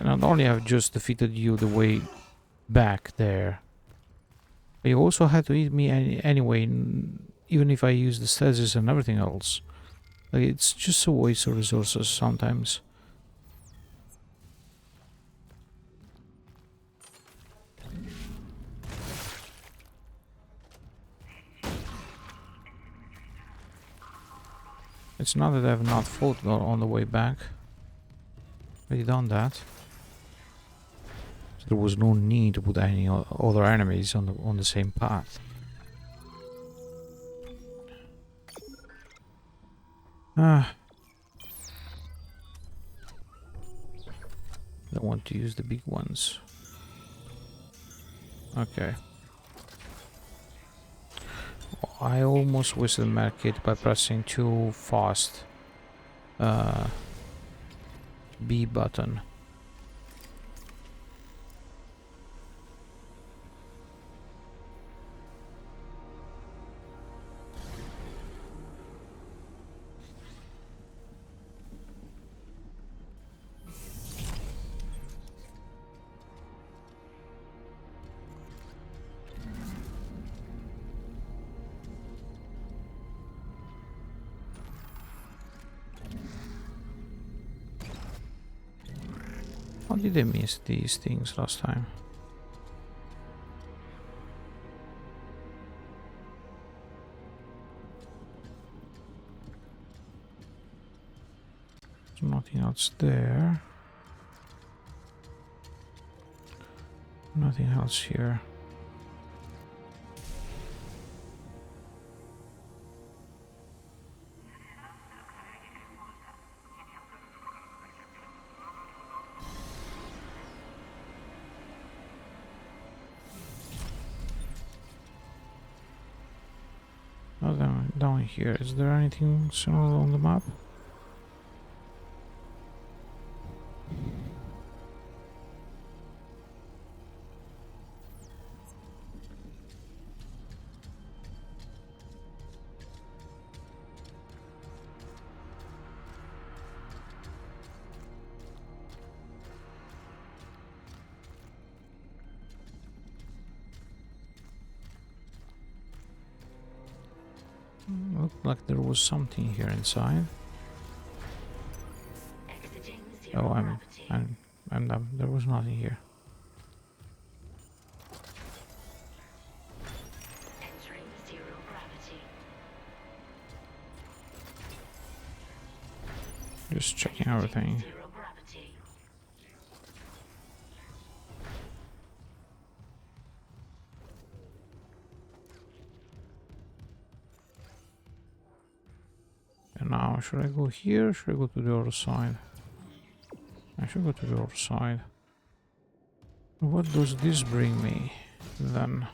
And not only have just defeated you the way back there, but you also had to eat me anyway, even if I use the stasis and everything else. Like, it's just a waste of resources sometimes. It's not that I have not fought on the way back. Already done that. So there was no need to put any other enemies on the same path. Ah. Don't want to use the big ones. Okay. I almost wasted medkit by pressing too fast B button. How did I miss these things last time? There's nothing else there. Nothing else here. Oh, down here. Is there anything similar on the map? Looked like there was something here inside. Oh, I'm done. There was nothing here. Entering zero gravity. Just checking everything. Zero gravity. And now, should I go here or should I go to the other side? I should go to the other side. What does this bring me then?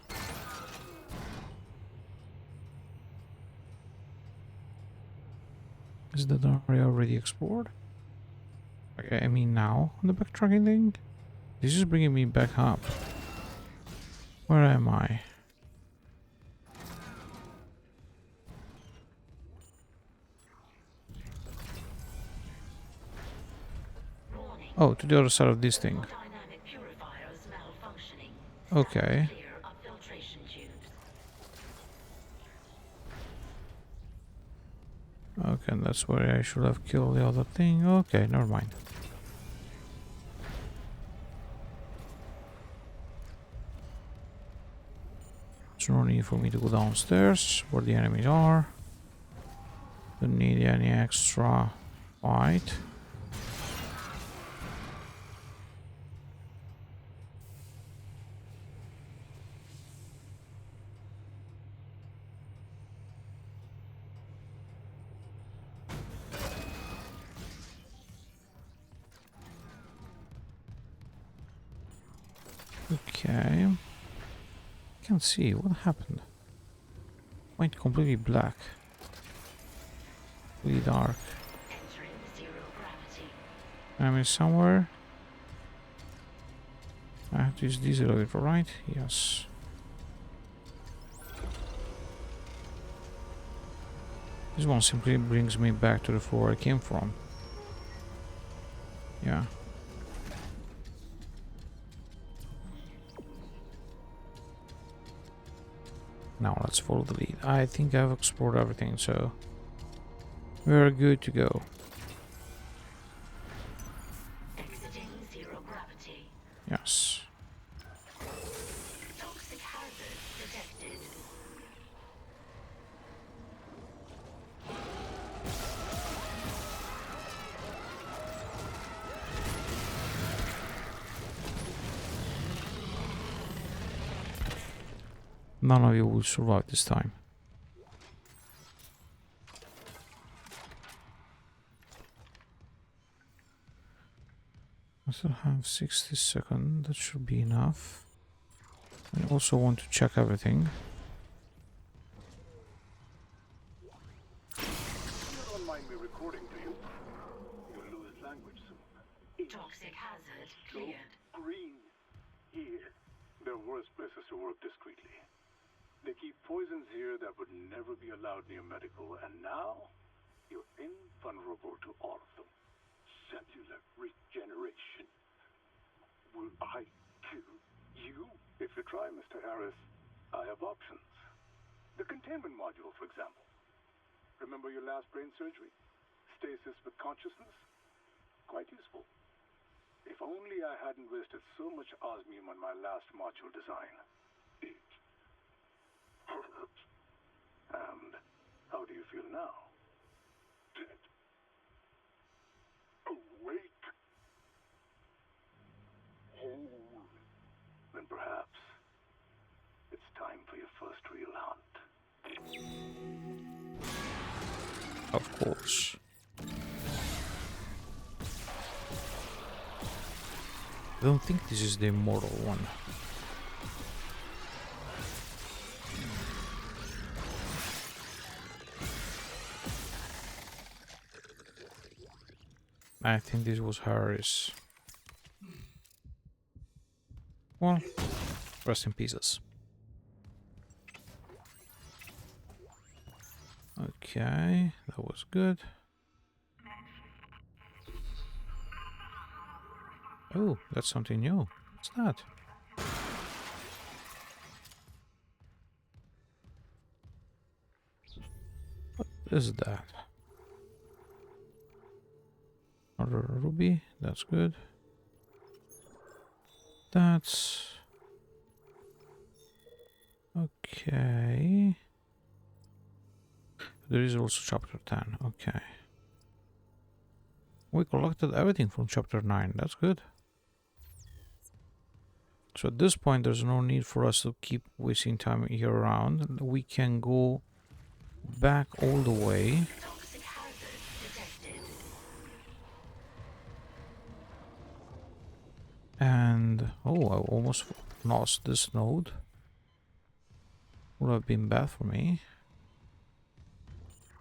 Is that area already explored? Okay, I mean now, the backtracking thing? This is bringing me back up. Where am I? Oh, to the other side of this thing. Okay. Okay, and that's where I should have killed the other thing. Okay, never mind. There's no need for me to go downstairs where the enemies are. Don't need any extra fight. Okay. Can't see what happened. Went completely black. Really dark. I'm somewhere. I have to use this elevator, right? Yes. This one simply brings me back to the floor I came from. Yeah. Now let's follow the lead. I think I've explored everything, so we're good to go. Exiting zero gravity. Yes. Toxic hazard detected. None of you will survive this time. I still have 60 seconds. That should be enough. I also want to check everything. You don't mind me recording to you? You'll lose language soon. Toxic hazard So cleared. green here. There are worse places to work discreetly. They keep poisons here that would never be allowed near medical, and now you're invulnerable to all of them. Cellular regeneration. Will I kill you? If you try, Mr. Harris, I have options. The containment module, for example. Remember your last brain surgery? Stasis with consciousness? Quite useful. If only I hadn't wasted so much osmium on my last module design. It hurts. And how do you feel now? Dead. Awake. Whole. Then perhaps it's time for your first real hunt. Of course. I don't think this is the immortal one. I think this was Harris. Well, rest in pieces. Okay, that was good. Oh, that's something new. What's that? What is that? Another ruby. That's good. That's okay. There is also chapter 10. Okay. We collected everything from chapter 9. That's good. So at this point, there's no need for us to keep wasting time here around. We can go back all the way. Toxic hazard detected. And oh, I almost lost this node. Would have been bad for me.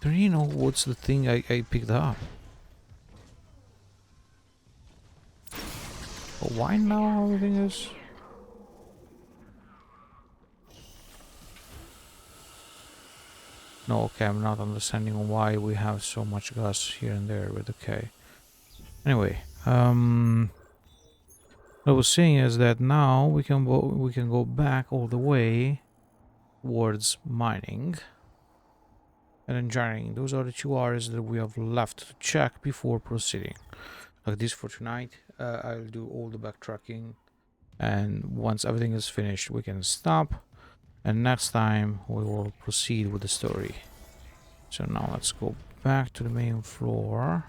Do you know what's the thing I picked up? But why now everything is... No, okay, I'm not understanding why we have so much gas here and there, but okay. Anyway, what I was saying is that now we can go back all the way towards mining and engineering. Those are the 2 areas that we have left to check before proceeding. Like this for tonight, I'll do all the backtracking, and once everything is finished, we can stop. And next time we will proceed with the story. So now let's go back to the main floor.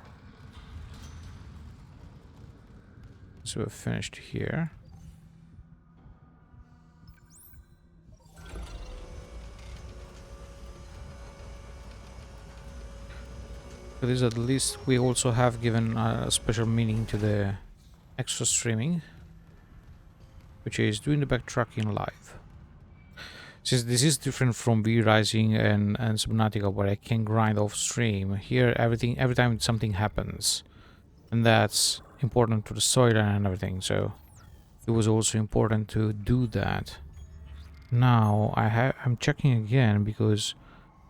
So we're finished here. But this at least we also have given a special meaning to the extra streaming, which is doing the backtracking live. Since this is different from V-Rising and Subnautica, where I can grind off stream, here every time something happens, and that's important to the storyline and everything, so it was also important to do that. Now I'm checking again because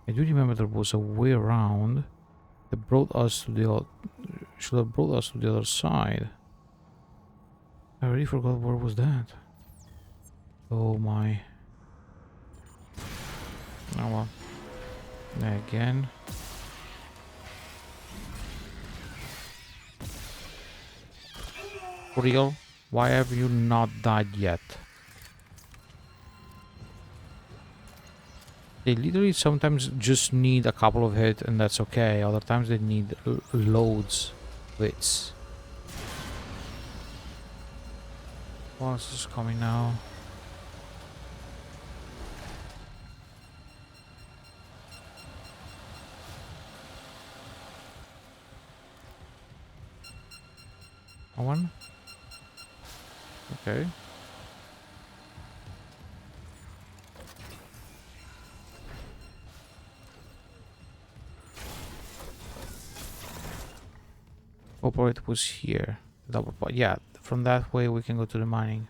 I do remember there was a way around that brought us to the should have brought us to the other side. I already forgot where was that. Oh my. Oh well. Again. For real? Why have you not died yet? They literally sometimes just need a couple of hits and that's okay. Other times they need loads of hits. What else is coming now? One? Okay. Operate was here. Double pot. Yeah, from that way we can go to the mining.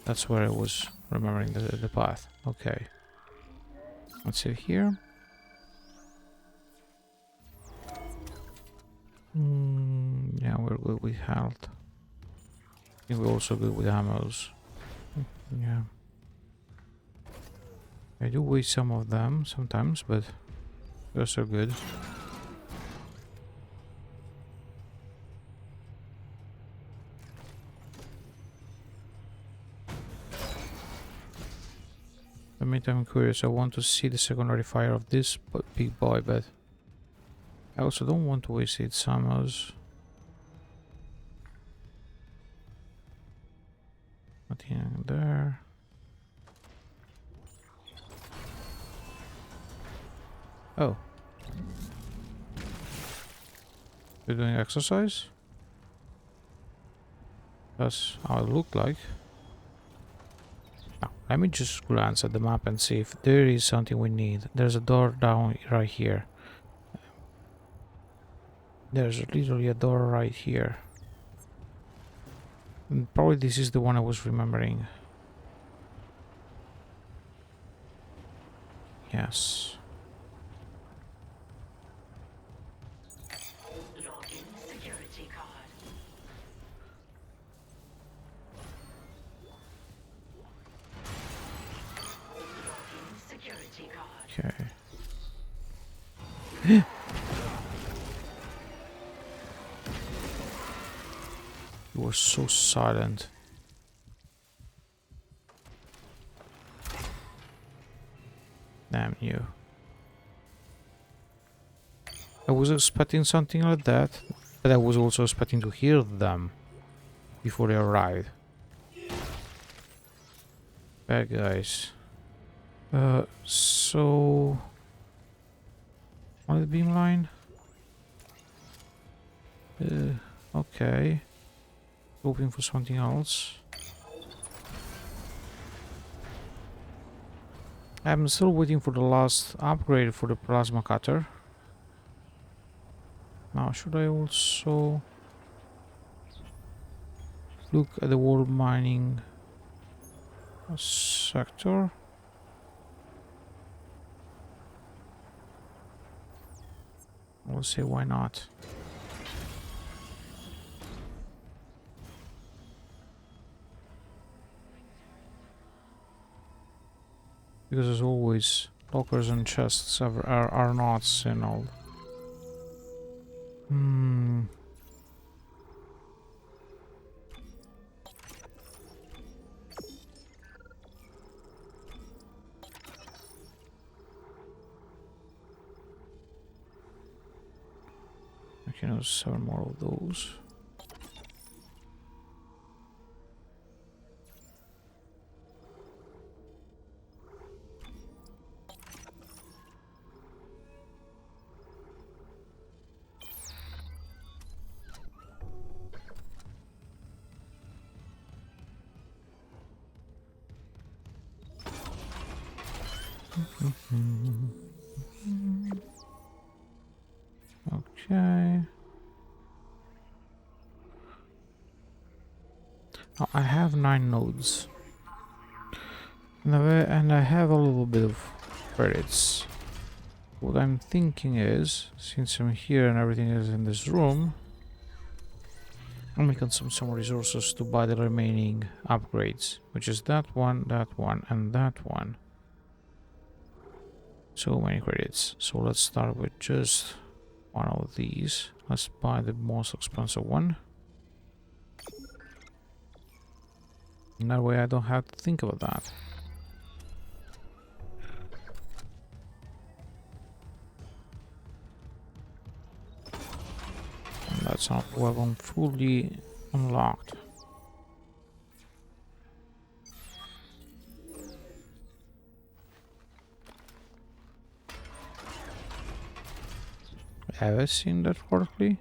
That's where I was remembering the path. Okay. Let's see here. Yeah, we're good with health. I think we're also good with ammos. Yeah. I do waste some of them sometimes, but they're so good. I mean, I'm curious. I want to see the secondary fire of this big boy, but I also don't want to waste its ammos. Nothing there. Oh. You're doing exercise? That's how it looked like. Now, let me just glance at the map and see if there is something we need. There's a door down right here. There's literally a door right here. And probably this is the one I was remembering. Yes. Login security card. Login security card. Okay. You were so silent. Damn you. I was expecting something like that, but I was also expecting to hear them before they arrived. Bad guys. So... on the beam line? Okay. Hoping for something else. I'm still waiting for the last upgrade for the plasma cutter. Now, should I also look at the world mining sector? We'll see, why not? Because as always, lockers and chests are not signaled. I can use 7 more of those. Okay. Now I have 9 nodes. And I have a little bit of credits. What I'm thinking is, since I'm here and everything is in this room, I'm making some resources to buy the remaining upgrades, which is that one, and that one. So many credits. So let's start with just one of these. Let's buy the most expensive one. And that way I don't have to think about that. And that's our weapon fully unlocked. Have I seen that correctly?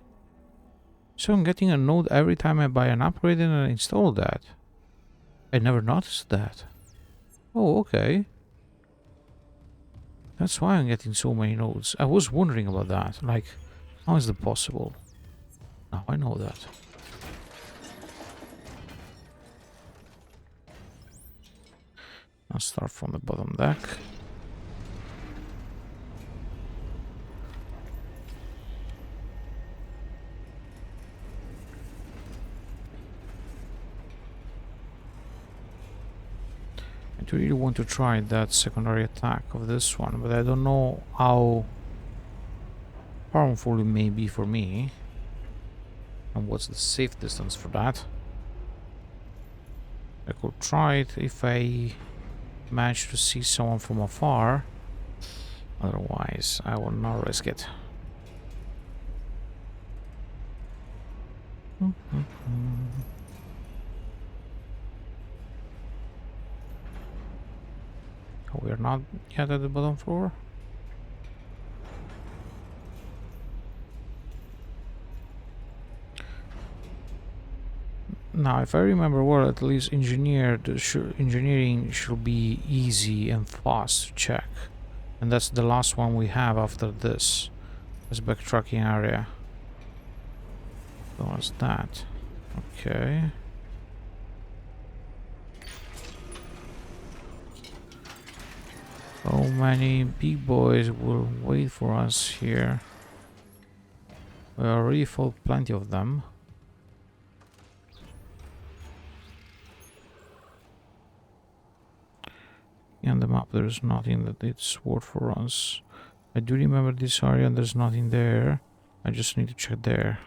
So I'm getting a node every time I buy an upgrade and I install that. I never noticed that. Oh, okay. That's why I'm getting so many nodes. I was wondering about that. Like, how is that possible? Now I know that. I'll start from the bottom deck. I really want to try that secondary attack of this one, but I don't know how powerful it may be for me. And what's the safe distance for that? I could try it if I manage to see someone from afar. Otherwise, I will not risk it. We're not yet at the bottom floor. Now, if I remember well, at least engineering should be easy and fast to check. And that's the last one we have after this backtracking area. So what's that? Okay. So many big boys will wait for us here. We already fought plenty of them. On the map there's nothing that it's worth for us. I do remember this area and there's nothing there. I just need to check there.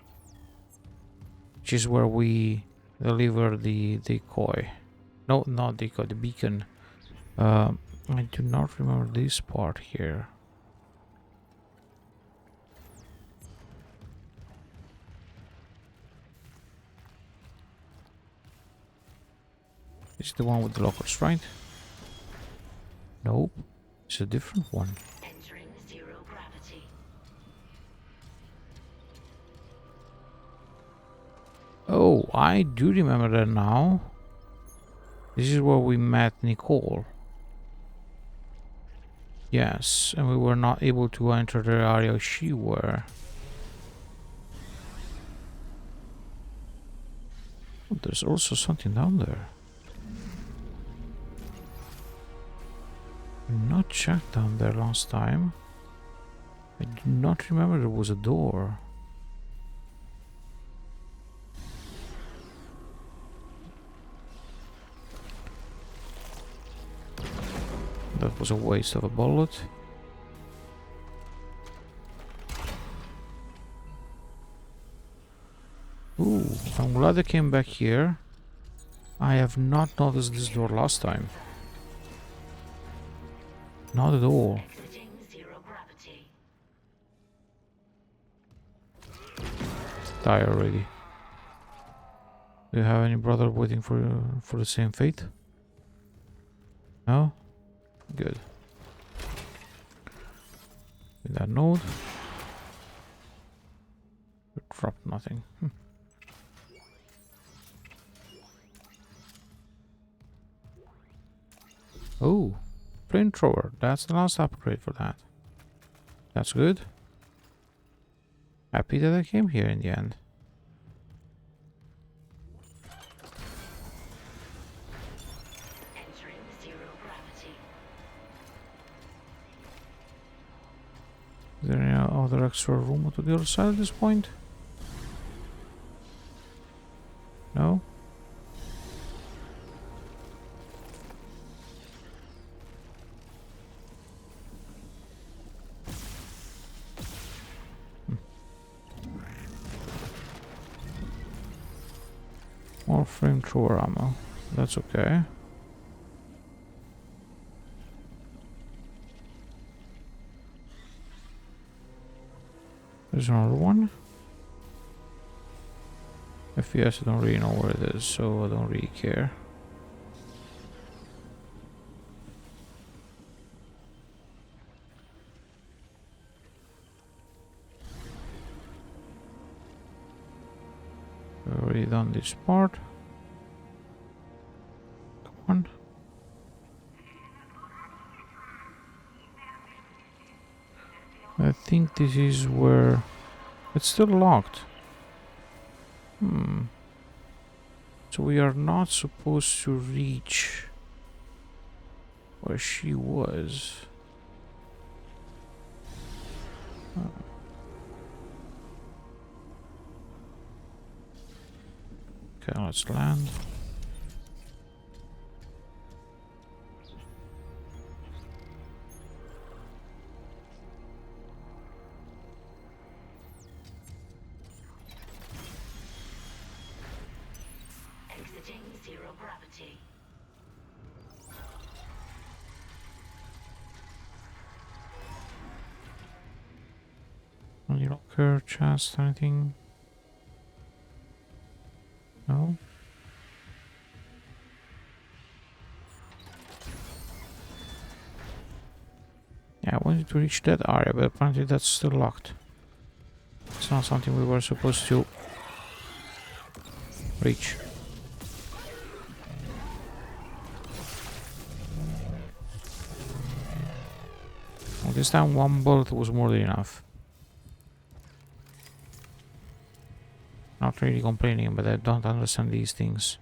Which is where we deliver the decoy. No, not decoy, the beacon. I do not remember this part here. This is the one with the lockers, right? Nope, it's a different one. Entering zero gravity. Oh, I do remember that now. This is where we met Nicole. Yes, and we were not able to enter the area she were. Oh, there's also something down there. Not checked down there last time. I do not remember there was a door. That was a waste of a bullet. Ooh, I'm glad I came back here. I have not noticed this door last time. Not at all. Exiting zero gravity. Die already. Do you have any brother waiting for the same fate? No? Good. With that node. We dropped nothing. Oh, flamethrower. That's the last upgrade for that. That's good. Happy that I came here in the end. Entering zero gravity. Is there any other extra room to the other side at this point? No? flamethrower ammo. That's okay. There's another one. If yes, I don't really know where it is, so I don't really care. We've already done this part. Come on. I think this is where... It's still locked. So we are not supposed to reach where she was. Okay, let's land. Exiting zero gravity. Any locker, chest, anything? No? Yeah, I wanted to reach that area, but apparently that's still locked. It's not something we were supposed to reach. Well, this time one bullet was more than enough. Not really complaining, but I don't understand these things.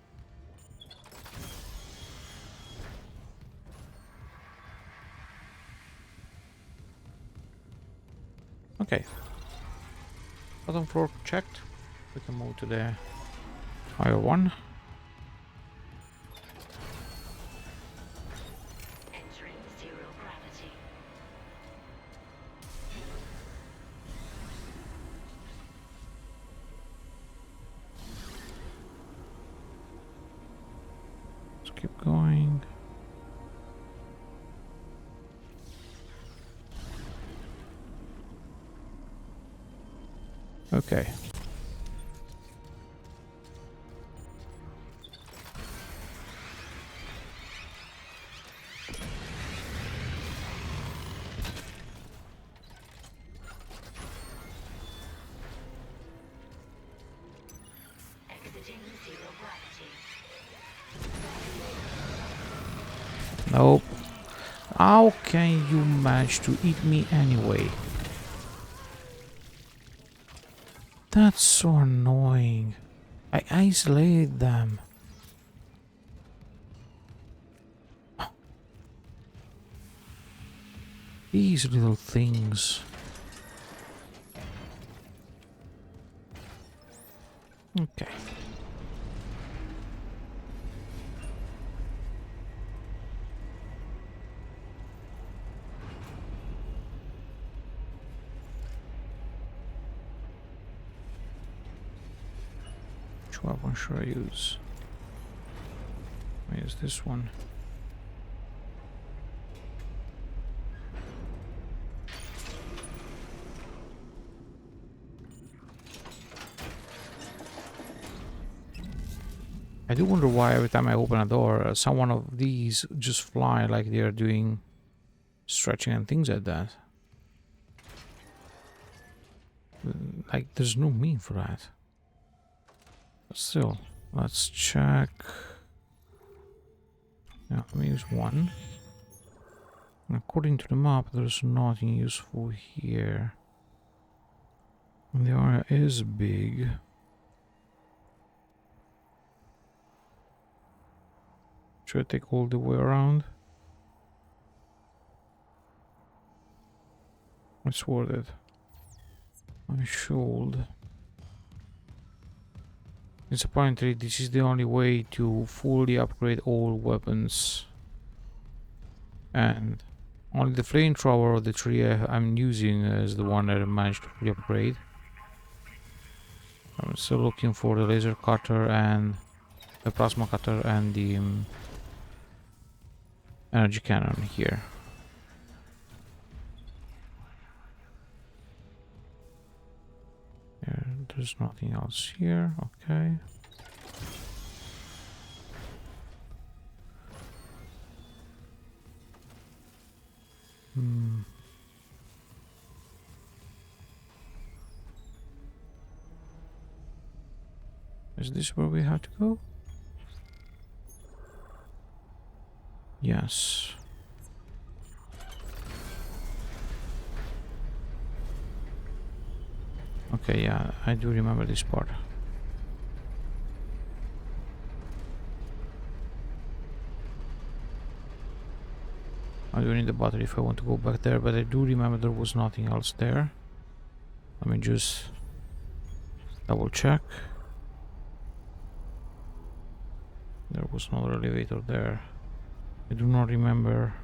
Okay. Bottom floor checked. We can move to the higher one. Entering zero gravity. Let's keep going. Okay. Exiting zero gravity. Nope. How can you manage to eat me anyway? That's so annoying. I isolated them. These little things. Okay. Which weapon should I use? I use this one. I do wonder why every time I open a door, some one of these just fly like they are doing stretching and things like that. Like, there's no mean for that. But still, let's check. Yeah, let me use one. And according to the map, there's nothing useful here. And the area is big. Should I take all the way around? It's worth it. I should. It's apparently this is the only way to fully upgrade all weapons. And only the flamethrower of the three I'm using is the one that I managed to fully upgrade. I'm still looking for the laser cutter and the plasma cutter and the energy cannon here. There's nothing else here. Okay. Is this where we have to go? Yes. Okay, yeah, I do remember this part. I do need the battery if I want to go back there, but I do remember there was nothing else there. Let me just double check. There was another elevator there. I do not remember.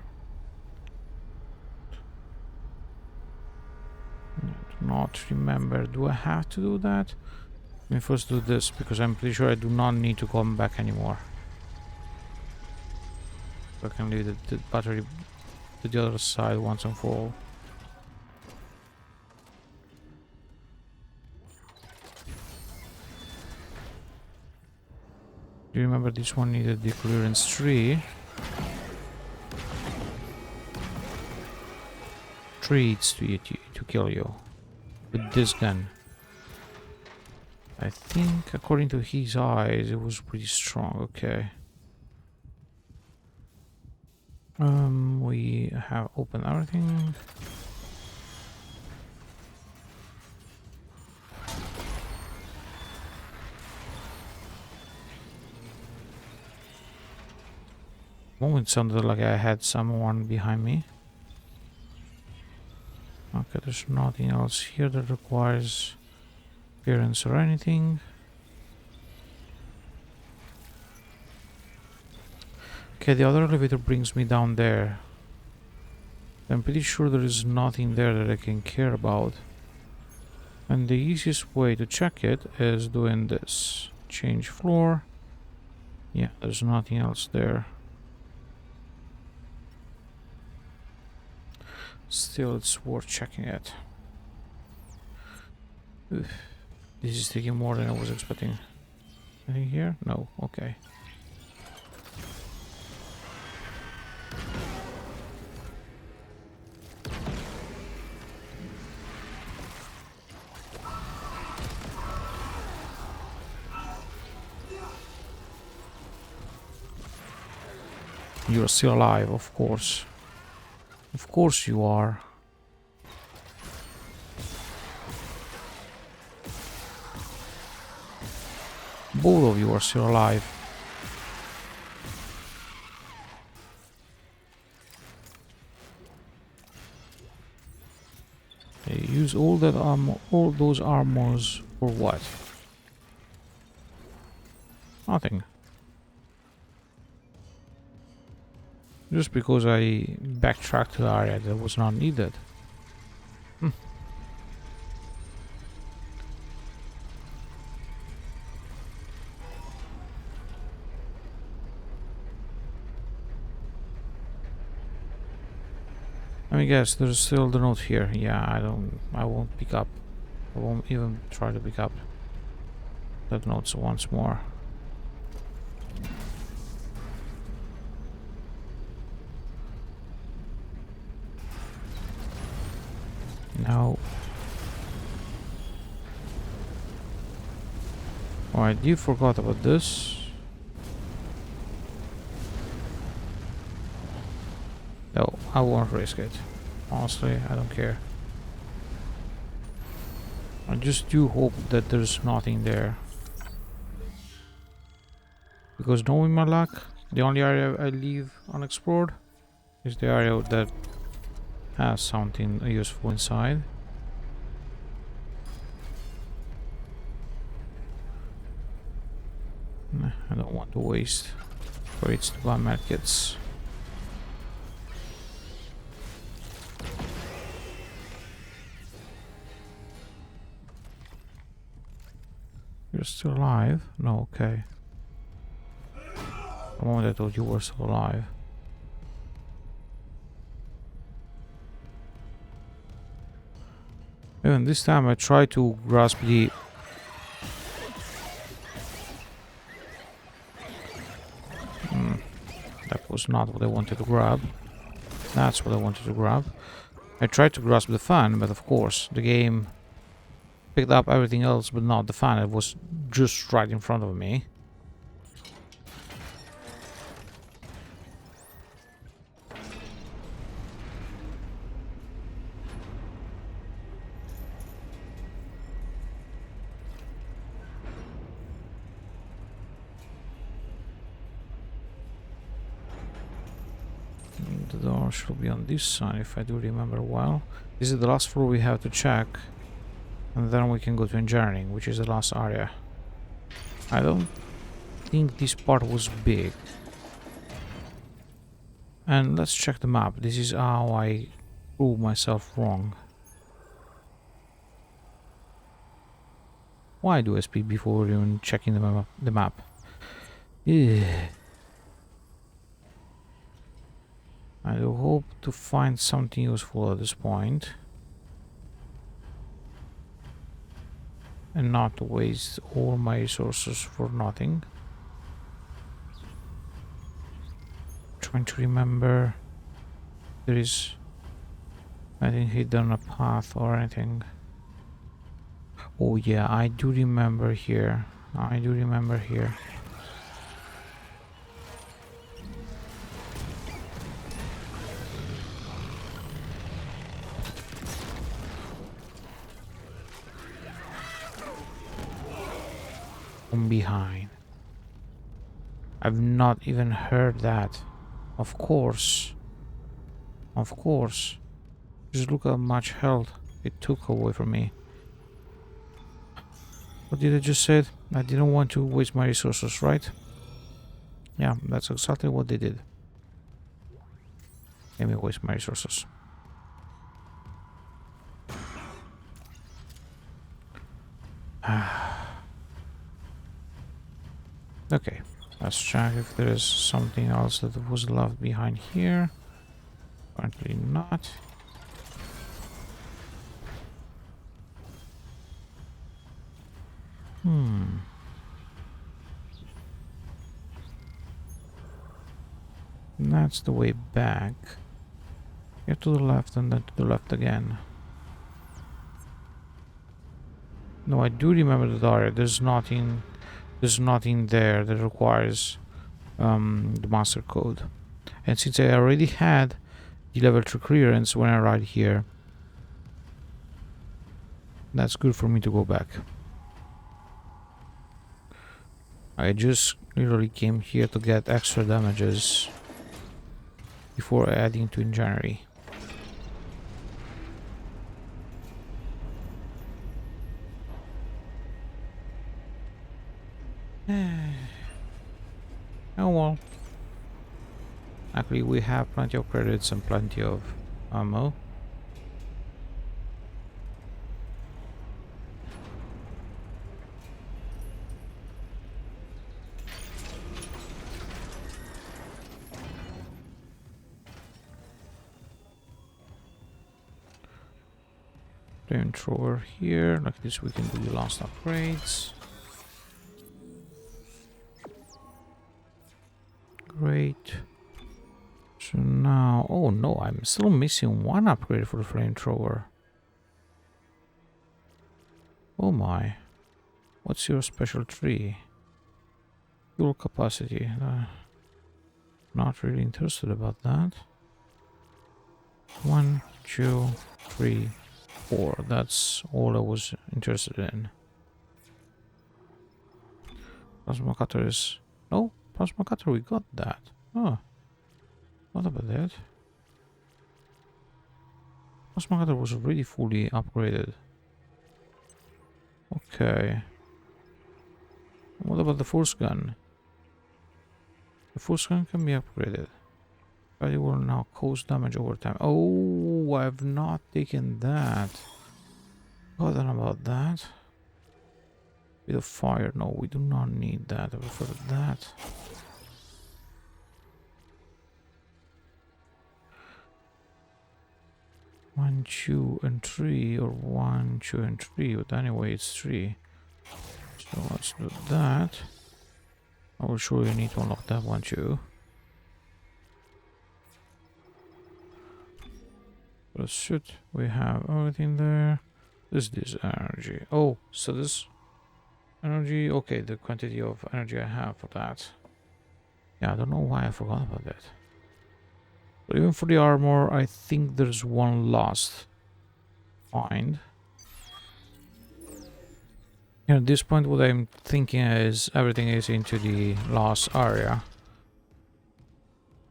Not remember. Do I have to do that? Let me first do this because I'm pretty sure I do not need to come back anymore. I can leave the battery to the other side once and for all. Do you remember this one needed the clearance tree? Treats to kill you with this gun. I think according to his eyes it was pretty strong. Okay. We have opened everything. Moment sounded like I had someone behind me. Okay, there's nothing else here that requires clearance or anything. Okay, the other elevator brings me down there. I'm pretty sure there is nothing there that I can care about. And the easiest way to check it is doing this. Change floor. Yeah, there's nothing else there. Still, it's worth checking it. Oof. This is taking more than I was expecting. Anything here? No. Okay. You're still alive, of course. Of course you are. Both of you are still alive. They use all that armor, all those armors for what? Nothing. Just because I backtracked to the area that was not needed. Let me guess, there's still the note here. Yeah, I won't pick up. I won't even try to pick up that note once more. Now, alright, you forgot about this. No, I won't risk it. Honestly, I don't care. I just do hope that there's nothing there. Because knowing my luck, the only area I leave unexplored is the area that has something useful inside. Nah, I don't want to waste for it to buy medkits. You're still alive? No, okay. For a moment I thought you were still alive. Even this time I tried to grasp the... That was not what I wanted to grab. That's what I wanted to grab. I tried to grasp the fan, but of course the game picked up everything else but not the fan. It was just right in front of me. The door should be on this side if I do remember well. This is the last floor we have to check. And then we can go to engineering, which is the last area. I don't think this part was big. And let's check the map. This is how I prove myself wrong. Why do SP before even checking the map? Yeah. I do hope to find something useful at this point. And not to waste all my resources for nothing. Trying to remember there is anything hidden on a path or anything. Oh yeah, I do remember here. I do remember here. From behind. I've not even heard that. Of course. Of course. Just look how much health it took away from me. What did I just say? I didn't want to waste my resources, right? Yeah, that's exactly what they did. Let me waste my resources. Okay, let's check if there is something else that was left behind here. Apparently not. That's the way back. Here to the left and then to the left again. No, I do remember the door. There's nothing there that requires the master code. And since I already had the level 3 clearance when I arrived here, that's good for me to go back. I just literally came here to get extra damages before adding to engineering. Oh well. Actually, we have plenty of credits and plenty of ammo. Flamethrower here. Like this, we can do the last upgrades. Great. So now, oh no, I'm still missing one upgrade for the flamethrower. Oh my. What's your special tree? Fuel capacity. Not really interested about that. 1, 2, 3, 4. That's all I was interested in. Plasma cutter is... No, plasma cutter, we got that. Oh. What about that? Plasma cutter was already fully upgraded. Okay. What about the force gun? The force gun can be upgraded. But it will now cause damage over time. Oh, I've not taken that. Forgotten about that. Bit of fire. No, we do not need that. I prefer that. 1, 2, and 3, or 1, 2, and 3, but anyway, it's 3. So let's do that. I will surely need to unlock that one too. That's it. We have everything there. This energy. Oh, so this energy. Okay, the quantity of energy I have for that. Yeah, I don't know why I forgot about that. But even for the armor, I think there's one last find. And at this point, what I'm thinking is everything is into the last area.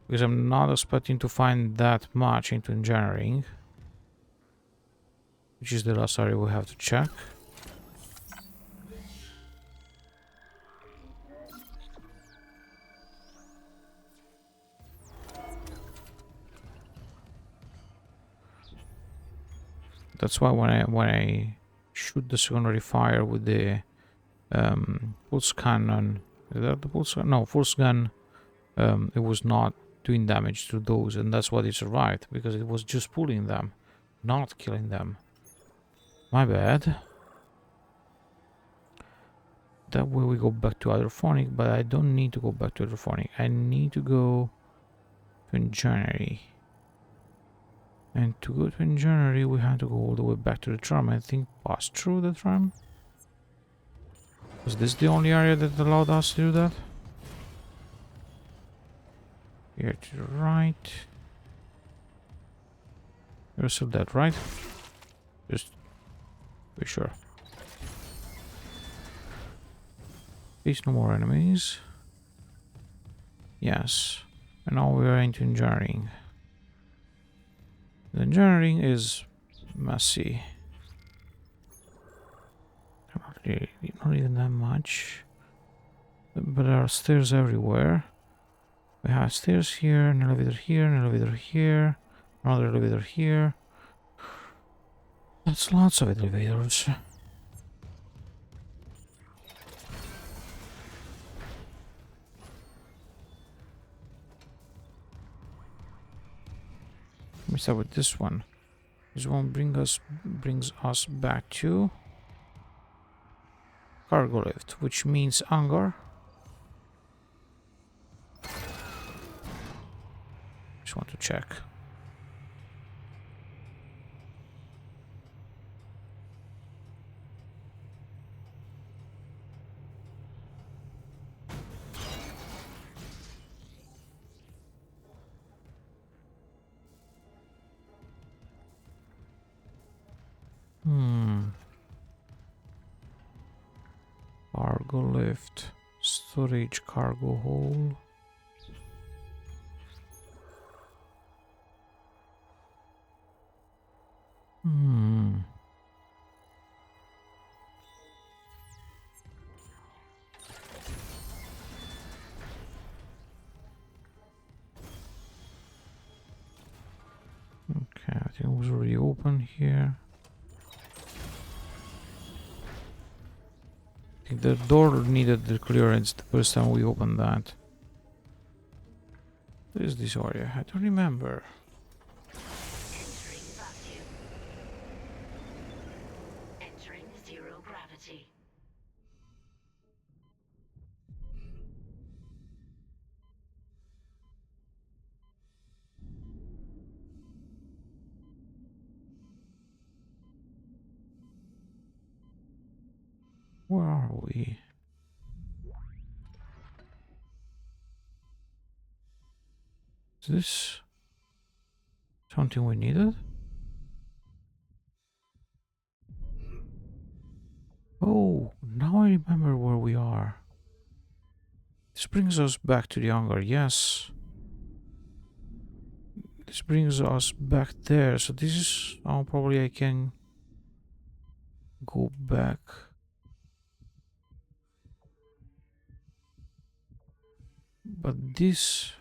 Because I'm not expecting to find that much into engineering. Which is the last area we have to check. That's why when I shoot the secondary fire with the pulse cannon, is that the pulse? No, pulse gun. It was not doing damage to those, and that's why it survived, because it was just pulling them, not killing them. My bad. That way we go back to hydrophonic, but I don't need to go back to hydrophonic. I need to go to engineering. And to go to engineering, we have to go all the way back to the tram. I think pass through the tram. Was this the only area that allowed us to do that? Here to the right. You're still dead, right? Just be sure. Please, no more enemies. Yes. And now we are into engineering. The engineering is messy. Not even that much. But there are stairs everywhere. We have stairs here, an elevator here, an elevator here, another elevator here. That's lots of elevators. Let me start with this one. This one brings us back to cargo lift, which means hangar. Just want to check. Cargo lift, storage cargo hold. Okay, I think it was already open here. I think the door needed the clearance the first time we opened that. What is this area? I don't remember. Entering vacuum. Entering zero gravity. Where are we? Is this something we needed? Oh, now I remember where we are. This brings us back to the hangar, yes. This brings us back there, so this is how probably I can go back. But this...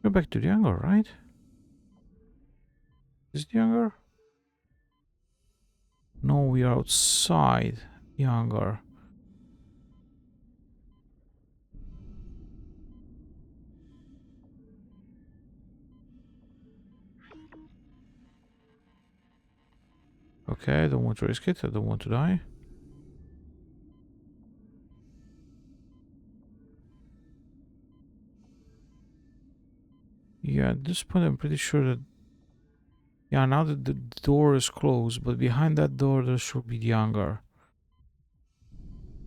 Go back to the hangar, right? Is the hangar? No, we are outside the hangar. Okay, I don't want to risk it. I don't want to die. Yeah, at this point I'm pretty sure that... Yeah, now that the door is closed, but behind that door there should be the hangar.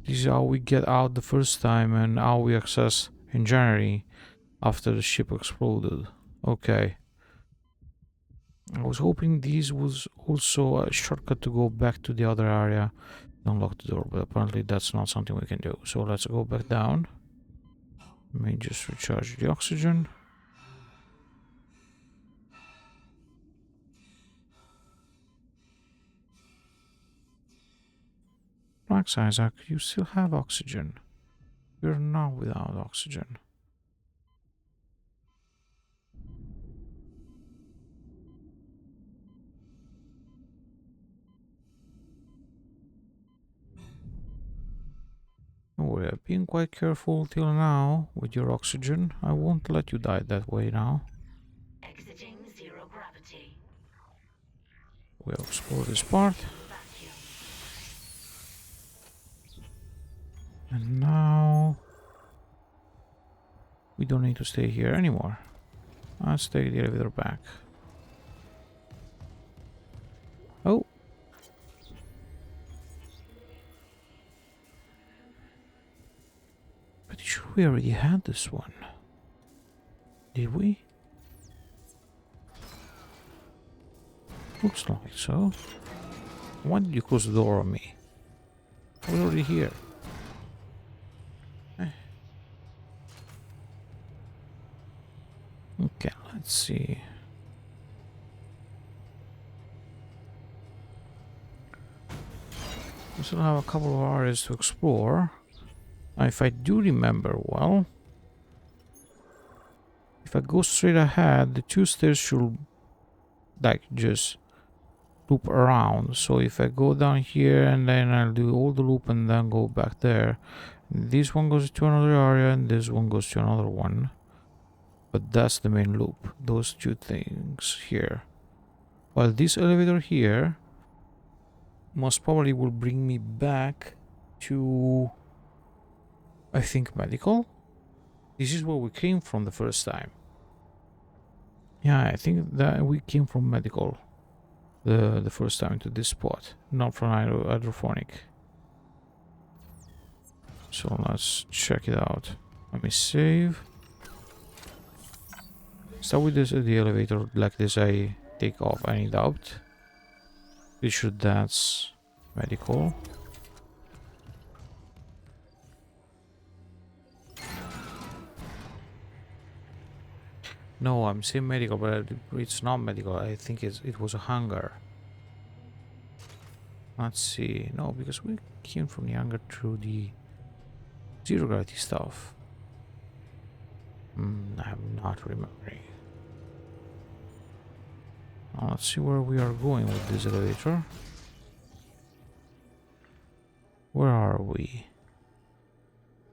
This is how we get out the first time and how we access engineering after the ship exploded. Okay. I was hoping this was also a shortcut to go back to the other area. Unlock the door, but apparently that's not something we can do. So let's go back down. May just recharge the oxygen. Max Isaac, you still have oxygen. You're now without oxygen. Don't worry, I've been quite careful till now with your oxygen. I won't let you die that way now. Exiting zero gravity. We'll explore this part. Vacuum. And now... we don't need to stay here anymore. Let's take the elevator back. Oh! Pretty sure we already had this one. Did we? Looks like so. Why did you close the door on me? I was already here. Okay, let's see. We still have a couple of areas to explore. Now, if I do remember well, if I go straight ahead, the two stairs should like just loop around. So if I go down here and then I'll do all the loop and then go back there, this one goes to another area and this one goes to another one. But that's the main loop, those two things here. While this elevator here most probably will bring me back to, I think, medical. This is where we came from the first time. Yeah, I think that we came from medical the first time to this spot, not from hydrophonic. So let's check it out. Let me save. Start with this the elevator like this. I take off any doubt. Pretty sure that's medical. No, I'm saying medical, but it's not medical. I think it was a hangar. Let's see. No, because we came from the hangar through the zero gravity stuff. I'm not remembering. Now let's see where we are going with this elevator. Where are we?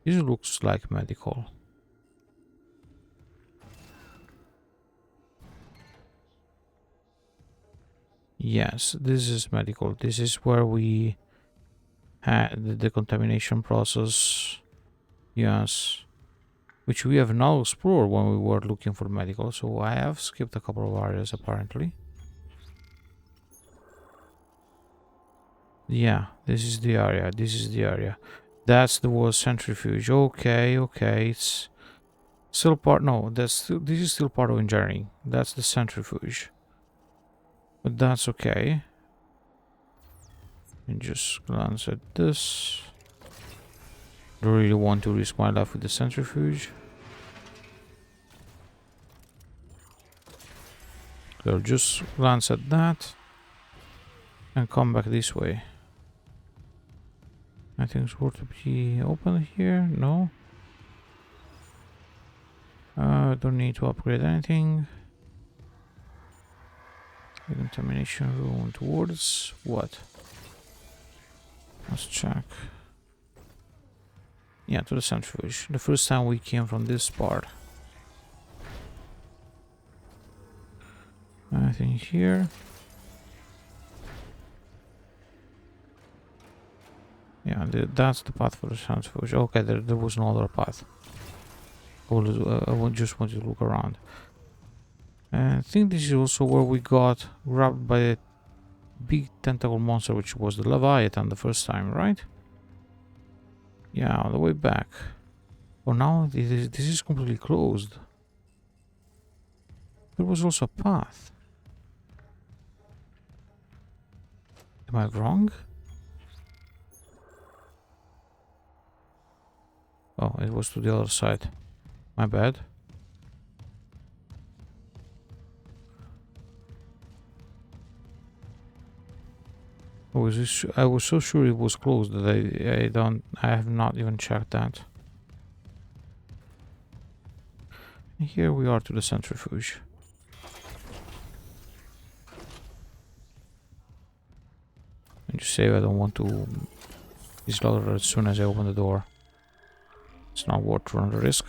This looks like medical. Yes, this is medical. This is where we had the decontamination process. Yes. Which we have now explored when we were looking for medical. So I have skipped a couple of areas apparently. Yeah, this is the area. This is the area. That's the world centrifuge. Okay, okay. It's still part. No, this is still part of engineering. That's the centrifuge. But that's okay. And just glance at this. Don't really want to risk my life with the centrifuge. So just glance at that. And come back this way. I think it's worth to be open here. No. Don't need to upgrade anything. The contamination room towards what? Let's check. Yeah, to the centrifuge. The first time we came from this part. Anything here? Yeah, that's the path for the centrifuge. Okay, there was no other path. I just wanted to look around. And I think this is also where we got grabbed by a big tentacle monster, which was the Leviathan the first time, right? Yeah, on the way back. Oh, now this is completely closed. There was also a path. Am I wrong? Oh, it was to the other side. My bad. I was so sure it was closed that I have not even checked that. And here we are to the centrifuge. And just say I don't want to be slaughtered as soon as I open the door. It's not worth running the risk.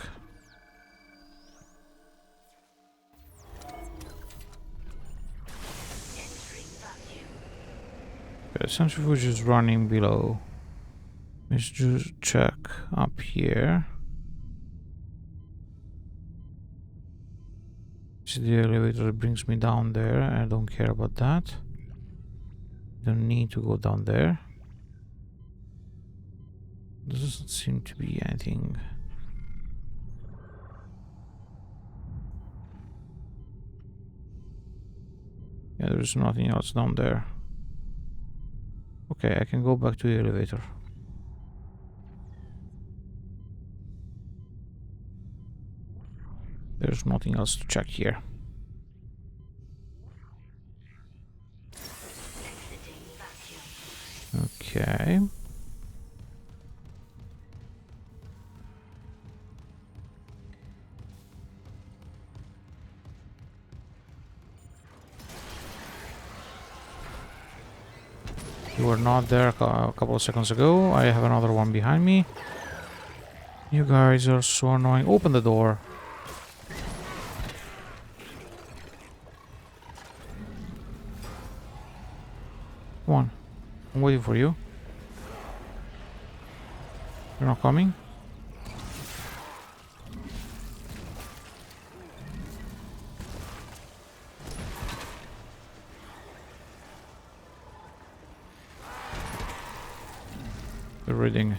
Okay, the centrifuge is running below. Let's just check up here. See the elevator that brings me down there. I don't care about that. Don't need to go down there. There doesn't seem to be anything. Yeah, there's nothing else down there. Okay, I can go back to the elevator. There's nothing else to check here. Okay. You were not there a couple of seconds ago. I have another one behind me. You guys are so annoying. Open the door. Come on. I'm waiting for you. You're not coming? The reading.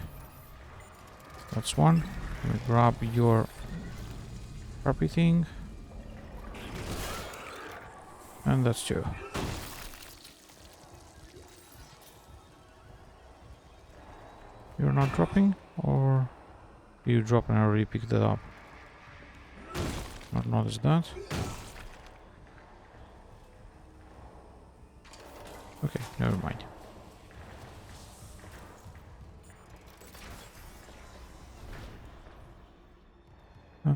That's one. Let me grab your crappy thing. And that's two. You're not dropping? Or you drop and I already picked it up? Not noticed that. Okay, never mind.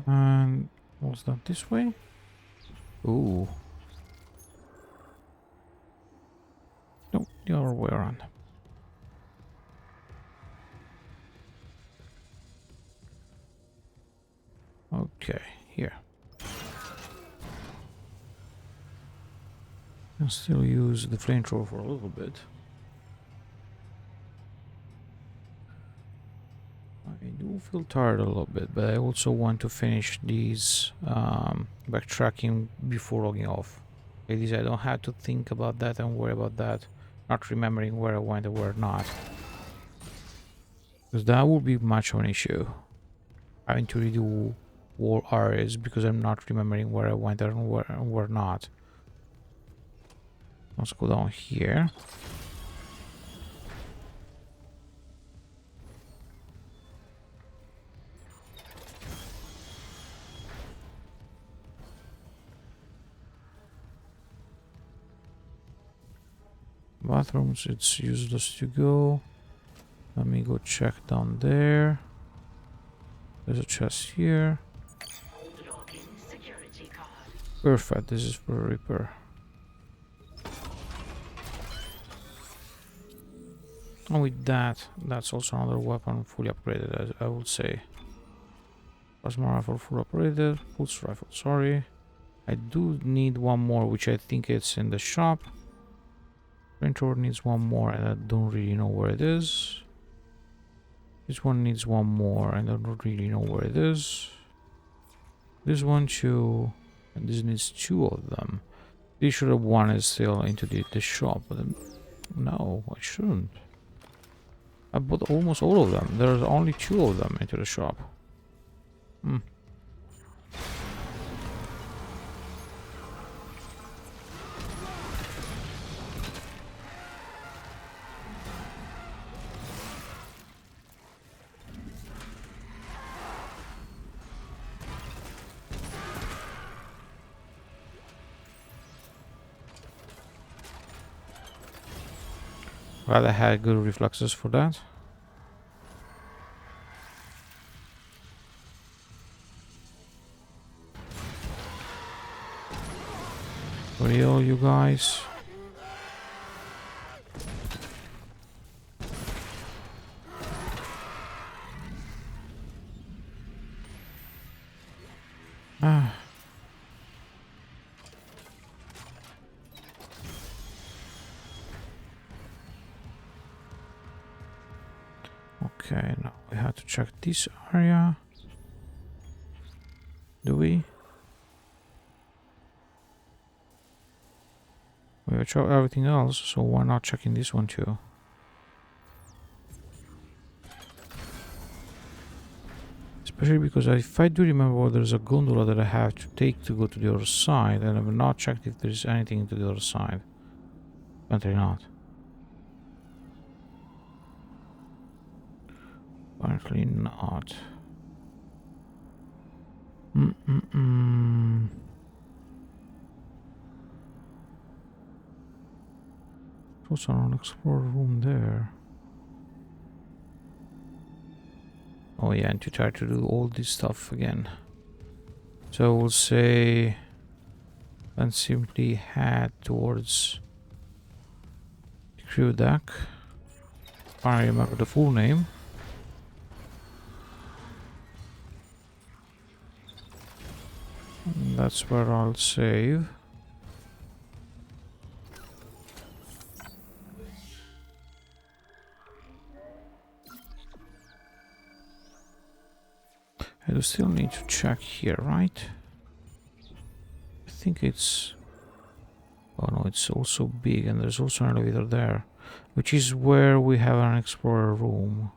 And what's that this way? Ooh. No, the other way around. Okay, here. I'll still use the flamethrower for a little bit. I do feel tired a little bit, but I also want to finish these backtracking before logging off. At least I don't have to think about that and worry about that, not remembering where I went and where not. Because that would be much of an issue. Having to redo wall areas because I'm not remembering where I went and where not. Let's go down here. Bathrooms, it's useless to go. Let me go check down there. There's a chest here. Perfect, this is for repair. And with that, that's also another weapon fully upgraded, I would say. Plasma rifle full upgraded, pulse rifle, sorry. I do need one more, which I think it's in the shop. Flamethrower needs one more, and I don't really know where it is. This one needs one more. I don't really know where it is. This one, 2. And this needs 2 of them. Pretty sure that one is still into the shop. But no, I shouldn't. I bought almost all of them. There's only 2 of them into the shop. Hmm. Glad I had good reflexes for that. Real, you guys. Ah. Okay, now we have to check this area. Do we? We have checked everything else, so why not checking this one too? Especially because if I do remember, there's a gondola that I have to take to go to the other side, and I've not checked if there's anything to the other side. Apparently not. Apparently not. Also an explorer room there. Oh yeah, and to try to do all this stuff again. So we'll say and simply head towards the crew deck. I remember the full name. And that's where I'll save. I do still need to check here, right? I think it's... Oh no, it's also big, and there's also an elevator there, which is where we have an explorer room.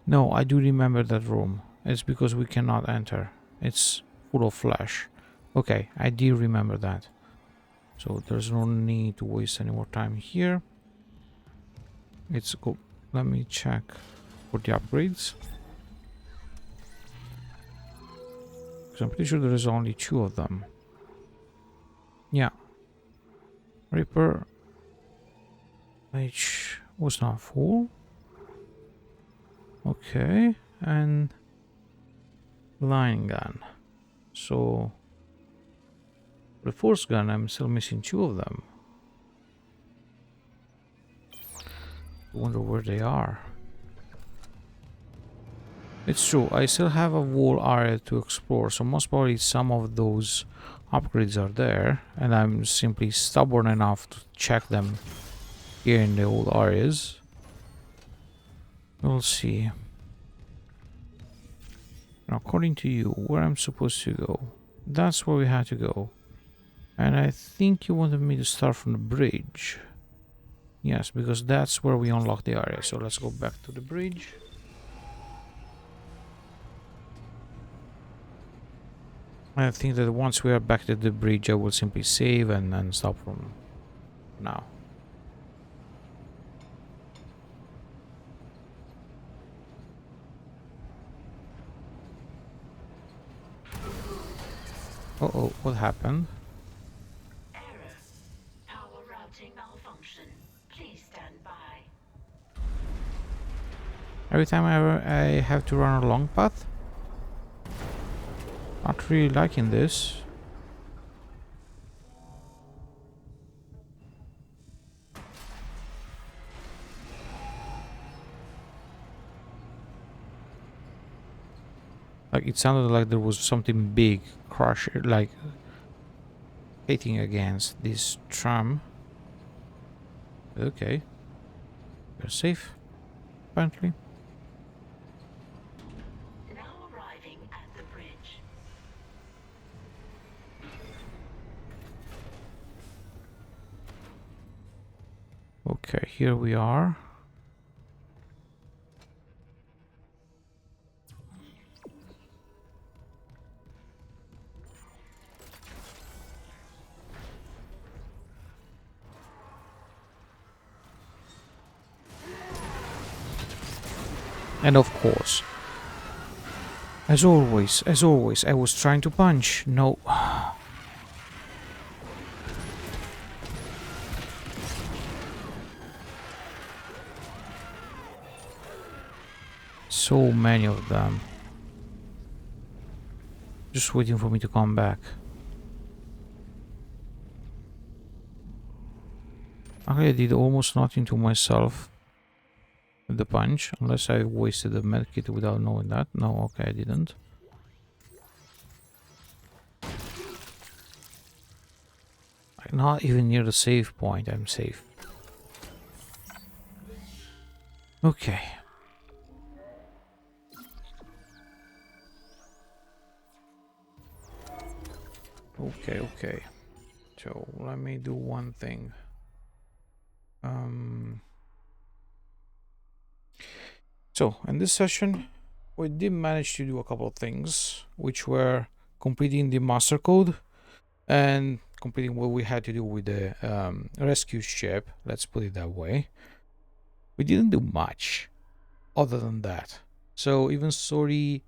No, I do remember that room. It's because we cannot enter. It's full of flesh. Okay, I do remember that. So there's no need to waste any more time here. Let's go. Let me check for the upgrades. Because I'm pretty sure there is only 2 of them. Yeah. Reaper, which was not full. Okay, and line gun. So the force gun, I'm still missing 2 of them. I wonder where they are. It's true, I still have a whole area to explore, so most probably some of those upgrades are there, and I'm simply stubborn enough to check them here in the old areas. We'll see. Now, according to you, where I'm supposed to go? That's where we had to go. And I think you wanted me to start from the bridge. Yes, because that's where we unlock the area. So let's go back to the bridge. I think that once we are back to the bridge, I will simply save and stop from now. Uh-oh, what happened? Error. Power routing malfunction. Please stand by. Every time I have to run a long path? Not really liking this. Like it sounded like there was something big crush, like hitting against this tram. Okay. We're safe, apparently. Now arriving at the bridge. Okay, here we are. And of course, as always, I was trying to punch. No. So many of them. Just waiting for me to come back. Okay, I did almost nothing to myself with the punch, unless I wasted the medkit without knowing that. No, okay, I didn't. I'm not even near the save point, I'm safe. Okay. Okay. So let me do one thing. So in this session, we did manage to do a couple of things, which were completing the master code and completing what we had to do with the rescue ship. Let's put it that way. We didn't do much other than that. So even storyline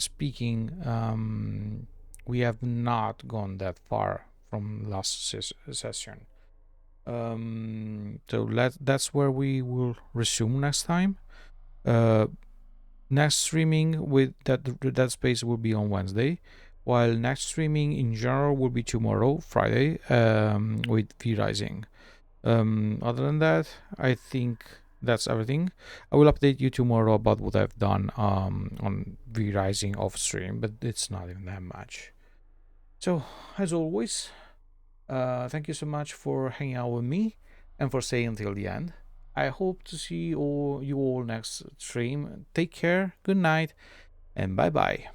speaking, we have not gone that far from last session. So that's where we will resume next time. Next streaming with that space will be on Wednesday, while next streaming in general will be tomorrow, Friday, with V Rising. Other than that, I think that's everything. I will update you tomorrow about what I've done on V Rising off stream, but it's not even that much. So as always, thank you so much for hanging out with me and for staying until the end. I hope to see you all next stream. Take care, good night, and bye bye.